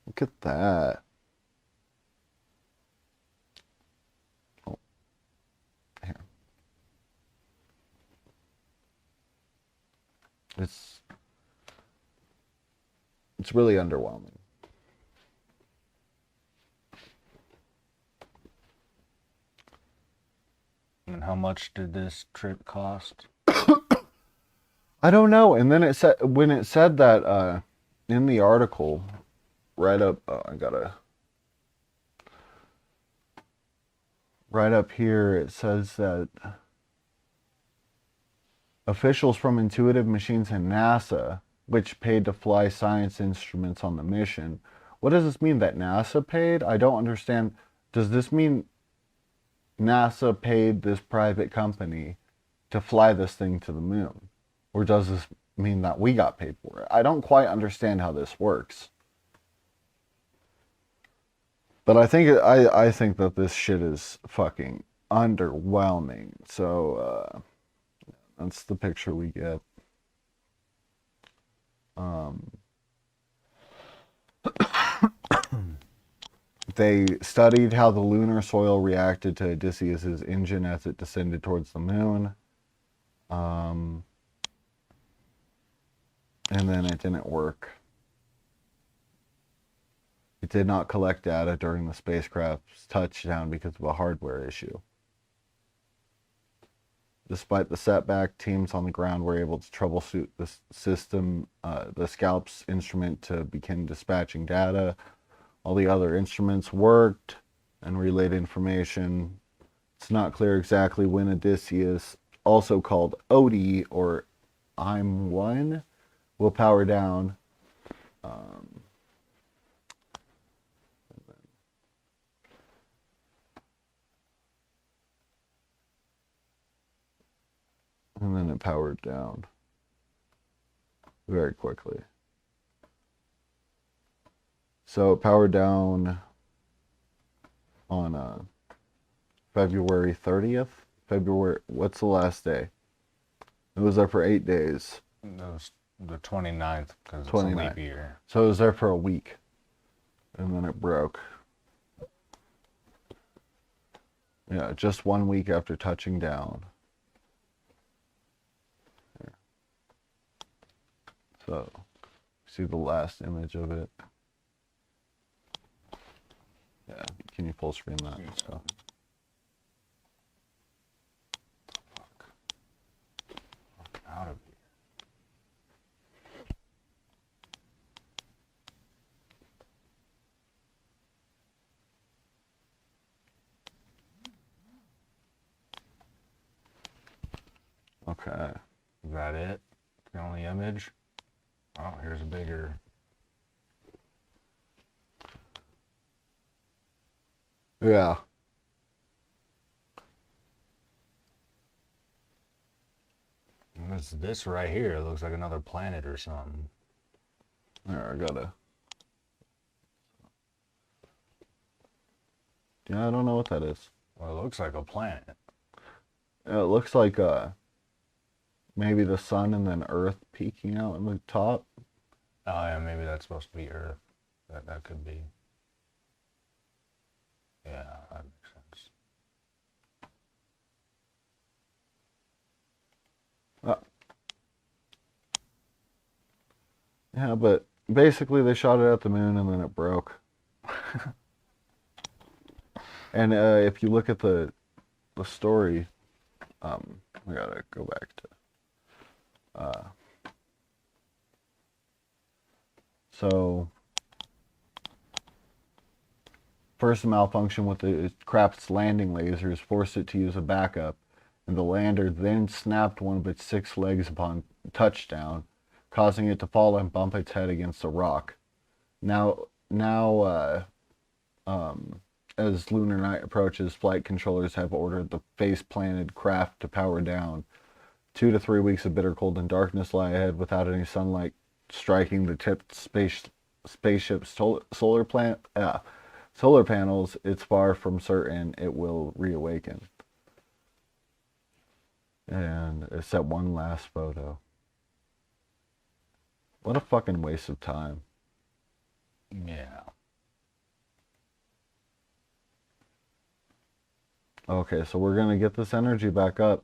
Speaker 1: Look at that. Oh. Here. It's really underwhelming.
Speaker 2: And how much did this trip cost?
Speaker 1: I don't know. And then it said, when it said that in the article, right up, right up here, it says that officials from Intuitive Machines and NASA, which paid to fly science instruments on the mission. What does this mean, that NASA paid? I don't understand. Does this mean NASA paid this private company to fly this thing to the moon? Or does this mean that we got paid for it? I don't quite understand how this works. But I think that this shit is fucking underwhelming. So that's the picture we get. They studied how the lunar soil reacted to Odysseus's engine as it descended towards the moon. And then it didn't work. It did not collect data during the spacecraft's touchdown because of a hardware issue. Despite the setback, teams on the ground were able to troubleshoot the system, the Scalps instrument, to begin dispatching data. All the other instruments worked and relayed information. It's not clear exactly when Odysseus, also called Odie or I'm1, will power down. And then it powered down very quickly. So it powered down on February 30th. What's the last day? It was there for 8 days.
Speaker 2: It was the 29th because it's a leap year.
Speaker 1: So it was there for a week. And then it broke. Yeah, just 1 week after touching down. Here. So, see the last image of it. Yeah, can you full screen that? So.
Speaker 2: Out of
Speaker 1: Okay.
Speaker 2: Is that it? The only image? Oh, here's a bigger.
Speaker 1: Yeah.
Speaker 2: This right here looks like another planet or something.
Speaker 1: There, I gotta. Yeah, I don't know what that is.
Speaker 2: Well, it looks like a planet.
Speaker 1: Yeah, it looks like maybe the sun and then Earth peeking out in the top.
Speaker 2: Oh yeah, maybe that's supposed to be Earth. That could be. Yeah, that makes sense.
Speaker 1: Yeah, but basically they shot it at the moon and then it broke. And if you look at the story, we gotta go back to. So first, a malfunction with the craft's landing lasers forced it to use a backup, and the lander then snapped one of its 6 legs upon touchdown, causing it to fall and bump its head against a rock. Now, as lunar night approaches, flight controllers have ordered the face-planted craft to power down. 2 to 3 weeks of bitter cold and darkness lie ahead without any sunlight striking the tipped spaceship's solar panels. It's far from certain it will reawaken. And it's that one last photo. What a fucking waste of time.
Speaker 2: Yeah.
Speaker 1: Okay, so we're gonna get this energy back up.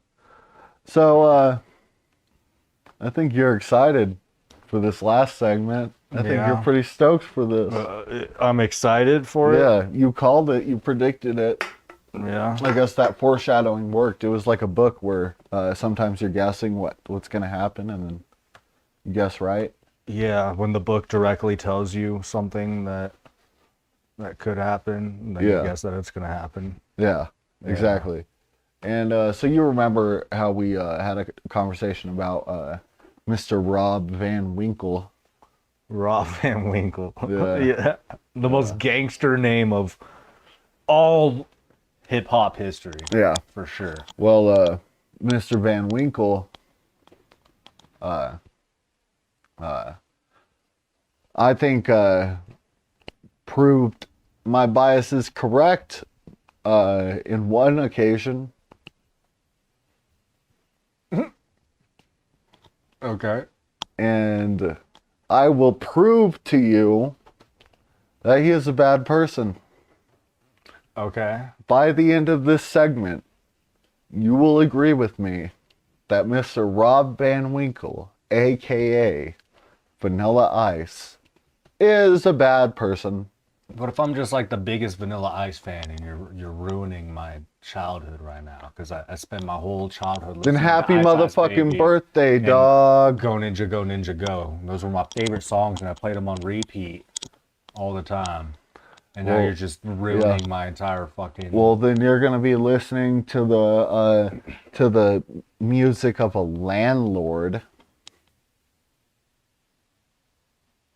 Speaker 1: So I think you're excited for this last segment. I think you're pretty stoked for this.
Speaker 5: I'm excited for it.
Speaker 1: Yeah, you called it, you predicted it.
Speaker 5: Yeah.
Speaker 1: I guess that foreshadowing worked. It was like a book where sometimes you're guessing what's gonna happen and then you guess right.
Speaker 5: Yeah, when the book directly tells you something that could happen, then you guess that it's gonna happen.
Speaker 1: Yeah, exactly. And so you remember how we had a conversation about Mr. Rob Van Winkle.
Speaker 5: Rob Van Winkle.
Speaker 1: Yeah.
Speaker 5: The most gangster name of all hip hop history.
Speaker 1: Yeah.
Speaker 5: For sure.
Speaker 1: Well, Mr. Van Winkle, I think proved my biases correct in one occasion.
Speaker 5: Okay.
Speaker 1: And I will prove to you that he is a bad person.
Speaker 5: Okay.
Speaker 1: By the end of this segment, you will agree with me that Mr. Rob Van Winkle, aka Vanilla Ice, is a bad person.
Speaker 2: What if I'm just like the biggest Vanilla Ice fan and you're ruining my childhood right now? Because I spent my whole childhood listening
Speaker 1: Then happy
Speaker 2: to Ice Ice
Speaker 1: motherfucking
Speaker 2: Baby
Speaker 1: birthday,
Speaker 2: and
Speaker 1: dog.
Speaker 2: Go Ninja Go Ninja Go. Those were my favorite songs and I played them on repeat all the time. And now
Speaker 1: Well,
Speaker 2: you're just ruining my entire fucking...
Speaker 1: Well, then you're gonna be listening to the music of a landlord.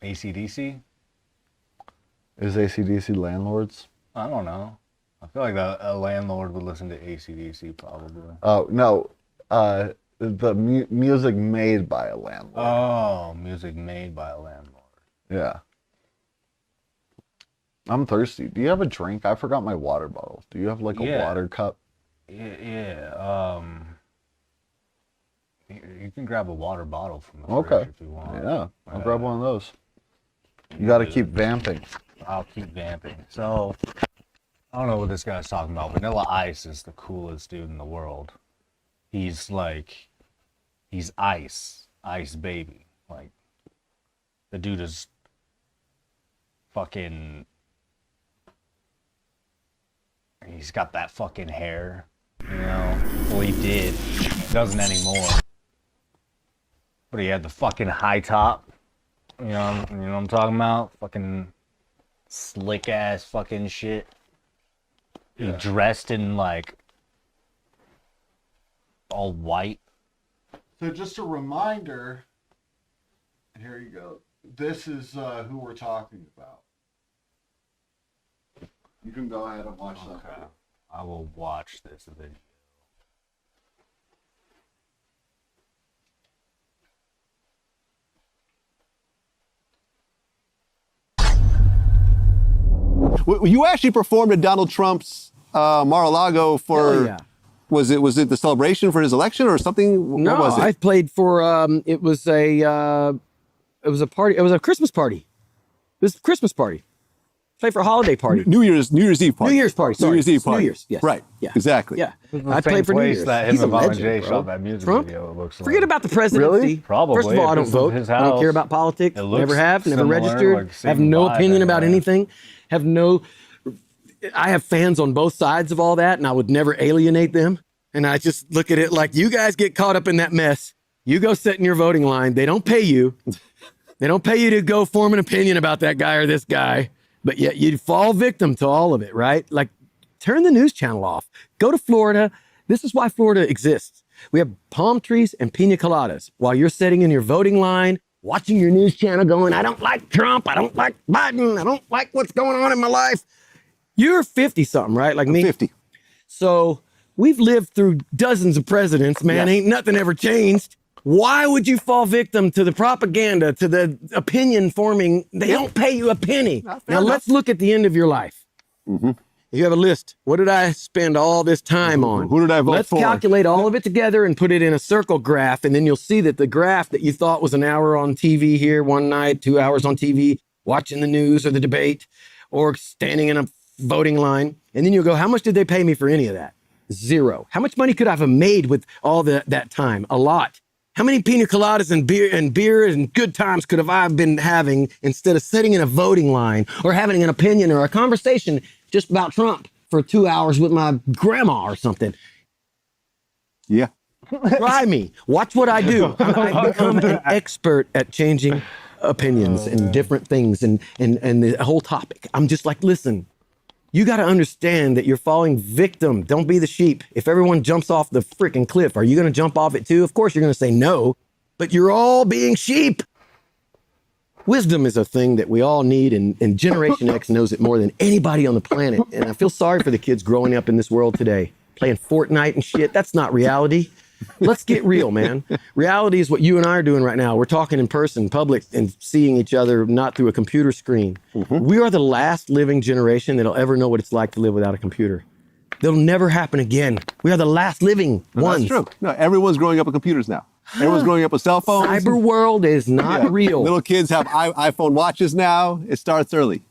Speaker 2: AC/DC?
Speaker 1: Is AC/DC landlords?
Speaker 2: I don't know. I feel like a landlord would listen to AC/DC probably.
Speaker 1: Oh no, the music made by a landlord.
Speaker 2: Oh, music made by a landlord.
Speaker 1: Yeah. I'm thirsty. Do you have a drink? I forgot my water bottle. Do you have like a water cup?
Speaker 2: Yeah. You can grab a water bottle from the
Speaker 1: Okay.
Speaker 2: fridge if you want.
Speaker 1: Yeah, I'll grab one of those. You got to keep vamping.
Speaker 2: I'll keep vamping. So, I don't know what this guy's talking about. Vanilla Ice is the coolest dude in the world. He's Ice. Ice Baby. Like, the dude is fucking... He's got that fucking hair, you know? Well, he did. He doesn't anymore. But he had the fucking high top. You know what I'm talking about? Fucking slick ass fucking shit. He dressed in like all white.
Speaker 1: So just a reminder, here you go. This is who we're talking about. You can go ahead and watch that.
Speaker 2: I will watch this video.
Speaker 4: You actually performed at Donald Trump's Mar-a-Lago for.
Speaker 6: Yeah.
Speaker 4: Was it the celebration for his election or something?
Speaker 6: No,
Speaker 4: what was it?
Speaker 6: I played for. It was a party. It was a Christmas party. It was a Christmas party.
Speaker 7: Play for a holiday party.
Speaker 4: New Year's Eve party.
Speaker 7: New Year's party. Sorry.
Speaker 4: New Year's Eve
Speaker 7: It's New
Speaker 4: party.
Speaker 7: Year's, yes.
Speaker 4: Right.
Speaker 7: Yeah.
Speaker 4: Exactly.
Speaker 7: Yeah.
Speaker 5: The
Speaker 7: I
Speaker 5: same
Speaker 7: played for New
Speaker 5: place
Speaker 7: Year's.
Speaker 5: that him
Speaker 7: He's a
Speaker 5: and Mom and
Speaker 7: legend,
Speaker 5: Jay
Speaker 7: bro.
Speaker 5: shot that music
Speaker 7: Trump?
Speaker 5: video. It looks
Speaker 7: Forget
Speaker 5: like.
Speaker 7: about the presidency.
Speaker 5: Really? Probably.
Speaker 7: First of all, I don't
Speaker 5: This is
Speaker 7: vote.
Speaker 5: his
Speaker 7: I don't care
Speaker 5: house.
Speaker 7: about politics.
Speaker 5: It looks
Speaker 7: Never have. Never
Speaker 5: similar,
Speaker 7: registered.
Speaker 5: like
Speaker 7: Have
Speaker 5: same
Speaker 7: no
Speaker 5: vibe
Speaker 7: opinion about
Speaker 5: anyway.
Speaker 7: anything. Have no. I have fans on both sides of all that, and I would never alienate them. And I just look at it like, you guys get caught up in that mess. You go sit in your voting line. They don't pay you. They don't pay you to go form an opinion about that guy or this guy. But yet you fall victim to all of it, right? Like, turn the news channel off. Go to Florida. This is why Florida exists. We have palm trees and pina coladas while you're sitting in your voting line, watching your news channel going, I don't like Trump. I don't like Biden. I don't like what's going on in my life. You're 50-something, right? Like me?
Speaker 4: 50.
Speaker 7: So we've lived through dozens of presidents, man.
Speaker 4: Yeah.
Speaker 7: Ain't nothing ever changed. Why would you fall victim to the propaganda, to the opinion forming? They don't pay you a penny. Now let's look at the end of your life.
Speaker 4: Mm-hmm.
Speaker 7: You have a list. What did I spend all this time on?
Speaker 4: Who did I vote
Speaker 7: Let's
Speaker 4: for?
Speaker 7: calculate all of it together and put it in a circle graph, and then you'll see that the graph that you thought was an hour on TV here one night, 2 hours on TV, watching the news or the debate, or standing in a voting line, and then you'll go, how much did they pay me for any of that? Zero. How much money could I have made with all that time? A lot. How many pina coladas and beer and good times could have I been having instead of sitting in a voting line or having an opinion or a conversation just about Trump for 2 hours with my grandma or something?
Speaker 4: Yeah.
Speaker 7: Try me. Watch what I do. I've become an expert at changing opinions and different things and the whole topic. I'm just like, listen, you got to understand that you're falling victim. Don't be the sheep. If everyone jumps off the freaking cliff, are you going to jump off it too? Of course you're going to say no, but you're all being sheep. Wisdom is a thing that we all need, and Generation X knows it more than anybody on the planet. And I feel sorry for the kids growing up in this world today, playing Fortnite and shit. That's not reality. Let's get real, man. Reality is what you and I are doing right now. We're talking in person, public, and seeing each other, not through a computer screen. We are the last living generation that'll ever know what it's like to live without a computer. That'll never happen again. We are the last living ones.
Speaker 4: That's true. No, everyone's growing up with computers now. Everyone's growing up with cell phones.
Speaker 7: Cyber world is not real.
Speaker 4: Little kids have iPhone watches now. It starts early.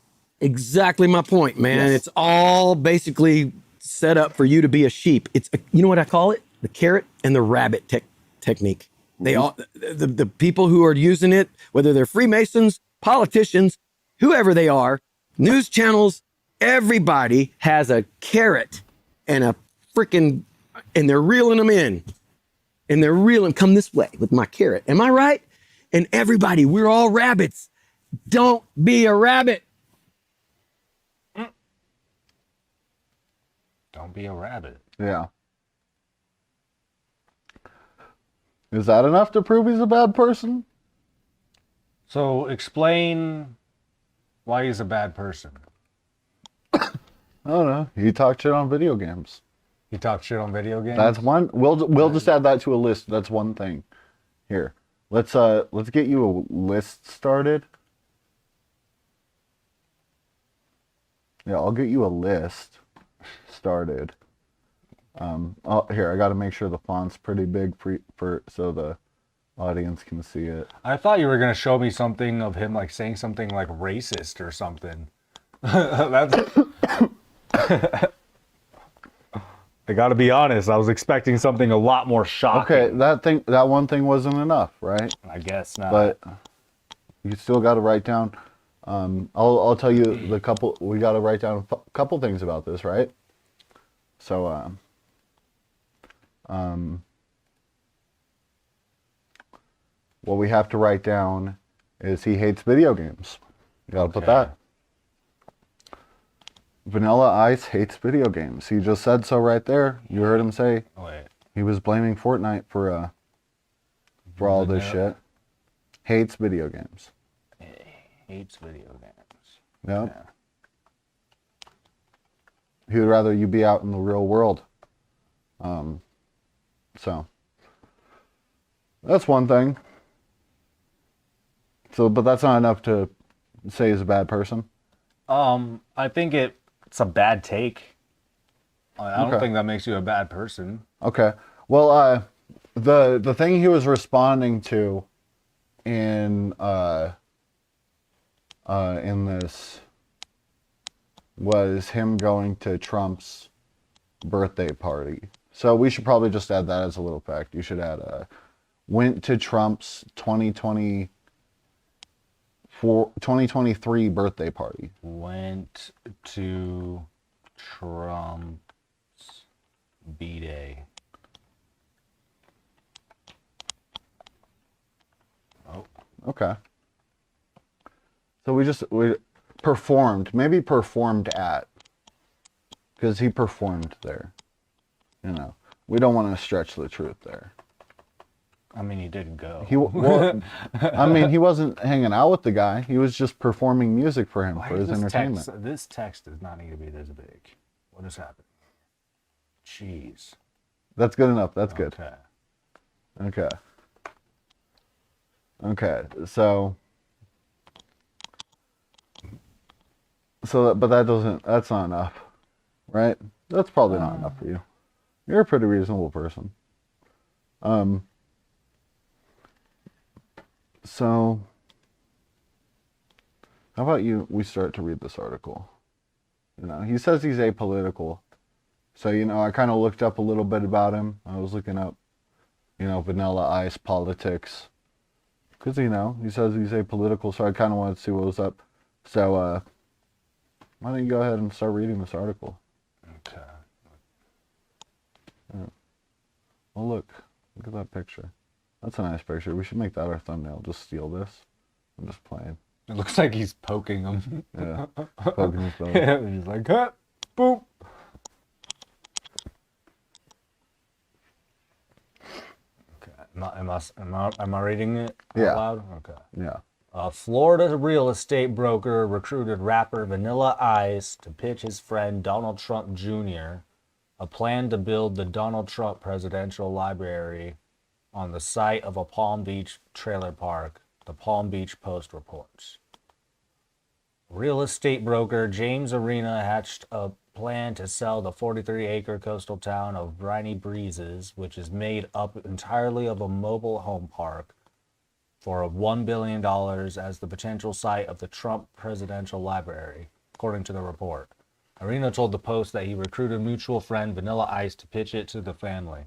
Speaker 7: Exactly my point, man.
Speaker 4: Yes.
Speaker 7: It's all basically set up for you to be a sheep. It's you know what I call it? The carrot and the rabbit technique. They all the people who are using it, whether they're Freemasons, politicians, whoever they are, news channels, everybody has a carrot and a freaking, and they're reeling them in. And they're reeling, come this way with my carrot. Am I right? And everybody, we're all rabbits. Don't be a rabbit.
Speaker 5: Don't be a rabbit.
Speaker 1: Yeah. Is that enough to prove he's a bad person?
Speaker 5: So explain why he's a bad person.
Speaker 1: I don't know. He talked shit on video games.
Speaker 5: He talked shit on video games?
Speaker 1: That's one. We'll just add that to a list. That's one thing. Here. Let's get you a list started. Yeah, I'll get you a list started. Here, I got to make sure the font's pretty big for so the audience can see it.
Speaker 5: I thought you were going to show me something of him like saying something like racist or something. That's I got to be honest, I was expecting something a lot more shocking.
Speaker 1: Okay, that one thing wasn't enough, right?
Speaker 5: I guess not.
Speaker 1: But you still got to write down. I'll tell you the couple. We got to write down a couple things about this, right? So, what we have to write down is he hates video games. You got to put that. Vanilla Ice hates video games. He just said so right there. You heard him say.
Speaker 5: Wait.
Speaker 1: He was blaming Fortnite for all this shit. Hates video games.
Speaker 5: Hates video games.
Speaker 1: Yep. He would rather you be out in the real world. So that's one thing. So, but that's not enough to say he's a bad person.
Speaker 5: I think it's a bad take. I don't think that makes you a bad person.
Speaker 1: Okay. Well, the thing he was responding to in this was him going to Trump's birthday party. So we should probably just add that as a little fact. You should add went to Trump's 2023 birthday party.
Speaker 2: Went to Trump's B-Day. Oh.
Speaker 1: Okay. So we performed, maybe performed at, because he performed there. You know, we don't want to stretch the truth there.
Speaker 2: I mean, he did go.
Speaker 1: I mean, he wasn't hanging out with the guy. He was just performing music for him for his entertainment.
Speaker 2: This text does not need to be this big. What is happening? Jeez.
Speaker 1: That's good enough. That's good.
Speaker 2: Okay.
Speaker 1: Okay. So, but that's not enough, right? That's probably not enough for you. You're a pretty reasonable person. So, how about we start to read this article? You know, he says he's apolitical. So, you know, I kind of looked up a little bit about him. I was looking up, you know, Vanilla Ice politics. Because, you know, he says he's apolitical, so I kind of wanted to see what was up. So, why don't you go ahead and start reading this article?
Speaker 2: Okay.
Speaker 1: Yeah. Well, look at that picture. That's a nice picture. We should make that our thumbnail. Just steal this. I'm just playing.
Speaker 5: It looks like he's poking him.
Speaker 1: Yeah. Poking his belly.
Speaker 5: Yeah, he's like, cut, boop.
Speaker 2: Am I reading it out
Speaker 1: Yeah.
Speaker 2: loud? Okay.
Speaker 1: Yeah.
Speaker 2: A Florida real estate broker recruited rapper Vanilla Ice to pitch his friend Donald Trump Jr. a plan to build the Donald Trump Presidential Library on the site of a Palm Beach trailer park, the Palm Beach Post reports. Real estate broker James Arena hatched a plan to sell the 43-acre coastal town of Briny Breezes, which is made up entirely of a mobile home park, for $1 billion as the potential site of the Trump Presidential Library, according to the report. Arena told the Post that he recruited mutual friend Vanilla Ice to pitch it to the family.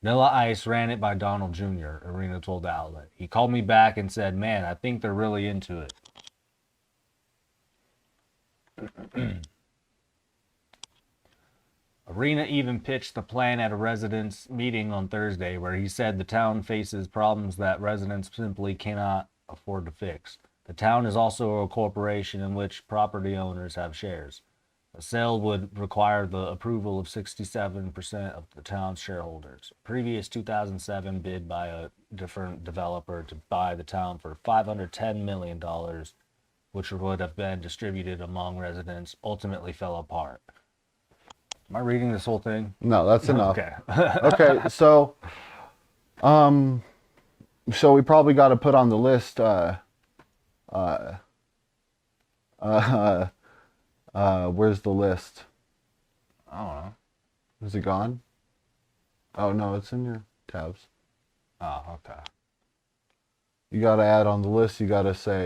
Speaker 2: Vanilla Ice ran it by Donald Jr., Arena told the outlet. He called me back and said, "Man, I think they're really into it." Arena even pitched the plan at a residents' meeting on Thursday, where he said the town faces problems that residents simply cannot afford to fix. The town is also a corporation in which property owners have shares. A sale would require the approval of 67% of the town's shareholders. A previous 2007 bid by a different developer to buy the town for $510 million, which would have been distributed among residents, ultimately fell apart. Am I reading this whole thing?
Speaker 1: No, that's enough.
Speaker 2: Okay.
Speaker 1: Okay, so we probably got to put on the list where's the list?
Speaker 2: I don't know.
Speaker 1: Is it gone? Oh no, it's in your tabs.
Speaker 2: Oh, okay.
Speaker 1: You got to add on the list, you got to say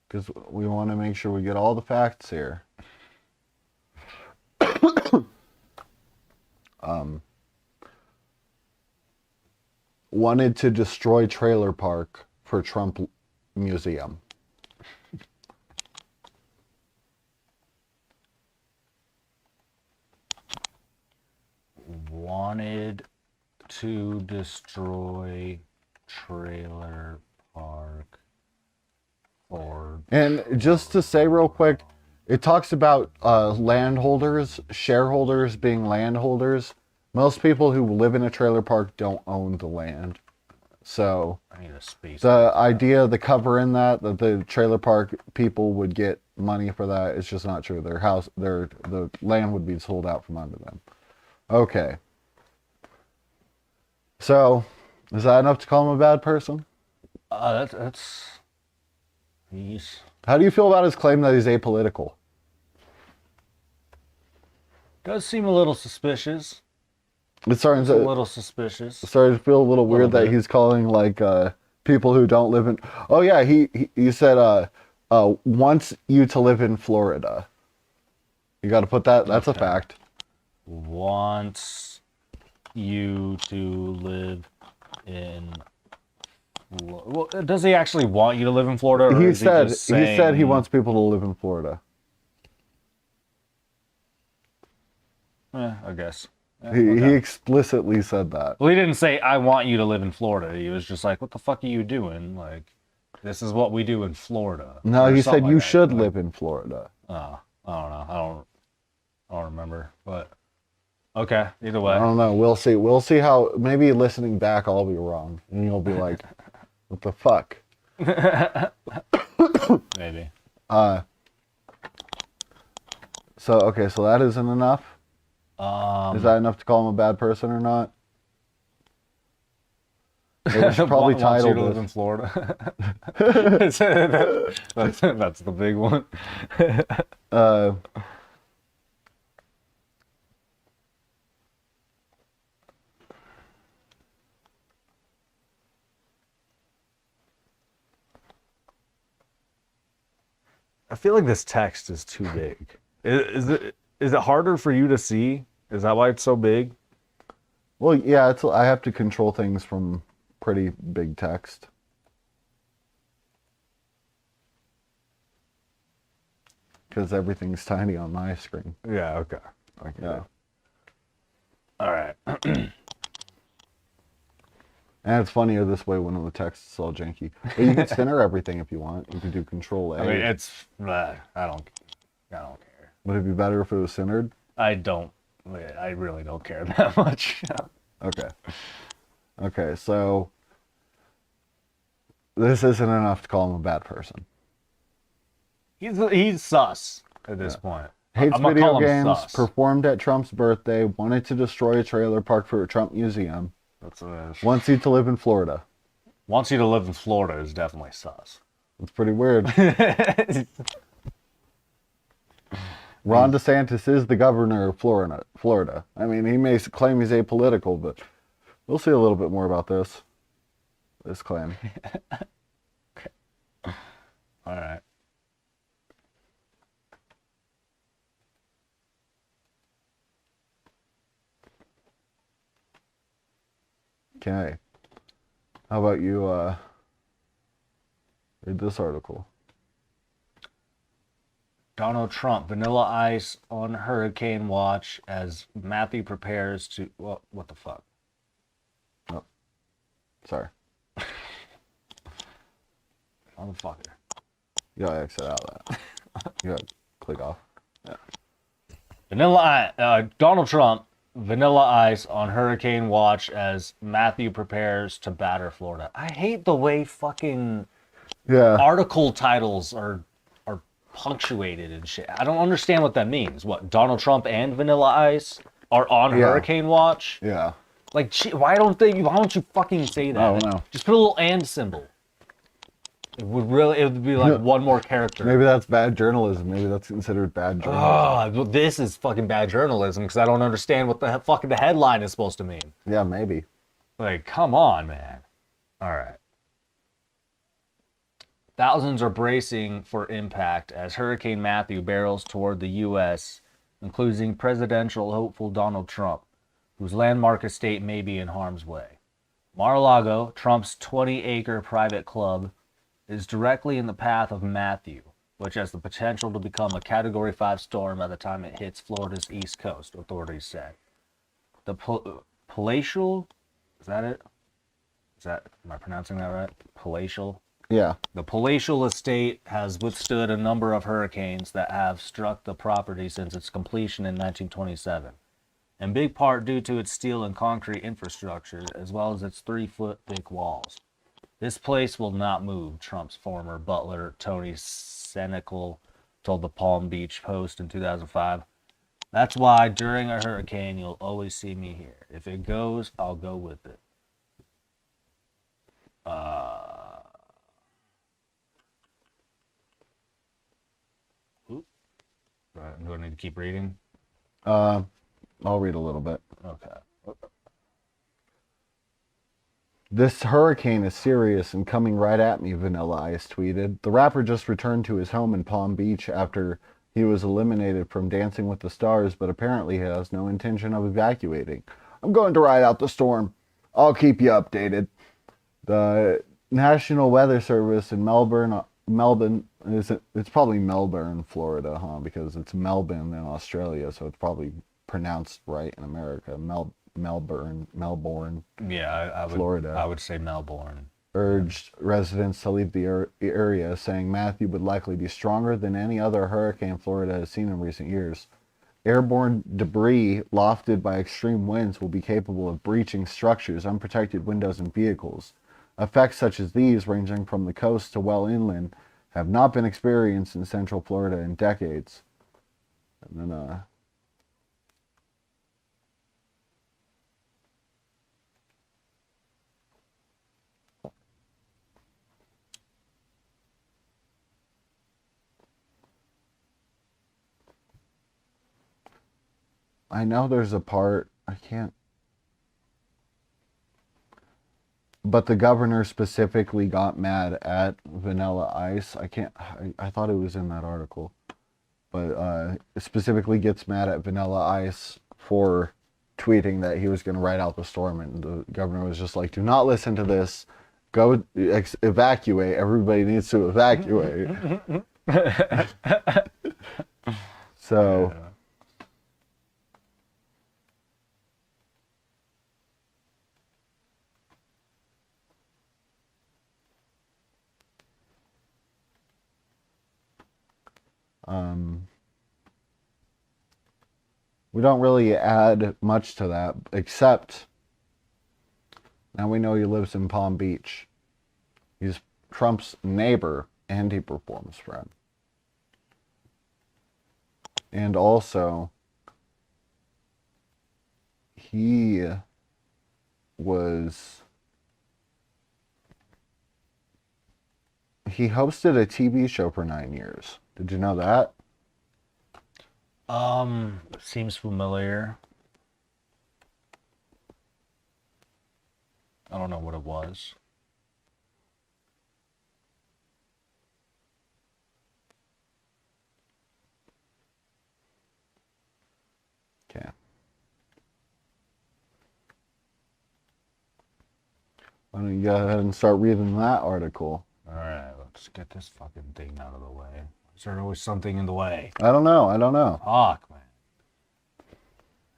Speaker 1: because we want to make sure we get all the facts here. Wanted to destroy trailer park for Trump Museum.
Speaker 2: Wanted to destroy trailer park for...
Speaker 1: And just to say real quick, it talks about landholders, shareholders being landholders. Most people who live in a trailer park don't own the land. So
Speaker 2: I need a space.
Speaker 1: The idea, the cover in that the trailer park people would get money for that, it's just not true. The land would be sold out from under them. Okay. So, is that enough to call him a bad person?
Speaker 2: That's... He's...
Speaker 1: How do you feel about his claim that he's apolitical?
Speaker 2: Does seem a little suspicious.
Speaker 1: It's starting
Speaker 2: a little suspicious.
Speaker 1: Starting to feel a little weird that he's calling like people who don't live in. Oh yeah, he said wants you to live in Florida. You got to put that. That's a fact.
Speaker 5: Wants you to live in. Well, does he actually want you to live in Florida? Or
Speaker 1: He
Speaker 5: is
Speaker 1: said.
Speaker 5: just
Speaker 1: He said he
Speaker 5: saying-
Speaker 1: wants people to live in Florida.
Speaker 5: I guess. Yeah,
Speaker 1: He
Speaker 5: okay.
Speaker 1: explicitly said that.
Speaker 5: Well, he didn't say I want you to live in Florida. He was just like, "What the fuck are you doing? Like, this is what we do in Florida."
Speaker 1: No,
Speaker 5: Or
Speaker 1: he
Speaker 5: something
Speaker 1: said
Speaker 5: like
Speaker 1: you
Speaker 5: that.
Speaker 1: should live in Florida.
Speaker 5: Oh, I don't know. I don't remember. But okay, either way.
Speaker 1: I don't know. We'll see. We'll see how. Maybe listening back, I'll be wrong, and you'll be like, "What the fuck?"
Speaker 5: Maybe.
Speaker 1: So okay, so that isn't enough. Is that enough to call him a bad person or not? Maybe we should probably
Speaker 5: Wants you
Speaker 1: title
Speaker 5: to live
Speaker 1: this.
Speaker 5: in Florida. that's the big one. I feel like this text is too big. Is it harder for you to see? Is that why it's so big?
Speaker 1: Well, yeah, I have to control things from pretty big text. Because everything's tiny on my screen.
Speaker 5: Yeah, okay.
Speaker 1: Yeah.
Speaker 5: All right.
Speaker 1: And it's funnier this way when the text is all janky. But you can center everything if you want. You could do Control A.
Speaker 5: I mean, it's I don't care.
Speaker 1: Would it be better if it was centered?
Speaker 5: I really don't care that much.
Speaker 1: Okay. Okay, so this isn't enough to call him a bad person.
Speaker 5: He's sus at this point.
Speaker 1: Hates
Speaker 5: I'm gonna
Speaker 1: video
Speaker 5: call him
Speaker 1: games,
Speaker 5: sus.
Speaker 1: performed at Trump's birthday, wanted to destroy a trailer park for a Trump museum.
Speaker 5: That's what it is.
Speaker 1: Wants you to live in Florida.
Speaker 5: Wants you to live in Florida is definitely sus.
Speaker 1: That's pretty weird. Ron DeSantis is the governor of Florida. I mean, he may claim he's apolitical, but we'll see a little bit more about this claim.
Speaker 5: All right.
Speaker 1: Okay. How about you read this article?
Speaker 5: Donald Trump, Vanilla Ice on hurricane watch as Matthew prepares to... what the fuck?
Speaker 1: Oh, sorry.
Speaker 5: Motherfucker.
Speaker 1: You gotta exit out of that. You gotta click off. Yeah.
Speaker 5: Donald Trump, Vanilla Ice on hurricane watch as Matthew prepares to batter Florida. I hate the way fucking article titles are punctuated and shit. I don't understand what that means. What, Donald Trump and Vanilla Ice are on hurricane watch?
Speaker 1: Yeah.
Speaker 5: Like, why don't you fucking say that?
Speaker 1: I don't know.
Speaker 5: Just put a little and symbol. It would be like one more character.
Speaker 1: Maybe that's bad journalism. Maybe that's considered bad journalism.
Speaker 5: Oh, this is fucking bad journalism because I don't understand what the fucking the headline is supposed to mean.
Speaker 1: Yeah, maybe.
Speaker 5: Like, come on, man. All right. Thousands are bracing for impact as Hurricane Matthew barrels toward the U.S., including presidential hopeful Donald Trump, whose landmark estate may be in harm's way. Mar-a-Lago, Trump's 20-acre private club, is directly in the path of Matthew, which has the potential to become a Category 5 storm by the time it hits Florida's east coast, authorities said. The palatial, is that it? Am I pronouncing that right? Palatial?
Speaker 1: Yeah.
Speaker 5: The palatial estate has withstood a number of hurricanes that have struck the property since its completion in 1927, in big part due to its steel and concrete infrastructure, as well as its 3-foot thick walls. This place will not move, Trump's former butler, Tony Senical, told the Palm Beach Post in 2005. That's why during a hurricane, you'll always see me here. If it goes, I'll go with it. Right, do I need to keep reading?
Speaker 1: I'll read a little bit.
Speaker 5: Okay.
Speaker 1: This hurricane is serious and coming right at me, Vanilla Ice tweeted. The rapper just returned to his home in Palm Beach after he was eliminated from Dancing with the Stars, but apparently he has no intention of evacuating. I'm going to ride out the storm. I'll keep you updated. The National Weather Service in Melbourne, it's probably Melbourne, Florida, huh? Because it's Melbourne in Australia, so it's probably pronounced right in America. Melbourne,
Speaker 2: Yeah,
Speaker 1: Florida.
Speaker 2: I would say Melbourne.
Speaker 1: Urged residents to leave the area, saying Matthew would likely be stronger than any other hurricane Florida has seen in recent years. Airborne debris lofted by extreme winds will be capable of breaching structures, unprotected windows, and vehicles. Effects such as these, ranging from the coast to well inland, have not been experienced in central Florida in decades. And then, I know there's a part, I can't, but the governor specifically got mad at Vanilla Ice. I thought it was in that article, but specifically gets mad at Vanilla Ice for tweeting that he was going to ride out the storm, and the governor was just like, do not listen to this, go evacuate, everybody needs to evacuate. So... we don't really add much to that, except now we know he lives in Palm Beach. He's Trump's neighbor and he performs for him. And also, he hosted a TV show for 9 years. Did you know that?
Speaker 2: Seems familiar. I don't know what it was.
Speaker 1: Okay. Why don't you go ahead and start reading that article?
Speaker 2: Alright, let's get this fucking thing out of the way. Is there always something in the way?
Speaker 1: I don't know.
Speaker 2: Fuck, man.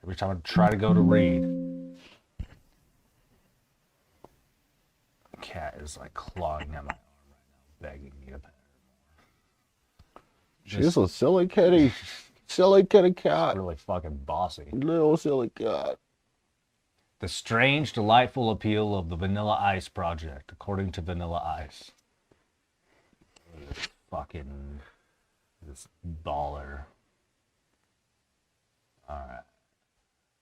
Speaker 2: Every time I try to go to read, cat is like clawing at my arm right now, begging me to pet her more.
Speaker 1: She's a silly kitty. Silly kitty cat.
Speaker 2: Really fucking bossy.
Speaker 1: Little silly cat.
Speaker 2: The strange, delightful appeal of the Vanilla Ice project, according to Vanilla Ice. Fucking this baller. Alright.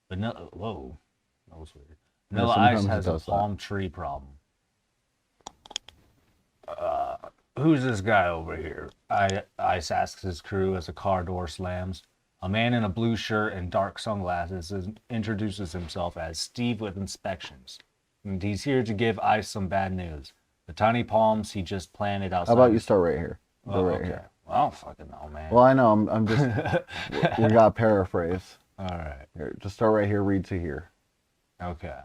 Speaker 2: Vanilla, whoa. That was weird. Vanilla Ice has a palm tree problem. Who's this guy over here? Ice asks his crew as a car door slams. A man in a blue shirt and dark sunglasses introduces himself as Steve with Inspections. And he's here to give Ice some bad news. The tiny palms he just planted outside.
Speaker 1: How about you start right here? Go right here.
Speaker 2: Well, I don't fucking know, man.
Speaker 1: Well, I know. I'm just. We got to paraphrase.
Speaker 2: All right.
Speaker 1: Here, just start right here. Read to here.
Speaker 2: Okay.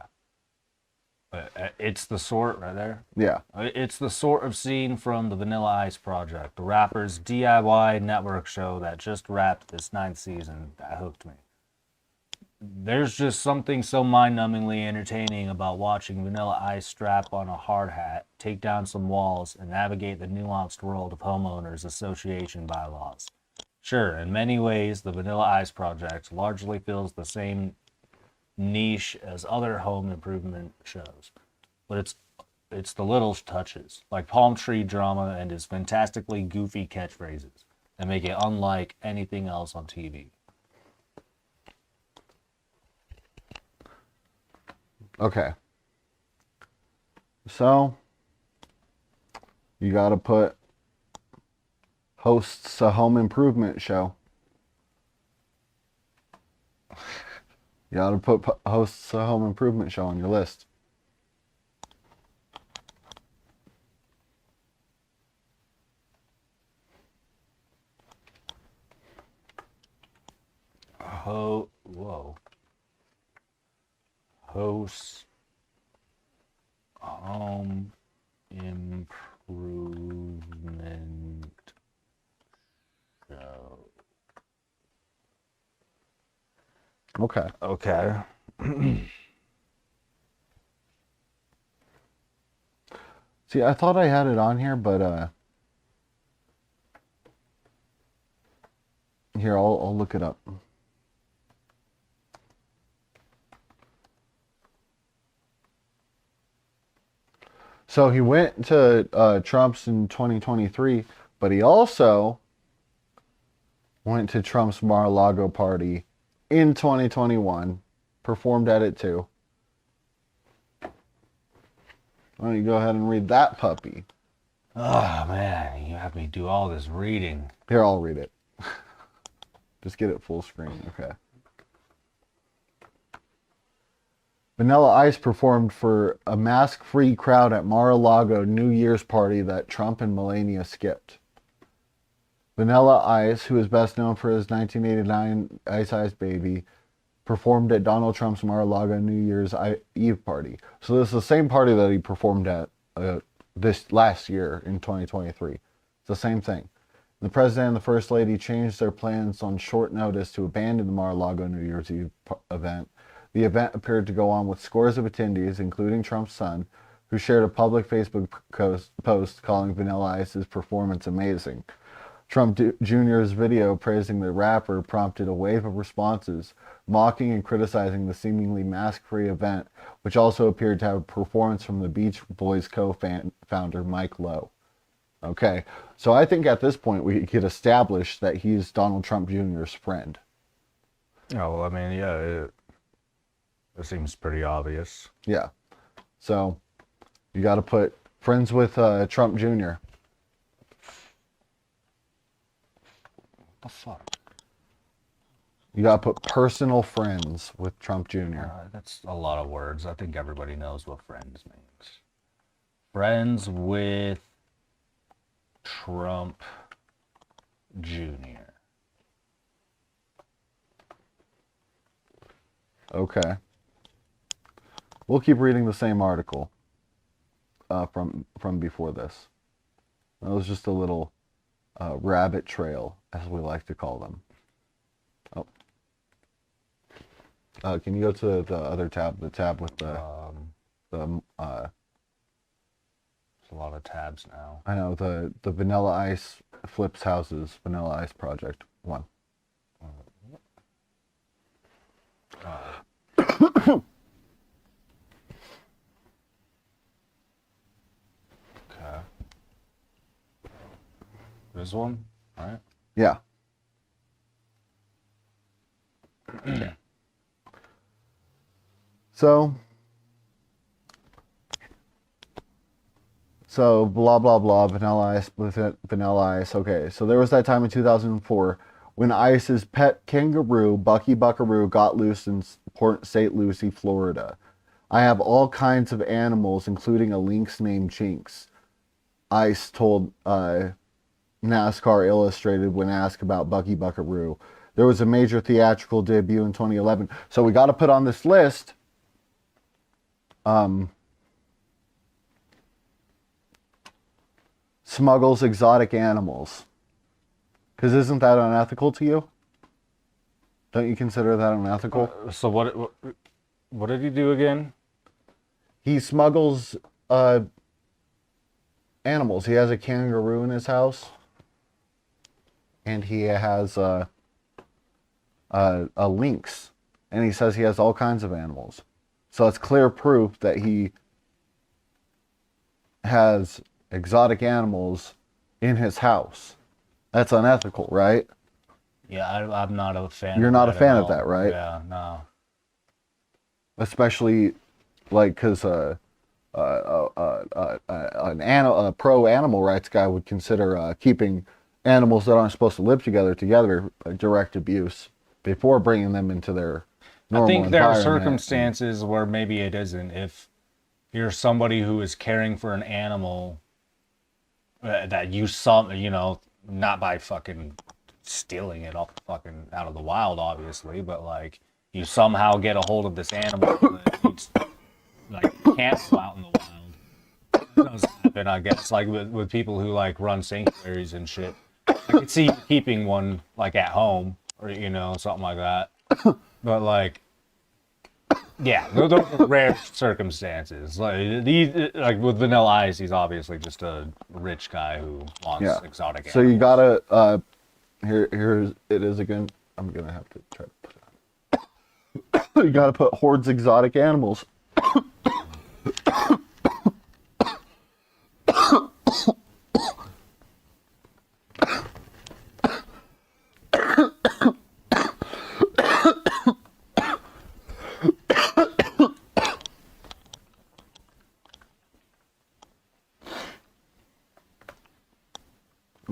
Speaker 2: It's the sort right there.
Speaker 1: Yeah.
Speaker 2: It's the sort of scene from the Vanilla Ice project, the rapper's DIY network show that just wrapped this 9th season that hooked me. There's just something so mind-numbingly entertaining about watching Vanilla Ice strap on a hard hat, take down some walls, and navigate the nuanced world of homeowners association bylaws. Sure, in many ways, the Vanilla Ice project largely fills the same niche as other home improvement shows, but it's the little touches, like palm tree drama and his fantastically goofy catchphrases, that make it unlike anything else on TV.
Speaker 1: Okay. So, you gotta put hosts a home improvement show. You gotta put hosts a home improvement show on your list.
Speaker 2: Post home improvement show.
Speaker 1: Okay.
Speaker 2: Okay.
Speaker 1: See, I thought I had it on here, but here, I'll look it up. So he went to Trump's in 2023, but he also went to Trump's Mar-a-Lago party in 2021, performed at it too. Why don't you go ahead and read that puppy?
Speaker 2: Oh man, you have me do all this reading.
Speaker 1: Here, I'll read it. Just get it full screen. Okay. Vanilla Ice performed for a mask-free crowd at Mar-a-Lago New Year's party that Trump and Melania skipped. Vanilla Ice, who is best known for his 1989 Ice Ice Baby, performed at Donald Trump's Mar-a-Lago New Year's Eve party. So this is the same party that he performed at this last year in 2023. It's the same thing. The president and the first lady changed their plans on short notice to abandon the Mar-a-Lago New Year's Eve event. The event appeared to go on with scores of attendees, including Trump's son, who shared a public Facebook post calling Vanilla Ice's performance amazing. Trump Jr.'s video praising the rapper prompted a wave of responses, mocking and criticizing the seemingly mask-free event, which also appeared to have a performance from the Beach Boys co-founder Mike Lowe. Okay, so I think at this point we could establish that he's Donald Trump Jr.'s friend.
Speaker 2: Oh, well, I mean, yeah, it seems pretty obvious.
Speaker 1: Yeah. So you got to put friends with Trump Jr.
Speaker 2: What the fuck?
Speaker 1: You got to put personal friends with Trump Jr.
Speaker 2: That's a lot of words. I think everybody knows what friends means. Friends with Trump Jr.
Speaker 1: Okay. We'll keep reading the same article from before this. That was just a little rabbit trail, as we like to call them. Oh. Can you go to the other tab, the tab with the
Speaker 2: There's a lot of tabs now.
Speaker 1: I know, the Vanilla Ice flips houses, Vanilla Ice Project 1.
Speaker 2: Okay. This one, right?
Speaker 1: Yeah. Okay. So blah blah blah, Vanilla Ice with it, Vanilla Ice. Okay, so there was that time in 2004 when Ice's pet kangaroo, Bucky Buckaroo, got loose in Port St. Lucie, Florida. I have all kinds of animals, including a lynx named Chinks, Ice told NASCAR Illustrated when asked about Bucky Buckaroo. There was a major theatrical debut in 2011. So we got to put on this list smuggles exotic animals. Because isn't that unethical to you? Don't you consider that unethical?
Speaker 2: So what did he do again?
Speaker 1: He smuggles animals. He has a kangaroo in his house. And he has a lynx. And he says he has all kinds of animals. So it's clear proof that he has exotic animals in his house. That's unethical, right?
Speaker 2: Yeah, I'm not a fan.
Speaker 1: You're not a fan of that, right?
Speaker 2: Yeah, no.
Speaker 1: Especially, like, because a pro animal rights guy would consider keeping animals that aren't supposed to live together direct abuse before bringing them into their normal
Speaker 2: I think there are
Speaker 1: environment.
Speaker 2: circumstances where maybe it isn't. If you're somebody who is caring for an animal that you not by fucking stealing it off fucking out of the wild, obviously, but like you somehow get a hold of this animal and you need
Speaker 5: like can't go out in the wild. It does happen, I guess, like with people who like run sanctuaries and shit. I could see you keeping one like at home or something like that. But like, yeah, those are rare circumstances. Like with Vanilla Ice, he's obviously just a rich guy who wants exotic animals.
Speaker 1: So you gotta here's it is again. I'm gonna have to try to put it on. You gotta put Horde's exotic animals.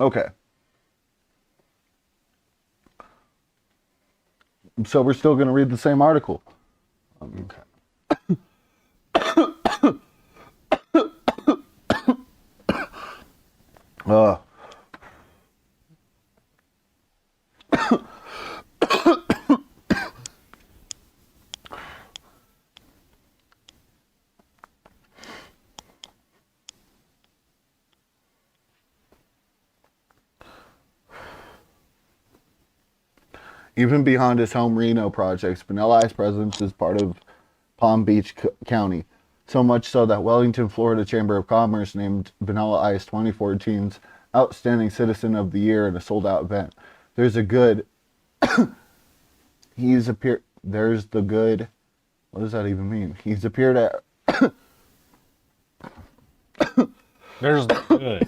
Speaker 1: Okay. So we're still going to read the same article. Okay. Even beyond his home Reno projects, Vanilla Ice presence is part of Palm Beach County. So much so that Wellington, Florida Chamber of Commerce named Vanilla Ice 2014's Outstanding Citizen of the Year in a sold-out event. There's a good... There's the good... What does that even mean? He's appeared at...
Speaker 5: There's the good.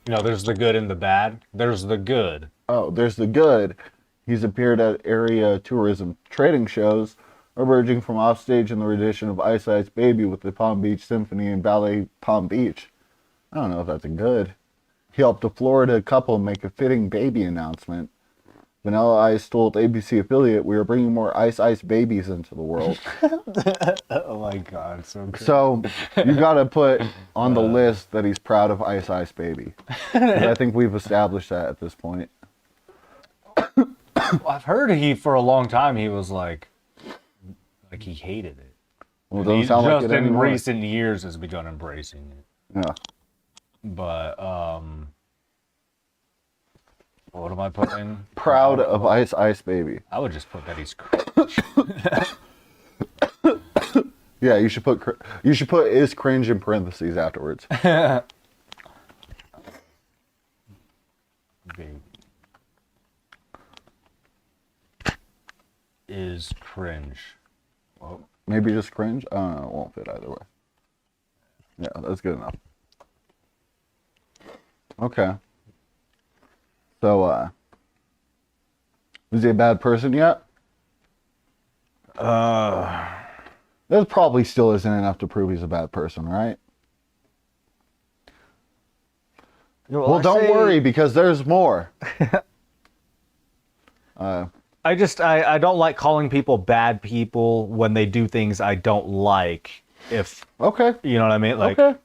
Speaker 5: There's the good and the bad. There's the good.
Speaker 1: Oh, there's the good. He's appeared at area tourism trading shows, emerging from offstage in the rendition of Ice Ice Baby with the Palm Beach Symphony and Ballet Palm Beach. I don't know if that's a good. He helped a Florida couple make a fitting baby announcement. Vanilla Ice told ABC affiliate, "We are bringing more Ice Ice babies into the world."
Speaker 5: Oh my God, so good.
Speaker 1: So you gotta put on the list that he's proud of Ice Ice Baby. I think we've established that at this point.
Speaker 5: Well, I've heard for a long time he was like he hated it.
Speaker 1: Well, it doesn't sound like it
Speaker 5: just in
Speaker 1: anymore.
Speaker 5: recent years has begun embracing it.
Speaker 1: Yeah.
Speaker 5: But what am I putting?
Speaker 1: Proud of Ice Ice Baby.
Speaker 5: I would just put that he's cringe.
Speaker 1: Yeah, you should put is cringe in parentheses afterwards.
Speaker 5: Baby. Is cringe.
Speaker 1: Well, maybe just cringe? I don't know, it won't fit either way. Yeah, that's good enough. Okay. So, is he a bad person yet? That probably still isn't enough to prove he's a bad person, right? Well, don't worry, because there's more.
Speaker 5: I don't like calling people bad people when they do things I don't like. If you know what I mean, like.
Speaker 1: Okay.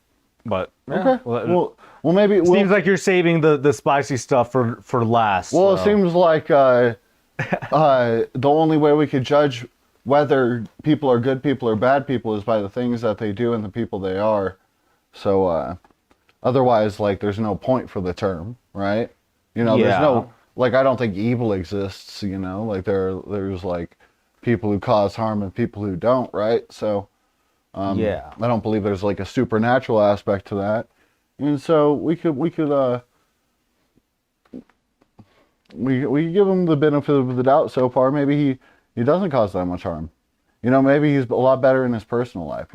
Speaker 5: But yeah,
Speaker 1: Okay. Well, maybe
Speaker 5: seems like you're saving the spicy stuff for last.
Speaker 1: Well,
Speaker 5: so.
Speaker 1: it seems like the only way we could judge whether people are good people or bad people is by the things that they do and the people they are. So otherwise, like, there's no point for the term, right? There's no. Like, I don't think evil exists, like there's like people who cause harm and people who don't, right? So, I don't believe there's like a supernatural aspect to that. And so we could give him the benefit of the doubt so far. Maybe he doesn't cause that much harm. Maybe he's a lot better in his personal life,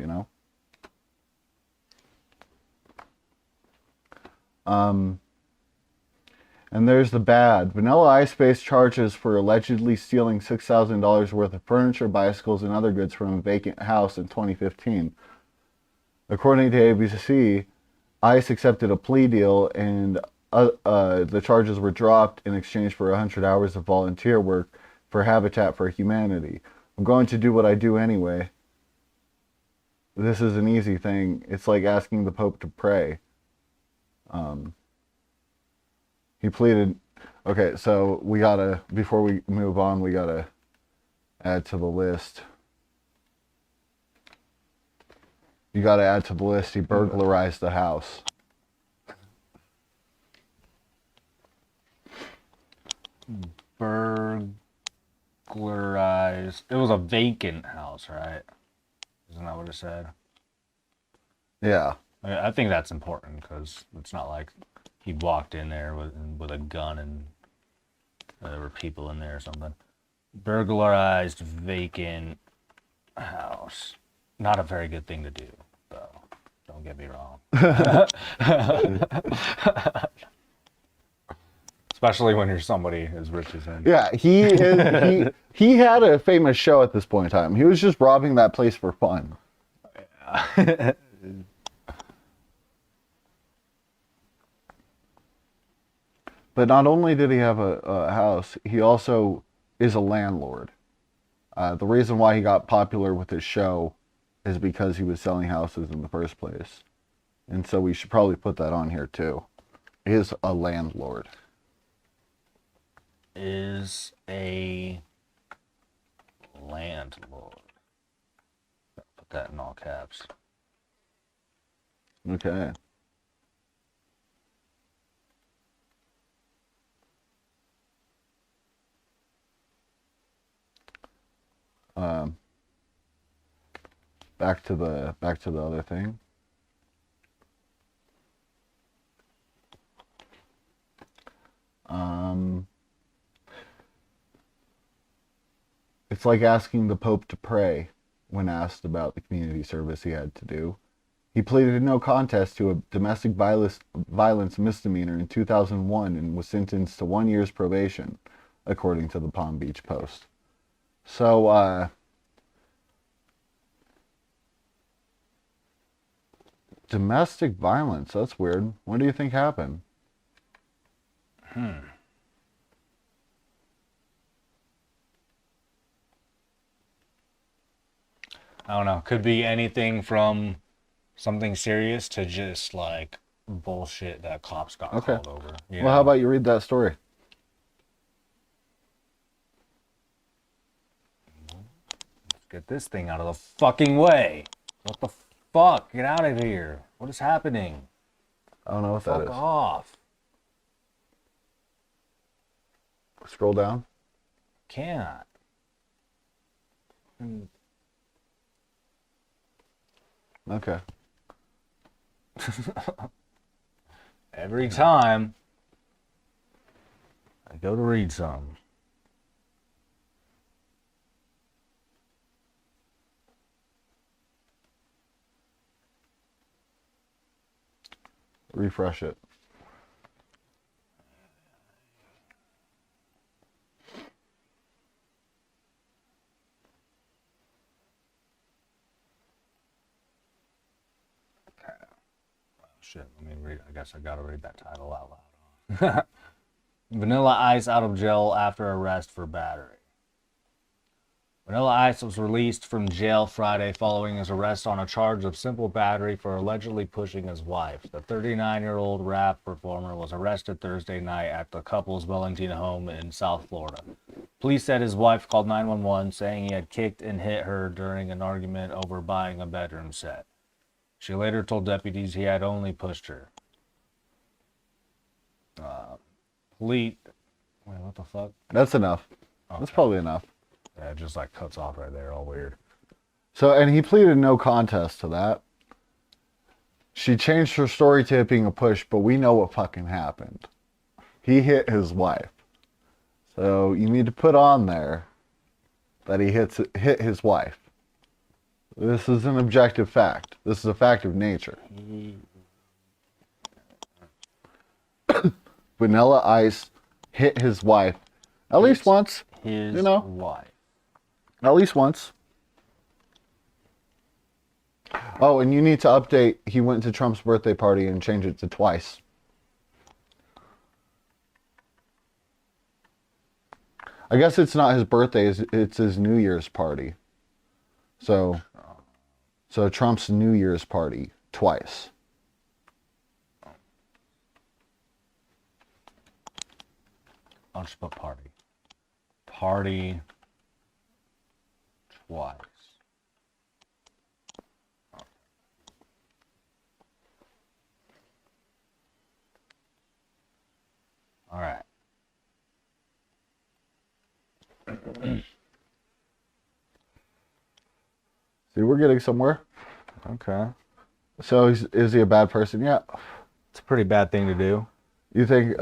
Speaker 1: And there's the bad. Vanilla Ice faced charges for allegedly stealing $6,000 worth of furniture, bicycles, and other goods from a vacant house in 2015. According to ABC, Ice accepted a plea deal and the charges were dropped in exchange for 100 hours of volunteer work for Habitat for Humanity. I'm going to do what I do anyway. This is an easy thing. It's like asking the Pope to pray. He pleaded. Okay, so before we move on, we gotta add to the list. You got to add to the list. He burglarized the house.
Speaker 5: Burglarized. It was a vacant house, right? Isn't that what it said?
Speaker 1: Yeah.
Speaker 5: I think that's important because it's not like he walked in there with a gun and there were people in there or something. Burglarized vacant house. Not a very good thing to do, though. Don't get me wrong. Especially when you're somebody as rich as him.
Speaker 1: Yeah, he had a famous show at this point in time. He was just robbing that place for fun.
Speaker 5: Yeah.
Speaker 1: But not only did he have a house, he also is a landlord. The reason why he got popular with his show is because he was selling houses in the first place. And so we should probably put that on here too. He is a landlord.
Speaker 5: Is a landlord. Put that in all caps.
Speaker 1: Okay. Back to the other thing. It's like asking the Pope to pray when asked about the community service he had to do. He pleaded no contest to a domestic violence misdemeanor in 2001 and was sentenced to 1 year's probation, according to the Palm Beach Post. So, domestic violence, that's weird. What do you think happened?
Speaker 5: I don't know. Could be anything from something serious to just like bullshit that cops got called over. You
Speaker 1: Well, how about you read that story?
Speaker 5: Let's get this thing out of the fucking way. What the fuck? Get out of here. What is happening?
Speaker 1: I don't know what that is.
Speaker 5: Fuck off.
Speaker 1: Scroll down.
Speaker 5: Can't.
Speaker 1: Okay.
Speaker 5: Every time I go to read some.
Speaker 1: Refresh it.
Speaker 5: Shit, let me read. I guess I gotta read that title out loud. Vanilla Ice out of jail after arrest for battery. Vanilla Ice was released from jail Friday following his arrest on a charge of simple battery for allegedly pushing his wife. The 39-year-old rap performer was arrested Thursday night at the couple's Wellington home in South Florida. Police said his wife called 911 saying he had kicked and hit her during an argument over buying a bedroom set. She later told deputies he had only pushed her. Wait, what the fuck?
Speaker 1: That's enough.
Speaker 5: Okay.
Speaker 1: That's probably enough.
Speaker 5: Yeah, it just like cuts off right there, all weird.
Speaker 1: So, and he pleaded no contest to that. She changed her story to it being a push, but we know what fucking happened. He hit his wife. So you need to put on there that he hit his wife. This is an objective fact. This is a fact of nature. Vanilla Ice hit his wife at least once.
Speaker 5: His wife.
Speaker 1: At least once. Oh, and you need to update. He went to Trump's birthday party and change it to twice. I guess it's not his birthday. It's his New Year's party. So Trump's New Year's party twice.
Speaker 5: I'll just put party. Party twice.
Speaker 1: See, we're getting somewhere.
Speaker 5: Okay.
Speaker 1: So is he a bad person? Yeah.
Speaker 5: It's a pretty bad thing to do.
Speaker 1: You think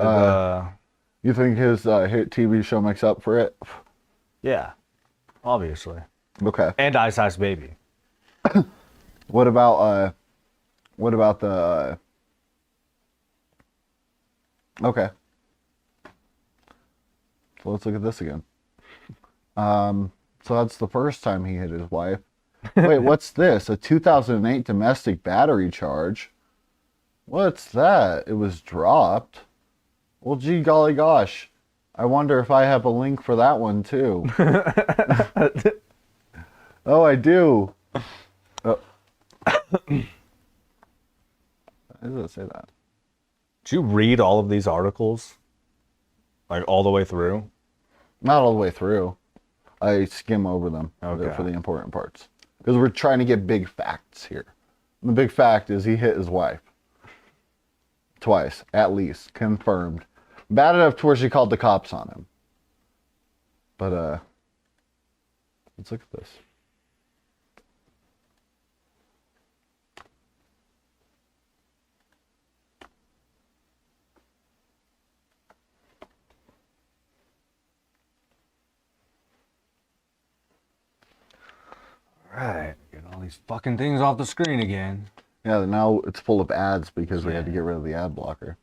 Speaker 1: you think his hit TV show makes up for it?
Speaker 5: Yeah, obviously.
Speaker 1: Okay.
Speaker 5: And Ice Ice Baby.
Speaker 1: What about the okay. So let's look at this again. So that's the first time he hit his wife. Wait, what's this? A 2008 domestic battery charge? What's that? It was dropped. Well, gee golly gosh. I wonder if I have a link for that one too. Oh, I do. Oh. Why does it say that?
Speaker 5: Did you read all of these articles? Like all the way through?
Speaker 1: Not all the way through. I skim over them for the important parts. Because we're trying to get big facts here. And the big fact is he hit his wife. Twice, at least. Confirmed. Bad enough to where she called the cops on him. But, let's look at this.
Speaker 5: Right. Get all these fucking things off the screen again.
Speaker 1: Yeah, now it's full of ads because we had to get rid of the ad blocker.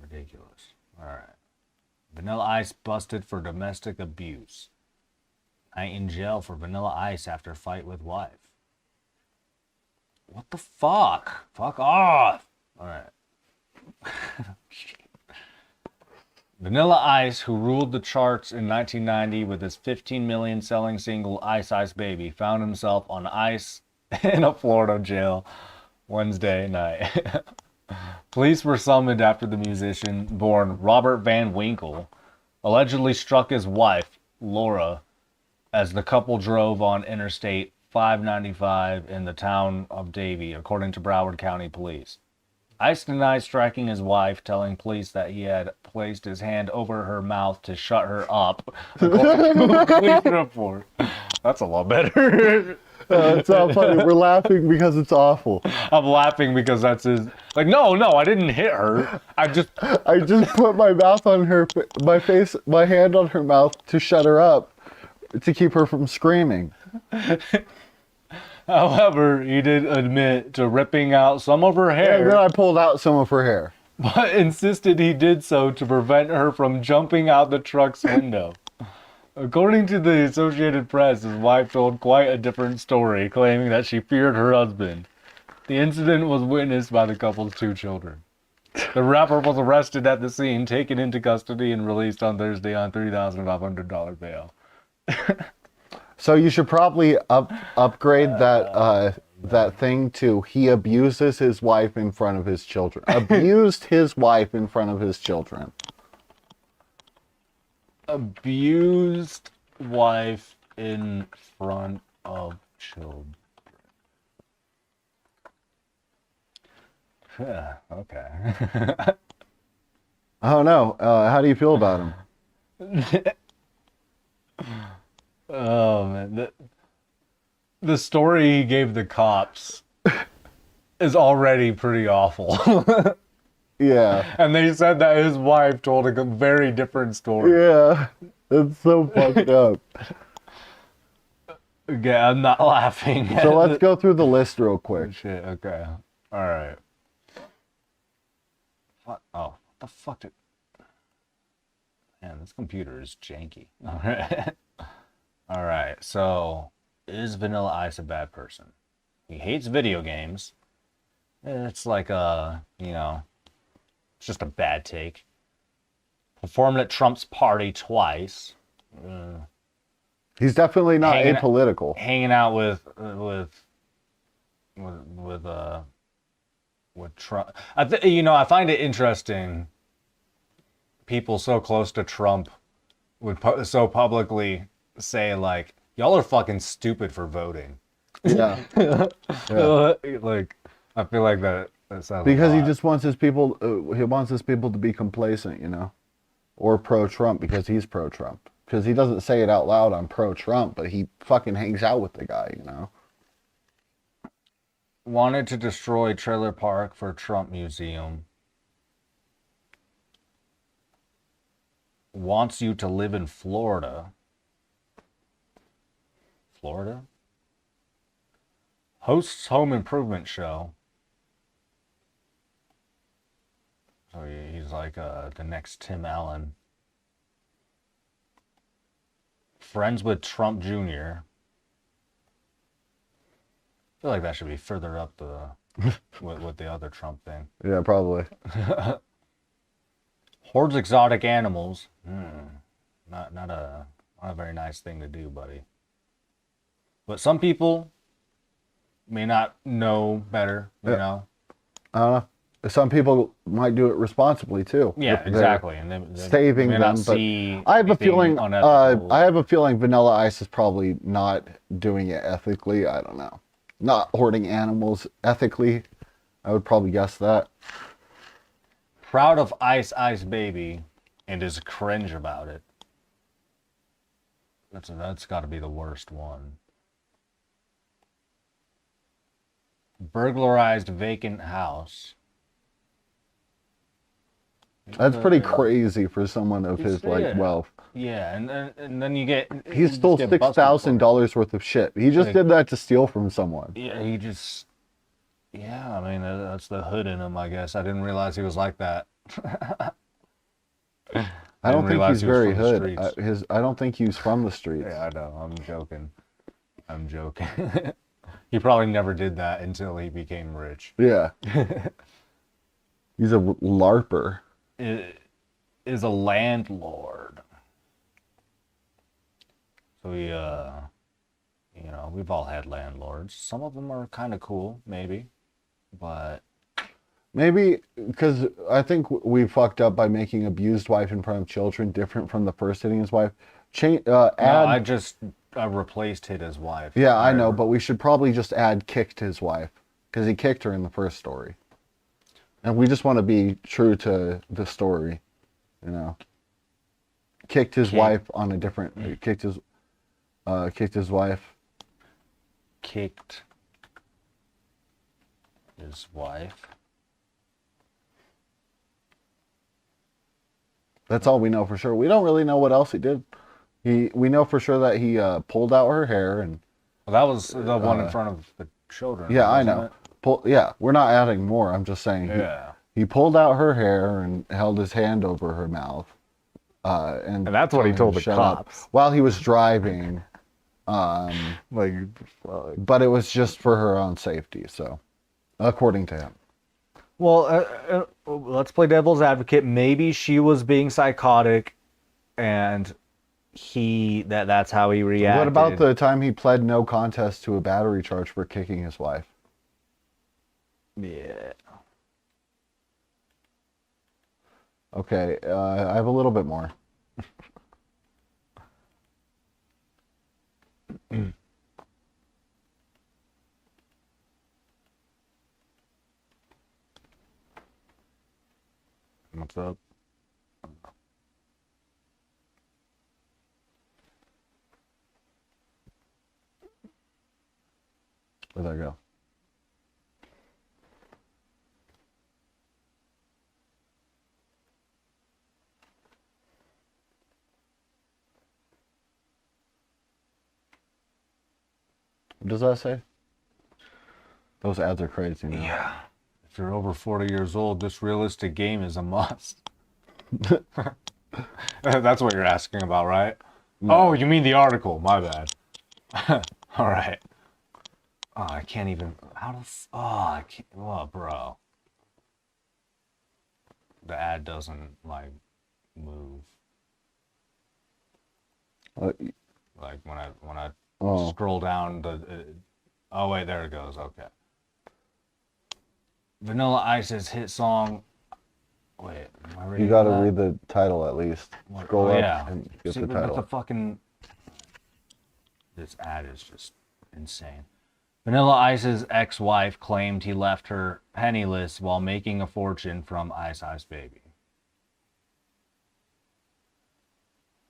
Speaker 5: Ridiculous. All right. Vanilla Ice busted for domestic abuse. Night in jail for Vanilla Ice after fight with wife. What the fuck? Fuck off. All right. Vanilla Ice, who ruled the charts in 1990 with his 15 million selling single Ice Ice Baby, found himself on ice in a Florida jail Wednesday night. Police were summoned after the musician, born Robert Van Winkle, allegedly struck his wife, Laura, as the couple drove on Interstate 595 in the town of Davie, according to Broward County Police. Ice denied striking his wife, telling police that he had placed his hand over her mouth to shut her up, according to a police report. That's a lot better.
Speaker 1: It's not funny. We're laughing because it's awful.
Speaker 5: I'm laughing because that's his. Like, no, I didn't hit her. I just
Speaker 1: put my mouth on her, my hand on her mouth to shut her up, to keep her from screaming.
Speaker 5: However, he did admit to ripping out some of her hair.
Speaker 1: And then I pulled out some of her hair.
Speaker 5: But insisted he did so to prevent her from jumping out the truck's window. According to the Associated Press, his wife told quite a different story, claiming that she feared her husband. The incident was witnessed by the couple's 2 children. The rapper was arrested at the scene, taken into custody, and released on Thursday on $3,500 bail.
Speaker 1: So you should probably upgrade that thing to he abuses his wife in front of his children. Abused his wife in front of his children.
Speaker 5: Abused wife in front of children. Yeah, okay.
Speaker 1: I don't know. How do you feel about him?
Speaker 5: Oh man, the story he gave the cops is already pretty awful.
Speaker 1: Yeah.
Speaker 5: And they said that his wife told a very different story.
Speaker 1: Yeah, it's so fucked up.
Speaker 5: Yeah, I'm not laughing.
Speaker 1: So let's go through the list real quick.
Speaker 5: Shit, okay. Alright. What? Oh, what the fuck did... Man, this computer is janky. Alright. Alright, so, is Vanilla Ice a bad person? He hates video games. It's like it's just a bad take. Performed at Trump's party twice.
Speaker 1: He's definitely not apolitical.
Speaker 5: Hanging out with Trump. I find it interesting. People so close to Trump would so publicly say like, "Y'all are fucking stupid for voting."
Speaker 1: Yeah.
Speaker 5: Like, I feel like that sounds
Speaker 1: because he just wants his people. He wants his people to be complacent, you know. or pro-Trump because he's pro-Trump. Because he doesn't say it out loud, I'm pro-Trump, but he fucking hangs out with the guy, you know?
Speaker 5: Wanted to destroy trailer park for Trump museum. Wants you to live in Florida. Florida? Hosts home improvement show. So he's like the next Tim Allen. Friends with Trump Jr. I feel like that should be further up the with the other Trump thing.
Speaker 1: Yeah, probably.
Speaker 5: Hoards exotic animals. Not a very nice thing to do, buddy. But some people may not know better, you know.
Speaker 1: Some people might do it responsibly too.
Speaker 5: Yeah, exactly. And they
Speaker 1: saving
Speaker 5: may
Speaker 1: them,
Speaker 5: not
Speaker 1: but
Speaker 5: see
Speaker 1: I have a
Speaker 5: anything
Speaker 1: feeling.
Speaker 5: unethical.
Speaker 1: I have a feeling Vanilla Ice is probably not doing it ethically. I don't know. Not hoarding animals ethically. I would probably guess that.
Speaker 5: Proud of Ice Ice Baby and is cringe about it. That's got to be the worst one. Burglarized vacant house.
Speaker 1: That's pretty crazy for someone of his like wealth.
Speaker 5: Yeah, and then you get
Speaker 1: He stole $6,000 worth of shit. He just did that to steal from someone.
Speaker 5: Yeah, he just. Yeah, I mean that's the hood in him, I guess. I didn't realize he was like that.
Speaker 1: I don't think he's very
Speaker 5: from the
Speaker 1: hood.
Speaker 5: streets.
Speaker 1: I don't think he's from the streets.
Speaker 5: Yeah, I know. I'm joking. He probably never did that until he became rich.
Speaker 1: Yeah. He's a LARPer.
Speaker 5: Is a landlord. So we, you know, we've all had landlords. Some of them are kind of cool, maybe, but
Speaker 1: maybe because I think we fucked up by making abused wife in front of children different from the first hitting his wife.
Speaker 5: I just replaced hit his wife.
Speaker 1: Yeah, I know, but we should probably just add kicked his wife because he kicked her in the first story. And we just want to be true to the story, you know. Kicked his wife on a different. Kicked his wife.
Speaker 5: Kicked his wife.
Speaker 1: That's all we know for sure. We don't really know what else he did. We know for sure that he pulled out her hair and.
Speaker 5: Well, that was the one in front of the children.
Speaker 1: Yeah, I know. We're not adding more. I'm just saying.
Speaker 5: Yeah.
Speaker 1: He pulled out her hair and held his hand over her mouth. And
Speaker 5: that's what he told the cops
Speaker 1: while he was driving. But it was just for her own safety. So, according to him.
Speaker 5: Well, let's play devil's advocate. Maybe she was being psychotic, and that's how he reacted.
Speaker 1: What about the time he pled no contest to a battery charge for kicking his wife?
Speaker 5: Yeah.
Speaker 1: Okay, I have a little bit more.
Speaker 5: What's up?
Speaker 1: Where'd that go? What does that say? Those ads are crazy, man.
Speaker 5: Yeah. If you're over 40 years old, this realistic game is a must. That's what you're asking about, right? No. Oh, you mean the article. My bad. All right. Oh, I can't even... I can't... Oh, bro. The ad doesn't, like, move. Like, when I scroll down oh, wait, there it goes. Okay. Vanilla Ice's hit song. Wait, am I reading
Speaker 1: You gotta
Speaker 5: that?
Speaker 1: read the title at least. Scroll up and get
Speaker 5: See,
Speaker 1: the
Speaker 5: but
Speaker 1: title.
Speaker 5: the fucking... This ad is just insane. Vanilla Ice's ex-wife claimed he left her penniless while making a fortune from Ice Ice Baby.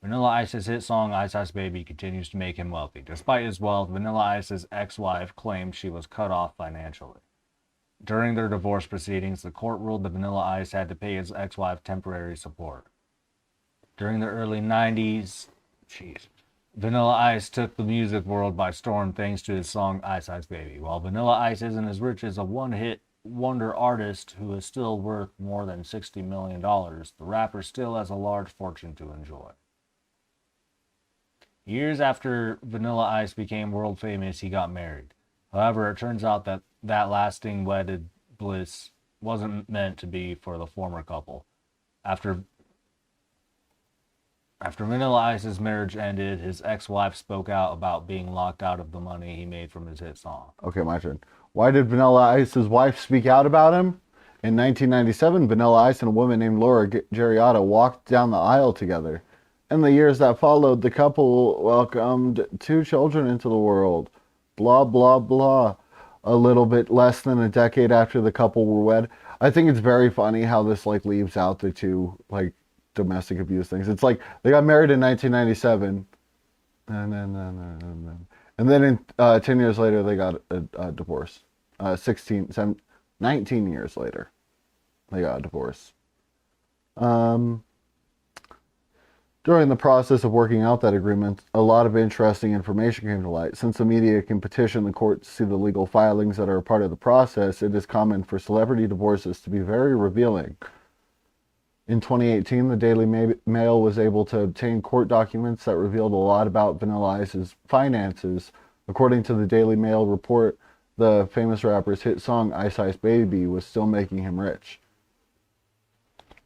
Speaker 2: Vanilla Ice's hit song Ice Ice Baby continues to make him wealthy. Despite his wealth, Vanilla Ice's ex-wife claimed she was cut off financially. During their divorce proceedings, the court ruled that Vanilla Ice had to pay his ex-wife temporary support. During the early 90s, Vanilla Ice took the music world by storm thanks to his song Ice Ice Baby. While Vanilla Ice isn't as rich as a one-hit wonder artist who is still worth more than $60 million, the rapper still has a large fortune to enjoy. Years after Vanilla Ice became world famous, he got married. However, it turns out that lasting wedded bliss wasn't meant to be for the former couple. After Vanilla Ice's marriage ended, his ex-wife spoke out about being locked out of the money he made from his hit song.
Speaker 1: Okay, my turn. Why did Vanilla Ice's wife speak out about him? In 1997, Vanilla Ice and a woman named Laura Gerriata walked down the aisle together. In the years that followed, the couple welcomed 2 children into the world. Blah, blah, blah. A little bit less than a decade after the couple were wed. I think it's very funny how this like leaves out the 2 like domestic abuse things. It's like they got married in 1997, and then in 10 years later they got a divorce. 19 years later they got a divorce. During the process of working out that agreement, a lot of interesting information came to light. Since the media can petition the court to see the legal filings that are a part of the process, it is common for celebrity divorces to be very revealing. In 2018, the Daily Mail was able to obtain court documents that revealed a lot about Vanilla Ice's finances. According to the Daily Mail report, the famous rapper's hit song Ice Ice Baby was still making him rich.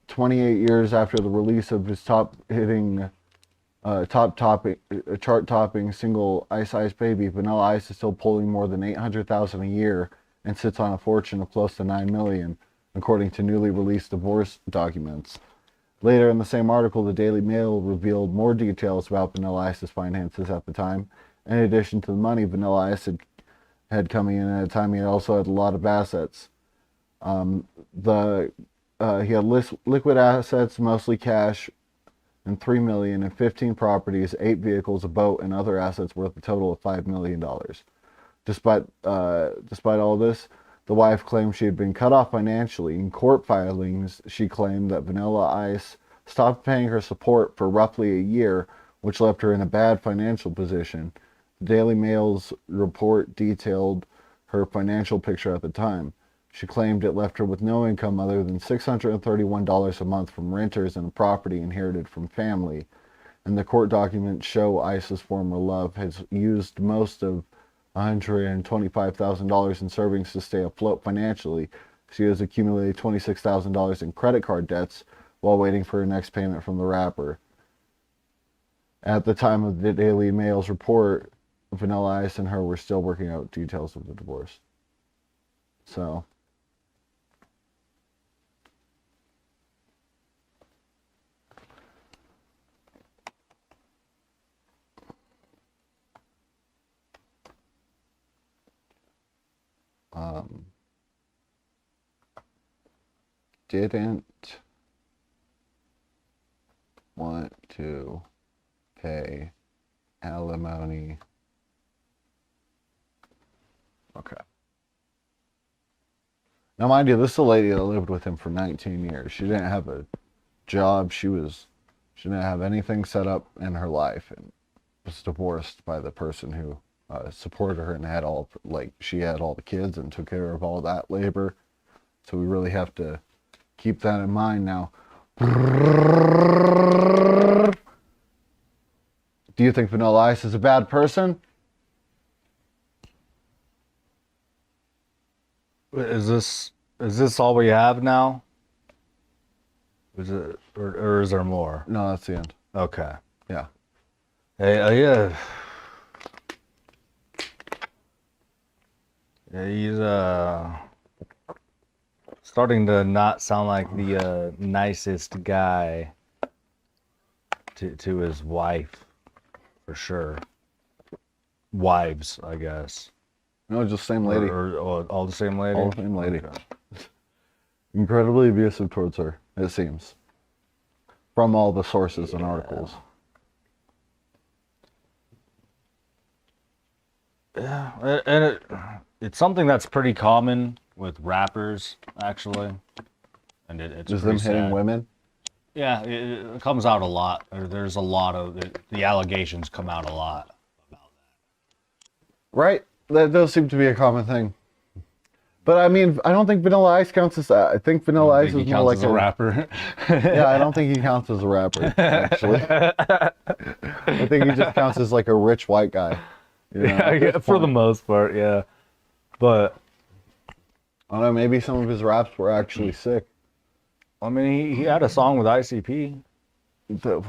Speaker 1: 28 years after the release of his chart-topping single Ice Ice Baby, Vanilla Ice is still pulling more than $800,000 a year and sits on a fortune of close to $9 million, according to newly released divorce documents. Later in the same article, the Daily Mail revealed more details about Vanilla Ice's finances at the time. In addition to the money Vanilla Ice had coming in at a time, he also had a lot of assets. He had liquid assets, mostly cash, and $3 million, and 15 properties, 8 vehicles, a boat, and other assets worth a total of $5 million. Despite all this, the wife claimed she had been cut off financially. In court filings, she claimed that Vanilla Ice stopped paying her support for roughly a year, which left her in a bad financial position. The Daily Mail's report detailed her financial picture at the time. She claimed it left her with no income other than $631 a month from renters and a property inherited from family. And the court documents show Ice's former love has used most of $125,000 in savings to stay afloat financially. She has accumulated $26,000 in credit card debts while waiting for her next payment from the rapper. At the time of the Daily Mail's report, Vanilla Ice and her were still working out details of the divorce. So... didn't want to pay alimony. Okay. Now, mind you, this is a lady that lived with him for 19 years. She didn't have a job. She didn't have anything set up in her life, and was divorced by the person who supported her and had she had all the kids and took care of all that labor. So we really have to keep that in mind now. Do you think Vanilla Ice is a bad person?
Speaker 2: Is this all we have now? Is it, or is there more?
Speaker 1: No, that's the end.
Speaker 2: Okay.
Speaker 1: Yeah.
Speaker 2: Hey, yeah. He's starting to not sound like the nicest guy to his wife, for sure. Wives, I guess.
Speaker 1: No, just same lady.
Speaker 2: Or all the same lady?
Speaker 1: All the same lady.
Speaker 2: Okay.
Speaker 1: Incredibly abusive towards her, it seems. From all the sources and articles.
Speaker 5: Yeah, and it's something that's pretty common with rappers, actually. And it's
Speaker 1: Just
Speaker 5: pretty
Speaker 1: them hitting
Speaker 5: sad.
Speaker 1: women.
Speaker 5: Yeah, it comes out a lot. There's a lot of the allegations come out a lot.
Speaker 1: Right? That does seem to be a common thing. But I mean, I don't think Vanilla Ice counts as that. I think Vanilla Ice is more like
Speaker 5: as a rapper.
Speaker 1: Yeah, I don't think he counts as a rapper, actually. I think he just counts as like a rich white guy. You know, at
Speaker 5: Yeah,
Speaker 1: this
Speaker 5: for the
Speaker 1: point.
Speaker 5: most part, yeah. But
Speaker 1: I don't know, maybe some of his raps were actually sick.
Speaker 5: I mean, he had a song with ICP.
Speaker 1: I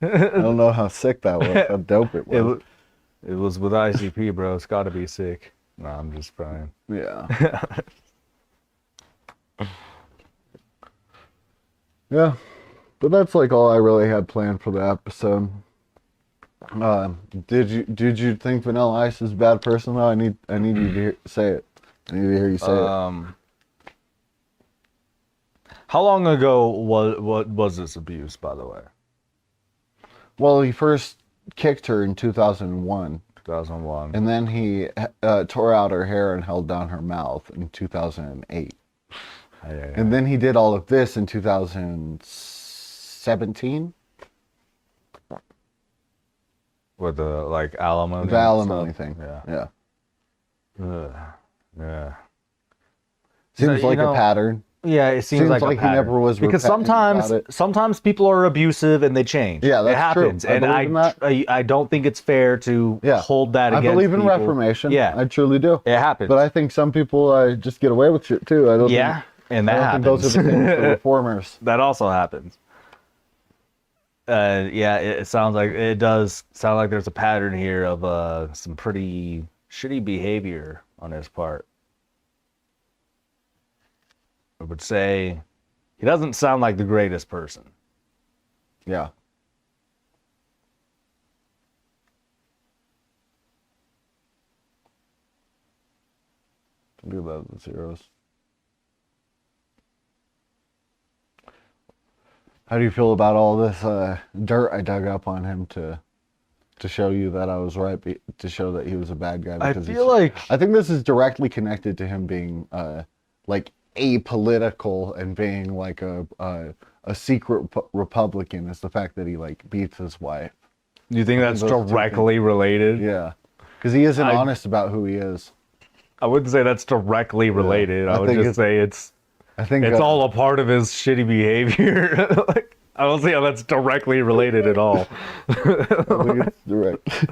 Speaker 1: don't know how sick that was, how dope it was.
Speaker 5: It was with ICP, bro. It's got to be sick. No, I'm just playing.
Speaker 1: Yeah. Yeah, but that's like all I really had planned for the episode. Did you think Vanilla Ice is a bad person though? I need you to say it. I need to hear you say it.
Speaker 5: How long ago was this abuse, by the way?
Speaker 1: Well, he first kicked her in 2001.
Speaker 5: 2001.
Speaker 1: And then he tore out her hair and held down her mouth in 2008. And then he did all of this in 2017.
Speaker 5: With the like alimony.
Speaker 1: The alimony
Speaker 5: stuff.
Speaker 1: thing.
Speaker 5: Yeah.
Speaker 1: Yeah.
Speaker 5: So,
Speaker 1: Seems like a pattern.
Speaker 5: Yeah, it seems like a
Speaker 1: he
Speaker 5: pattern.
Speaker 1: never was
Speaker 5: because
Speaker 1: repentant about it.
Speaker 5: sometimes people are abusive and they change.
Speaker 1: Yeah, that's
Speaker 5: it happens,
Speaker 1: true. I
Speaker 5: and
Speaker 1: believe in that.
Speaker 5: I don't think it's fair to hold that
Speaker 1: I
Speaker 5: against
Speaker 1: believe in
Speaker 5: people.
Speaker 1: reformation.
Speaker 5: Yeah,
Speaker 1: I truly do.
Speaker 5: it happens.
Speaker 1: But I think some people just get away with shit too. I don't.
Speaker 5: Yeah,
Speaker 1: think,
Speaker 5: and that
Speaker 1: I don't
Speaker 5: happens.
Speaker 1: think those are the things for reformers.
Speaker 5: That also happens. Yeah, it sounds like it does sound like there's a pattern here of some pretty shitty behavior on his part. I would say he doesn't sound like the greatest person.
Speaker 1: Yeah. Do that with zeros. How do you feel about all this dirt I dug up on him to show you that I was right, to show that he was a bad guy?
Speaker 5: I
Speaker 1: Because
Speaker 5: feel like
Speaker 1: I think this is directly connected to him being like apolitical and being like a secret Republican, is the fact that he like beats his wife.
Speaker 5: Do you think that's
Speaker 1: those two
Speaker 5: directly related?
Speaker 1: Yeah, because he isn't honest about who he is.
Speaker 5: I wouldn't say that's directly related. I would
Speaker 1: think
Speaker 5: just say it's
Speaker 1: it's
Speaker 5: all a part of his shitty behavior. Like, I don't see how that's directly related at all.
Speaker 1: I think it's direct.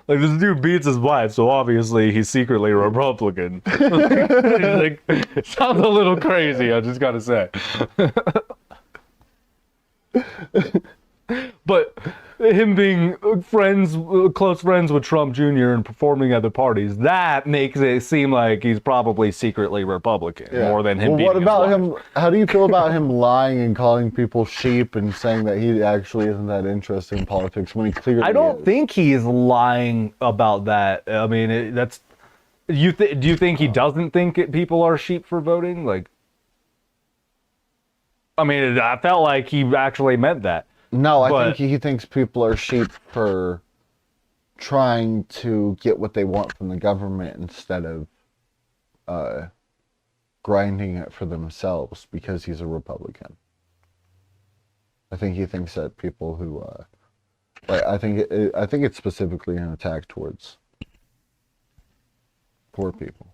Speaker 5: Like this dude beats his wife, so obviously he's secretly a Republican. Like, it sounds a little crazy, I just gotta say. But him being close friends with Trump Jr. and performing at the parties, that makes it seem like he's probably secretly Republican more than him
Speaker 1: Well,
Speaker 5: being
Speaker 1: what about
Speaker 5: his wife.
Speaker 1: him? How do you feel about him lying and calling people sheep and saying that he actually isn't that interested in politics when he clearly
Speaker 5: I don't
Speaker 1: is?
Speaker 5: think he's lying about that. I mean, that's. Do you think he doesn't think people are sheep for voting? Like, I mean, I felt like he actually meant that.
Speaker 1: No, I think he thinks people are sheep for trying to get what they want from the government instead of grinding it for themselves because he's a Republican. I think he thinks that people who, I think it's specifically an attack towards poor people.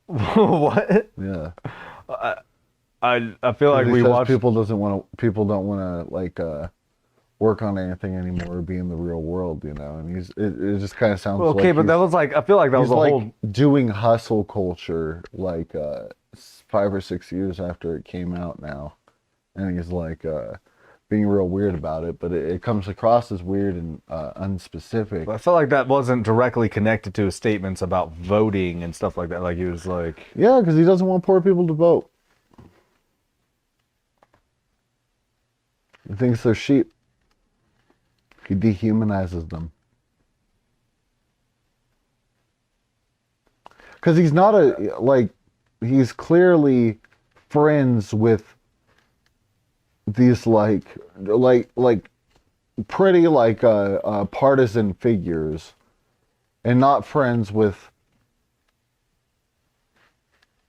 Speaker 5: What?
Speaker 1: Yeah.
Speaker 5: I feel like we watched.
Speaker 1: People don't want to like work on anything anymore or be in the real world, you know. And it just kind of sounds
Speaker 5: Okay,
Speaker 1: like
Speaker 5: but that was like, I feel like that was
Speaker 1: he's
Speaker 5: a
Speaker 1: like
Speaker 5: whole.
Speaker 1: doing hustle culture like 5 or 6 years after it came out now, and he's like being real weird about it, but it comes across as weird and unspecific.
Speaker 5: I felt like that wasn't directly connected to his statements about voting and stuff like that. Like he was like,
Speaker 1: Yeah, because he doesn't want poor people to vote. He thinks they're sheep. He dehumanizes them. Because he's not he's clearly friends with these like pretty like partisan figures, and not friends with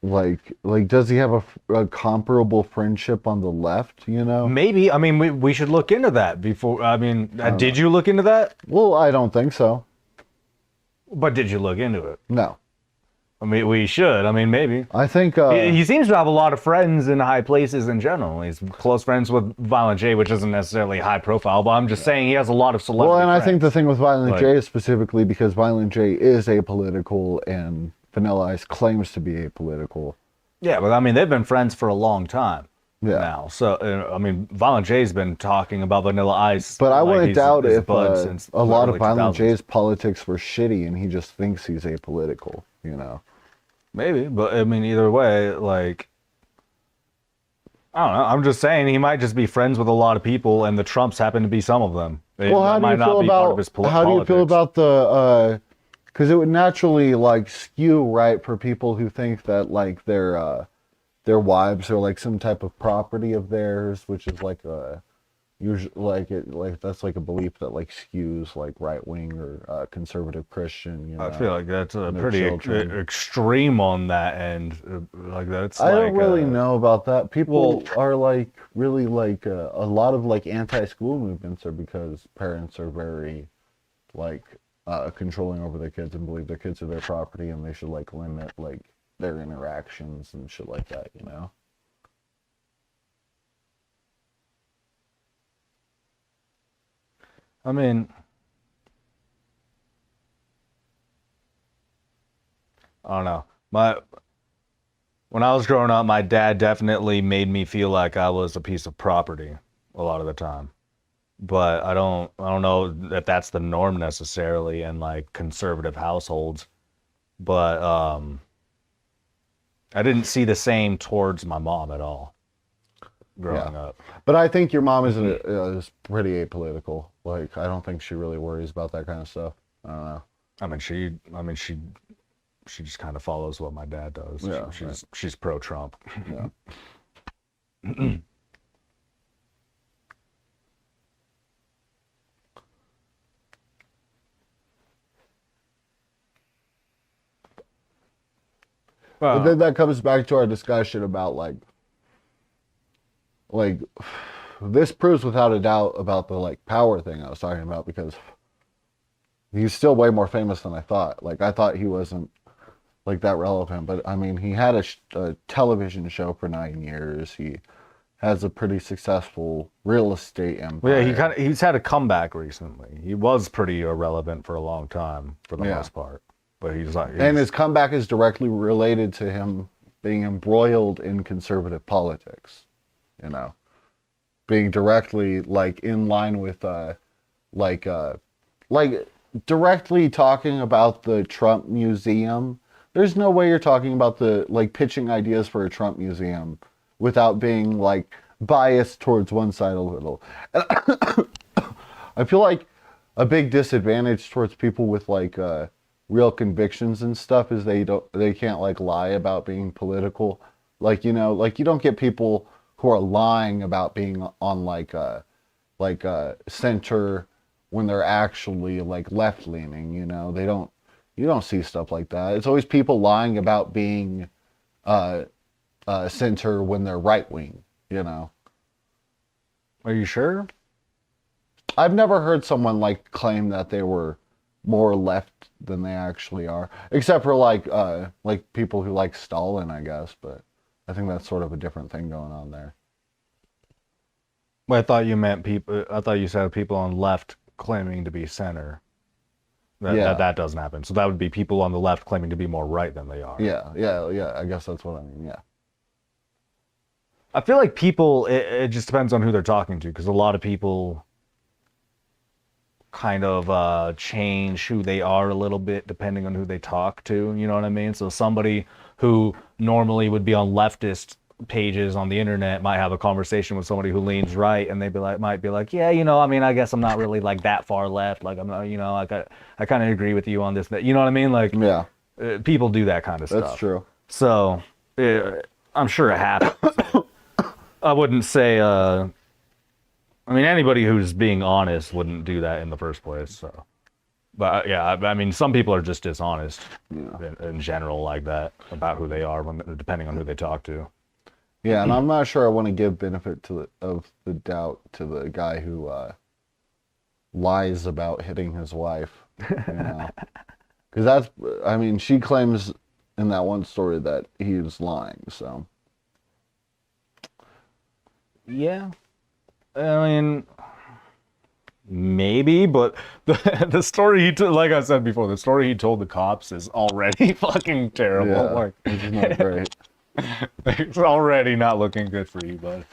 Speaker 1: like does he have a comparable friendship on the left? You know,
Speaker 5: Maybe. I mean, we should look into that before. I mean, did you look into that?
Speaker 1: Well, I don't think so.
Speaker 5: But did you look into it?
Speaker 1: No.
Speaker 5: I mean, we should. I mean, maybe.
Speaker 1: I think
Speaker 5: he seems to have a lot of friends in high places in general. He's close friends with Violent J, which isn't necessarily high profile, but I'm just saying he has a lot of celebrity
Speaker 1: Well, and I
Speaker 5: friends.
Speaker 1: think the thing with Violent
Speaker 5: Like-
Speaker 1: J is specifically because Violent J is apolitical and Vanilla Ice claims to be apolitical.
Speaker 5: Yeah, but I mean, they've been friends for a long time
Speaker 1: Yeah.
Speaker 5: now. So, I mean, Violent J's been talking about Vanilla Ice.
Speaker 1: But I
Speaker 5: like
Speaker 1: wouldn't
Speaker 5: he's
Speaker 1: doubt
Speaker 5: his
Speaker 1: if
Speaker 5: bud since
Speaker 1: a lot
Speaker 5: the
Speaker 1: of
Speaker 5: early
Speaker 1: Violent
Speaker 5: 2000s.
Speaker 1: J's politics were shitty and he just thinks he's apolitical, you know.
Speaker 5: Maybe, but I mean, either way, like, I don't know. I'm just saying he might just be friends with a lot of people, and the Trumps happen to be some of them.
Speaker 1: Well, how do you feel about how do you feel about the because it would naturally like skew right for people who think that like their wives are like some type of property of theirs, which is like a usually like that's like a belief that like skews like right wing or conservative Christian. You know,
Speaker 5: I feel like that's
Speaker 1: and their
Speaker 5: pretty
Speaker 1: children.
Speaker 5: extreme on that end. Like that's.
Speaker 1: I
Speaker 5: like,
Speaker 1: don't really know about that. People are like really like a lot of like anti-school movements are because parents are very like controlling over their kids and believe their kids are their property and they should like limit like their interactions and shit like that, you know.
Speaker 5: I mean, I don't know. When I was growing up, my dad definitely made me feel like I was a piece of property a lot of the time. But I don't know that that's the norm necessarily in like conservative households. But I didn't see the same towards my mom at all growing up.
Speaker 1: But I think your mom is pretty apolitical. Like I don't think she really worries about that kind of stuff. I don't know.
Speaker 5: she just kind of follows what my dad does.
Speaker 1: Yeah,
Speaker 5: She's pro Trump.
Speaker 1: Yeah. But then that comes back to our discussion about like this proves without a doubt about the like power thing I was talking about, because he's still way more famous than I thought. Like I thought he wasn't like that relevant, but I mean he had a television show for 9 years. He has a pretty successful real estate empire.
Speaker 5: Yeah, he's had a comeback recently. He was pretty irrelevant for a long time for the most part. But
Speaker 1: and his comeback is directly related to him being embroiled in conservative politics, you know, being directly like in line with like directly talking about the Trump Museum. There's no way you're talking about the like pitching ideas for a Trump museum without being like biased towards one side a little. And I feel like a big disadvantage towards people with like real convictions and stuff is they can't like lie about being political. Like, you know, like you don't get people who are lying about being on like center when they're actually like left leaning, you know. You don't see stuff like that. It's always people lying about being center when they're right wing, you know.
Speaker 5: Are you sure?
Speaker 1: I've never heard someone like claim that they were more left than they actually are, except for like people who like Stalin, I guess. But I think that's sort of a different thing going on there.
Speaker 5: Well, I thought you meant people. I thought you said people on left claiming to be center. That doesn't happen. So that would be people on the left claiming to be more right than they are.
Speaker 1: Yeah. I guess that's what I mean. Yeah.
Speaker 5: I feel like people. It just depends on who they're talking to, because a lot of people kind of change who they are a little bit depending on who they talk to. You know what I mean? So somebody who normally would be on leftist pages on the internet might have a conversation with somebody who leans right, and might be like, yeah, you know, I mean, I guess I'm not really like that far left. Like I'm not, you know, like I kind of agree with you on this. That, you know what I mean? Like,
Speaker 1: yeah,
Speaker 5: people do that kind of stuff.
Speaker 1: That's true.
Speaker 5: So I'm sure it happens. I wouldn't say I mean, anybody who's being honest wouldn't do that in the first place. So, but yeah, I mean, some people are just dishonest in general, like that, about who they are depending on who they talk to.
Speaker 1: Yeah, and I'm not sure I want to give benefit of the doubt to the guy who lies about hitting his wife. You know? Because I mean, she claims in that one story that he was lying, so.
Speaker 5: Yeah. I mean, maybe, but the story he told, like I said before, the story he told the cops is already fucking terrible.
Speaker 1: Yeah,
Speaker 5: like,
Speaker 1: it's not great.
Speaker 5: It's already not looking good for you, bud.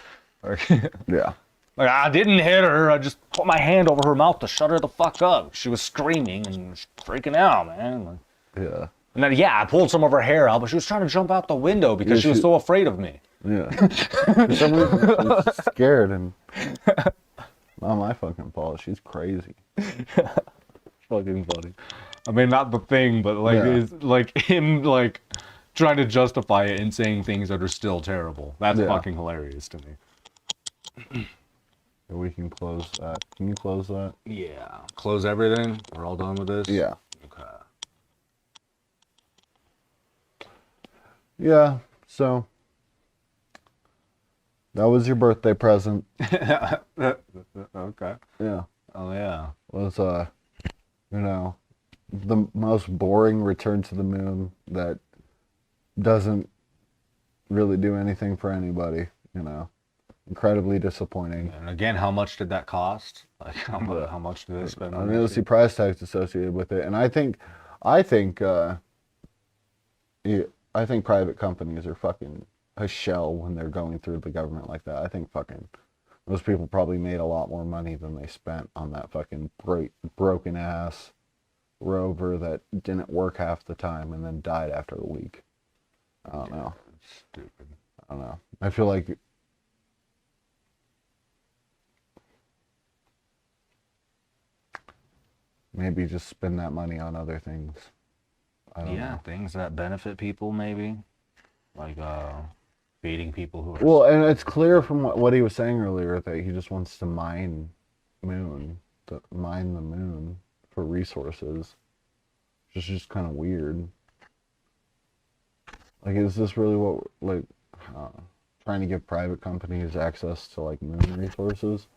Speaker 5: Like,
Speaker 1: yeah.
Speaker 5: Like, I didn't hit her. I just put my hand over her mouth to shut her the fuck up. She was screaming and freaking out, man. Like,
Speaker 1: yeah.
Speaker 5: And then, I pulled some of her hair out, but she was trying to jump out the window because she was so afraid of me.
Speaker 1: Yeah. For some reason, she's scared, and not my fucking fault. She's crazy.
Speaker 5: Fucking funny. I mean, not the thing, but like, it's like him like trying to justify it and saying things that are still terrible. That's fucking hilarious to me.
Speaker 1: We can close that. Can you close that?
Speaker 5: Yeah. Close everything. We're all done with this.
Speaker 1: Yeah.
Speaker 5: Okay.
Speaker 1: Yeah. So. That was your birthday present.
Speaker 5: Okay.
Speaker 1: Yeah.
Speaker 5: Oh yeah.
Speaker 1: Was you know, the most boring return to the moon that doesn't really do anything for anybody, you know. Incredibly disappointing.
Speaker 5: And again, how much did that cost? Like how much did they spend
Speaker 1: I
Speaker 5: on
Speaker 1: mean,
Speaker 5: that
Speaker 1: let's see
Speaker 5: shit?
Speaker 1: price tags associated with it. And I think private companies are fucking a shell when they're going through the government like that. I think fucking those people probably made a lot more money than they spent on that fucking broken ass rover that didn't work half the time and then died after a week. I don't know.
Speaker 5: It's stupid.
Speaker 1: I don't know. I feel like maybe just spend that money on other things. I don't know.
Speaker 5: Things that benefit people, maybe. Like feeding people who are
Speaker 1: Well, and it's clear from what he was saying earlier that he just wants to mine the moon for resources. It's just kind of weird. Like, is this really what, like, trying to give private companies access to, like, moon resources?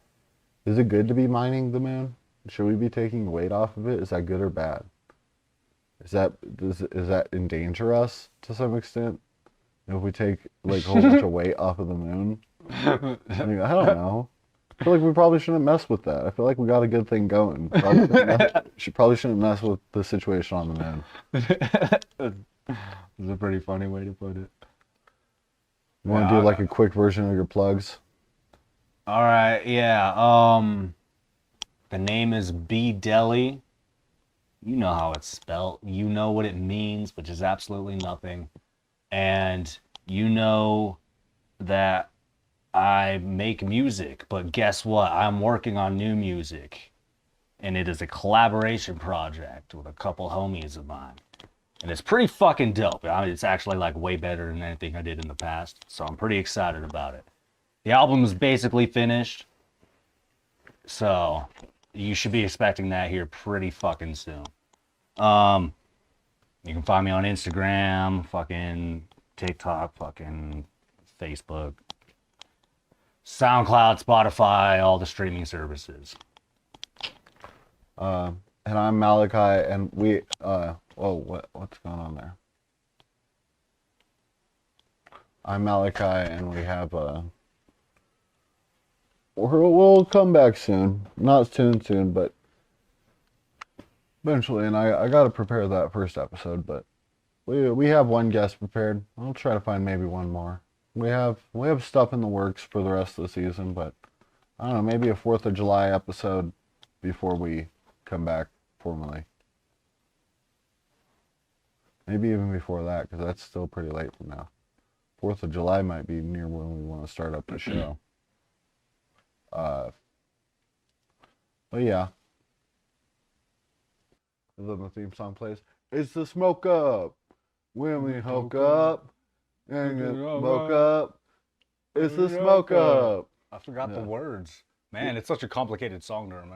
Speaker 1: Is it good to be mining the moon? Should we be taking weight off of it? Is that good or bad? Does that endanger us to some extent? If we take like a whole bunch of weight off of the moon? I mean, I don't know. I feel like we probably shouldn't mess with that. I feel like we got a good thing going. Probably shouldn't mess with the situation on the moon.
Speaker 5: It's a pretty funny way to put it.
Speaker 1: You want to do like a quick version of your plugs?
Speaker 5: All right, yeah. The name is B Deli. You know how it's spelled. You know what it means, which is absolutely nothing. And you know that I make music, but guess what? I'm working on new music. And it is a collaboration project with a couple homies of mine. And it's pretty fucking dope. I mean, it's actually like way better than anything I did in the past. So I'm pretty excited about it. The album is basically finished. So you should be expecting that here pretty fucking soon. You can find me on Instagram, fucking TikTok, fucking Facebook, SoundCloud, Spotify, all the streaming services.
Speaker 1: And I'm Malachi, and we what's going on there? I'm Malachi, and we have we'll come back soon. Not soon, but eventually. And I got to prepare that first episode, but we have one guest prepared. I'll try to find maybe one more. We have stuff in the works for the rest of the season, but I don't know, maybe a 4th of July episode before we come back formally. Maybe even before that, because that's still pretty late from now. 4th of July might be near when we want to start up the show. But yeah. And then the theme song plays. It's the smoke up. When we hook up and get smoke up. It's the smoke up.
Speaker 5: I forgot the words.
Speaker 2: Man, it's such a complicated song to remember.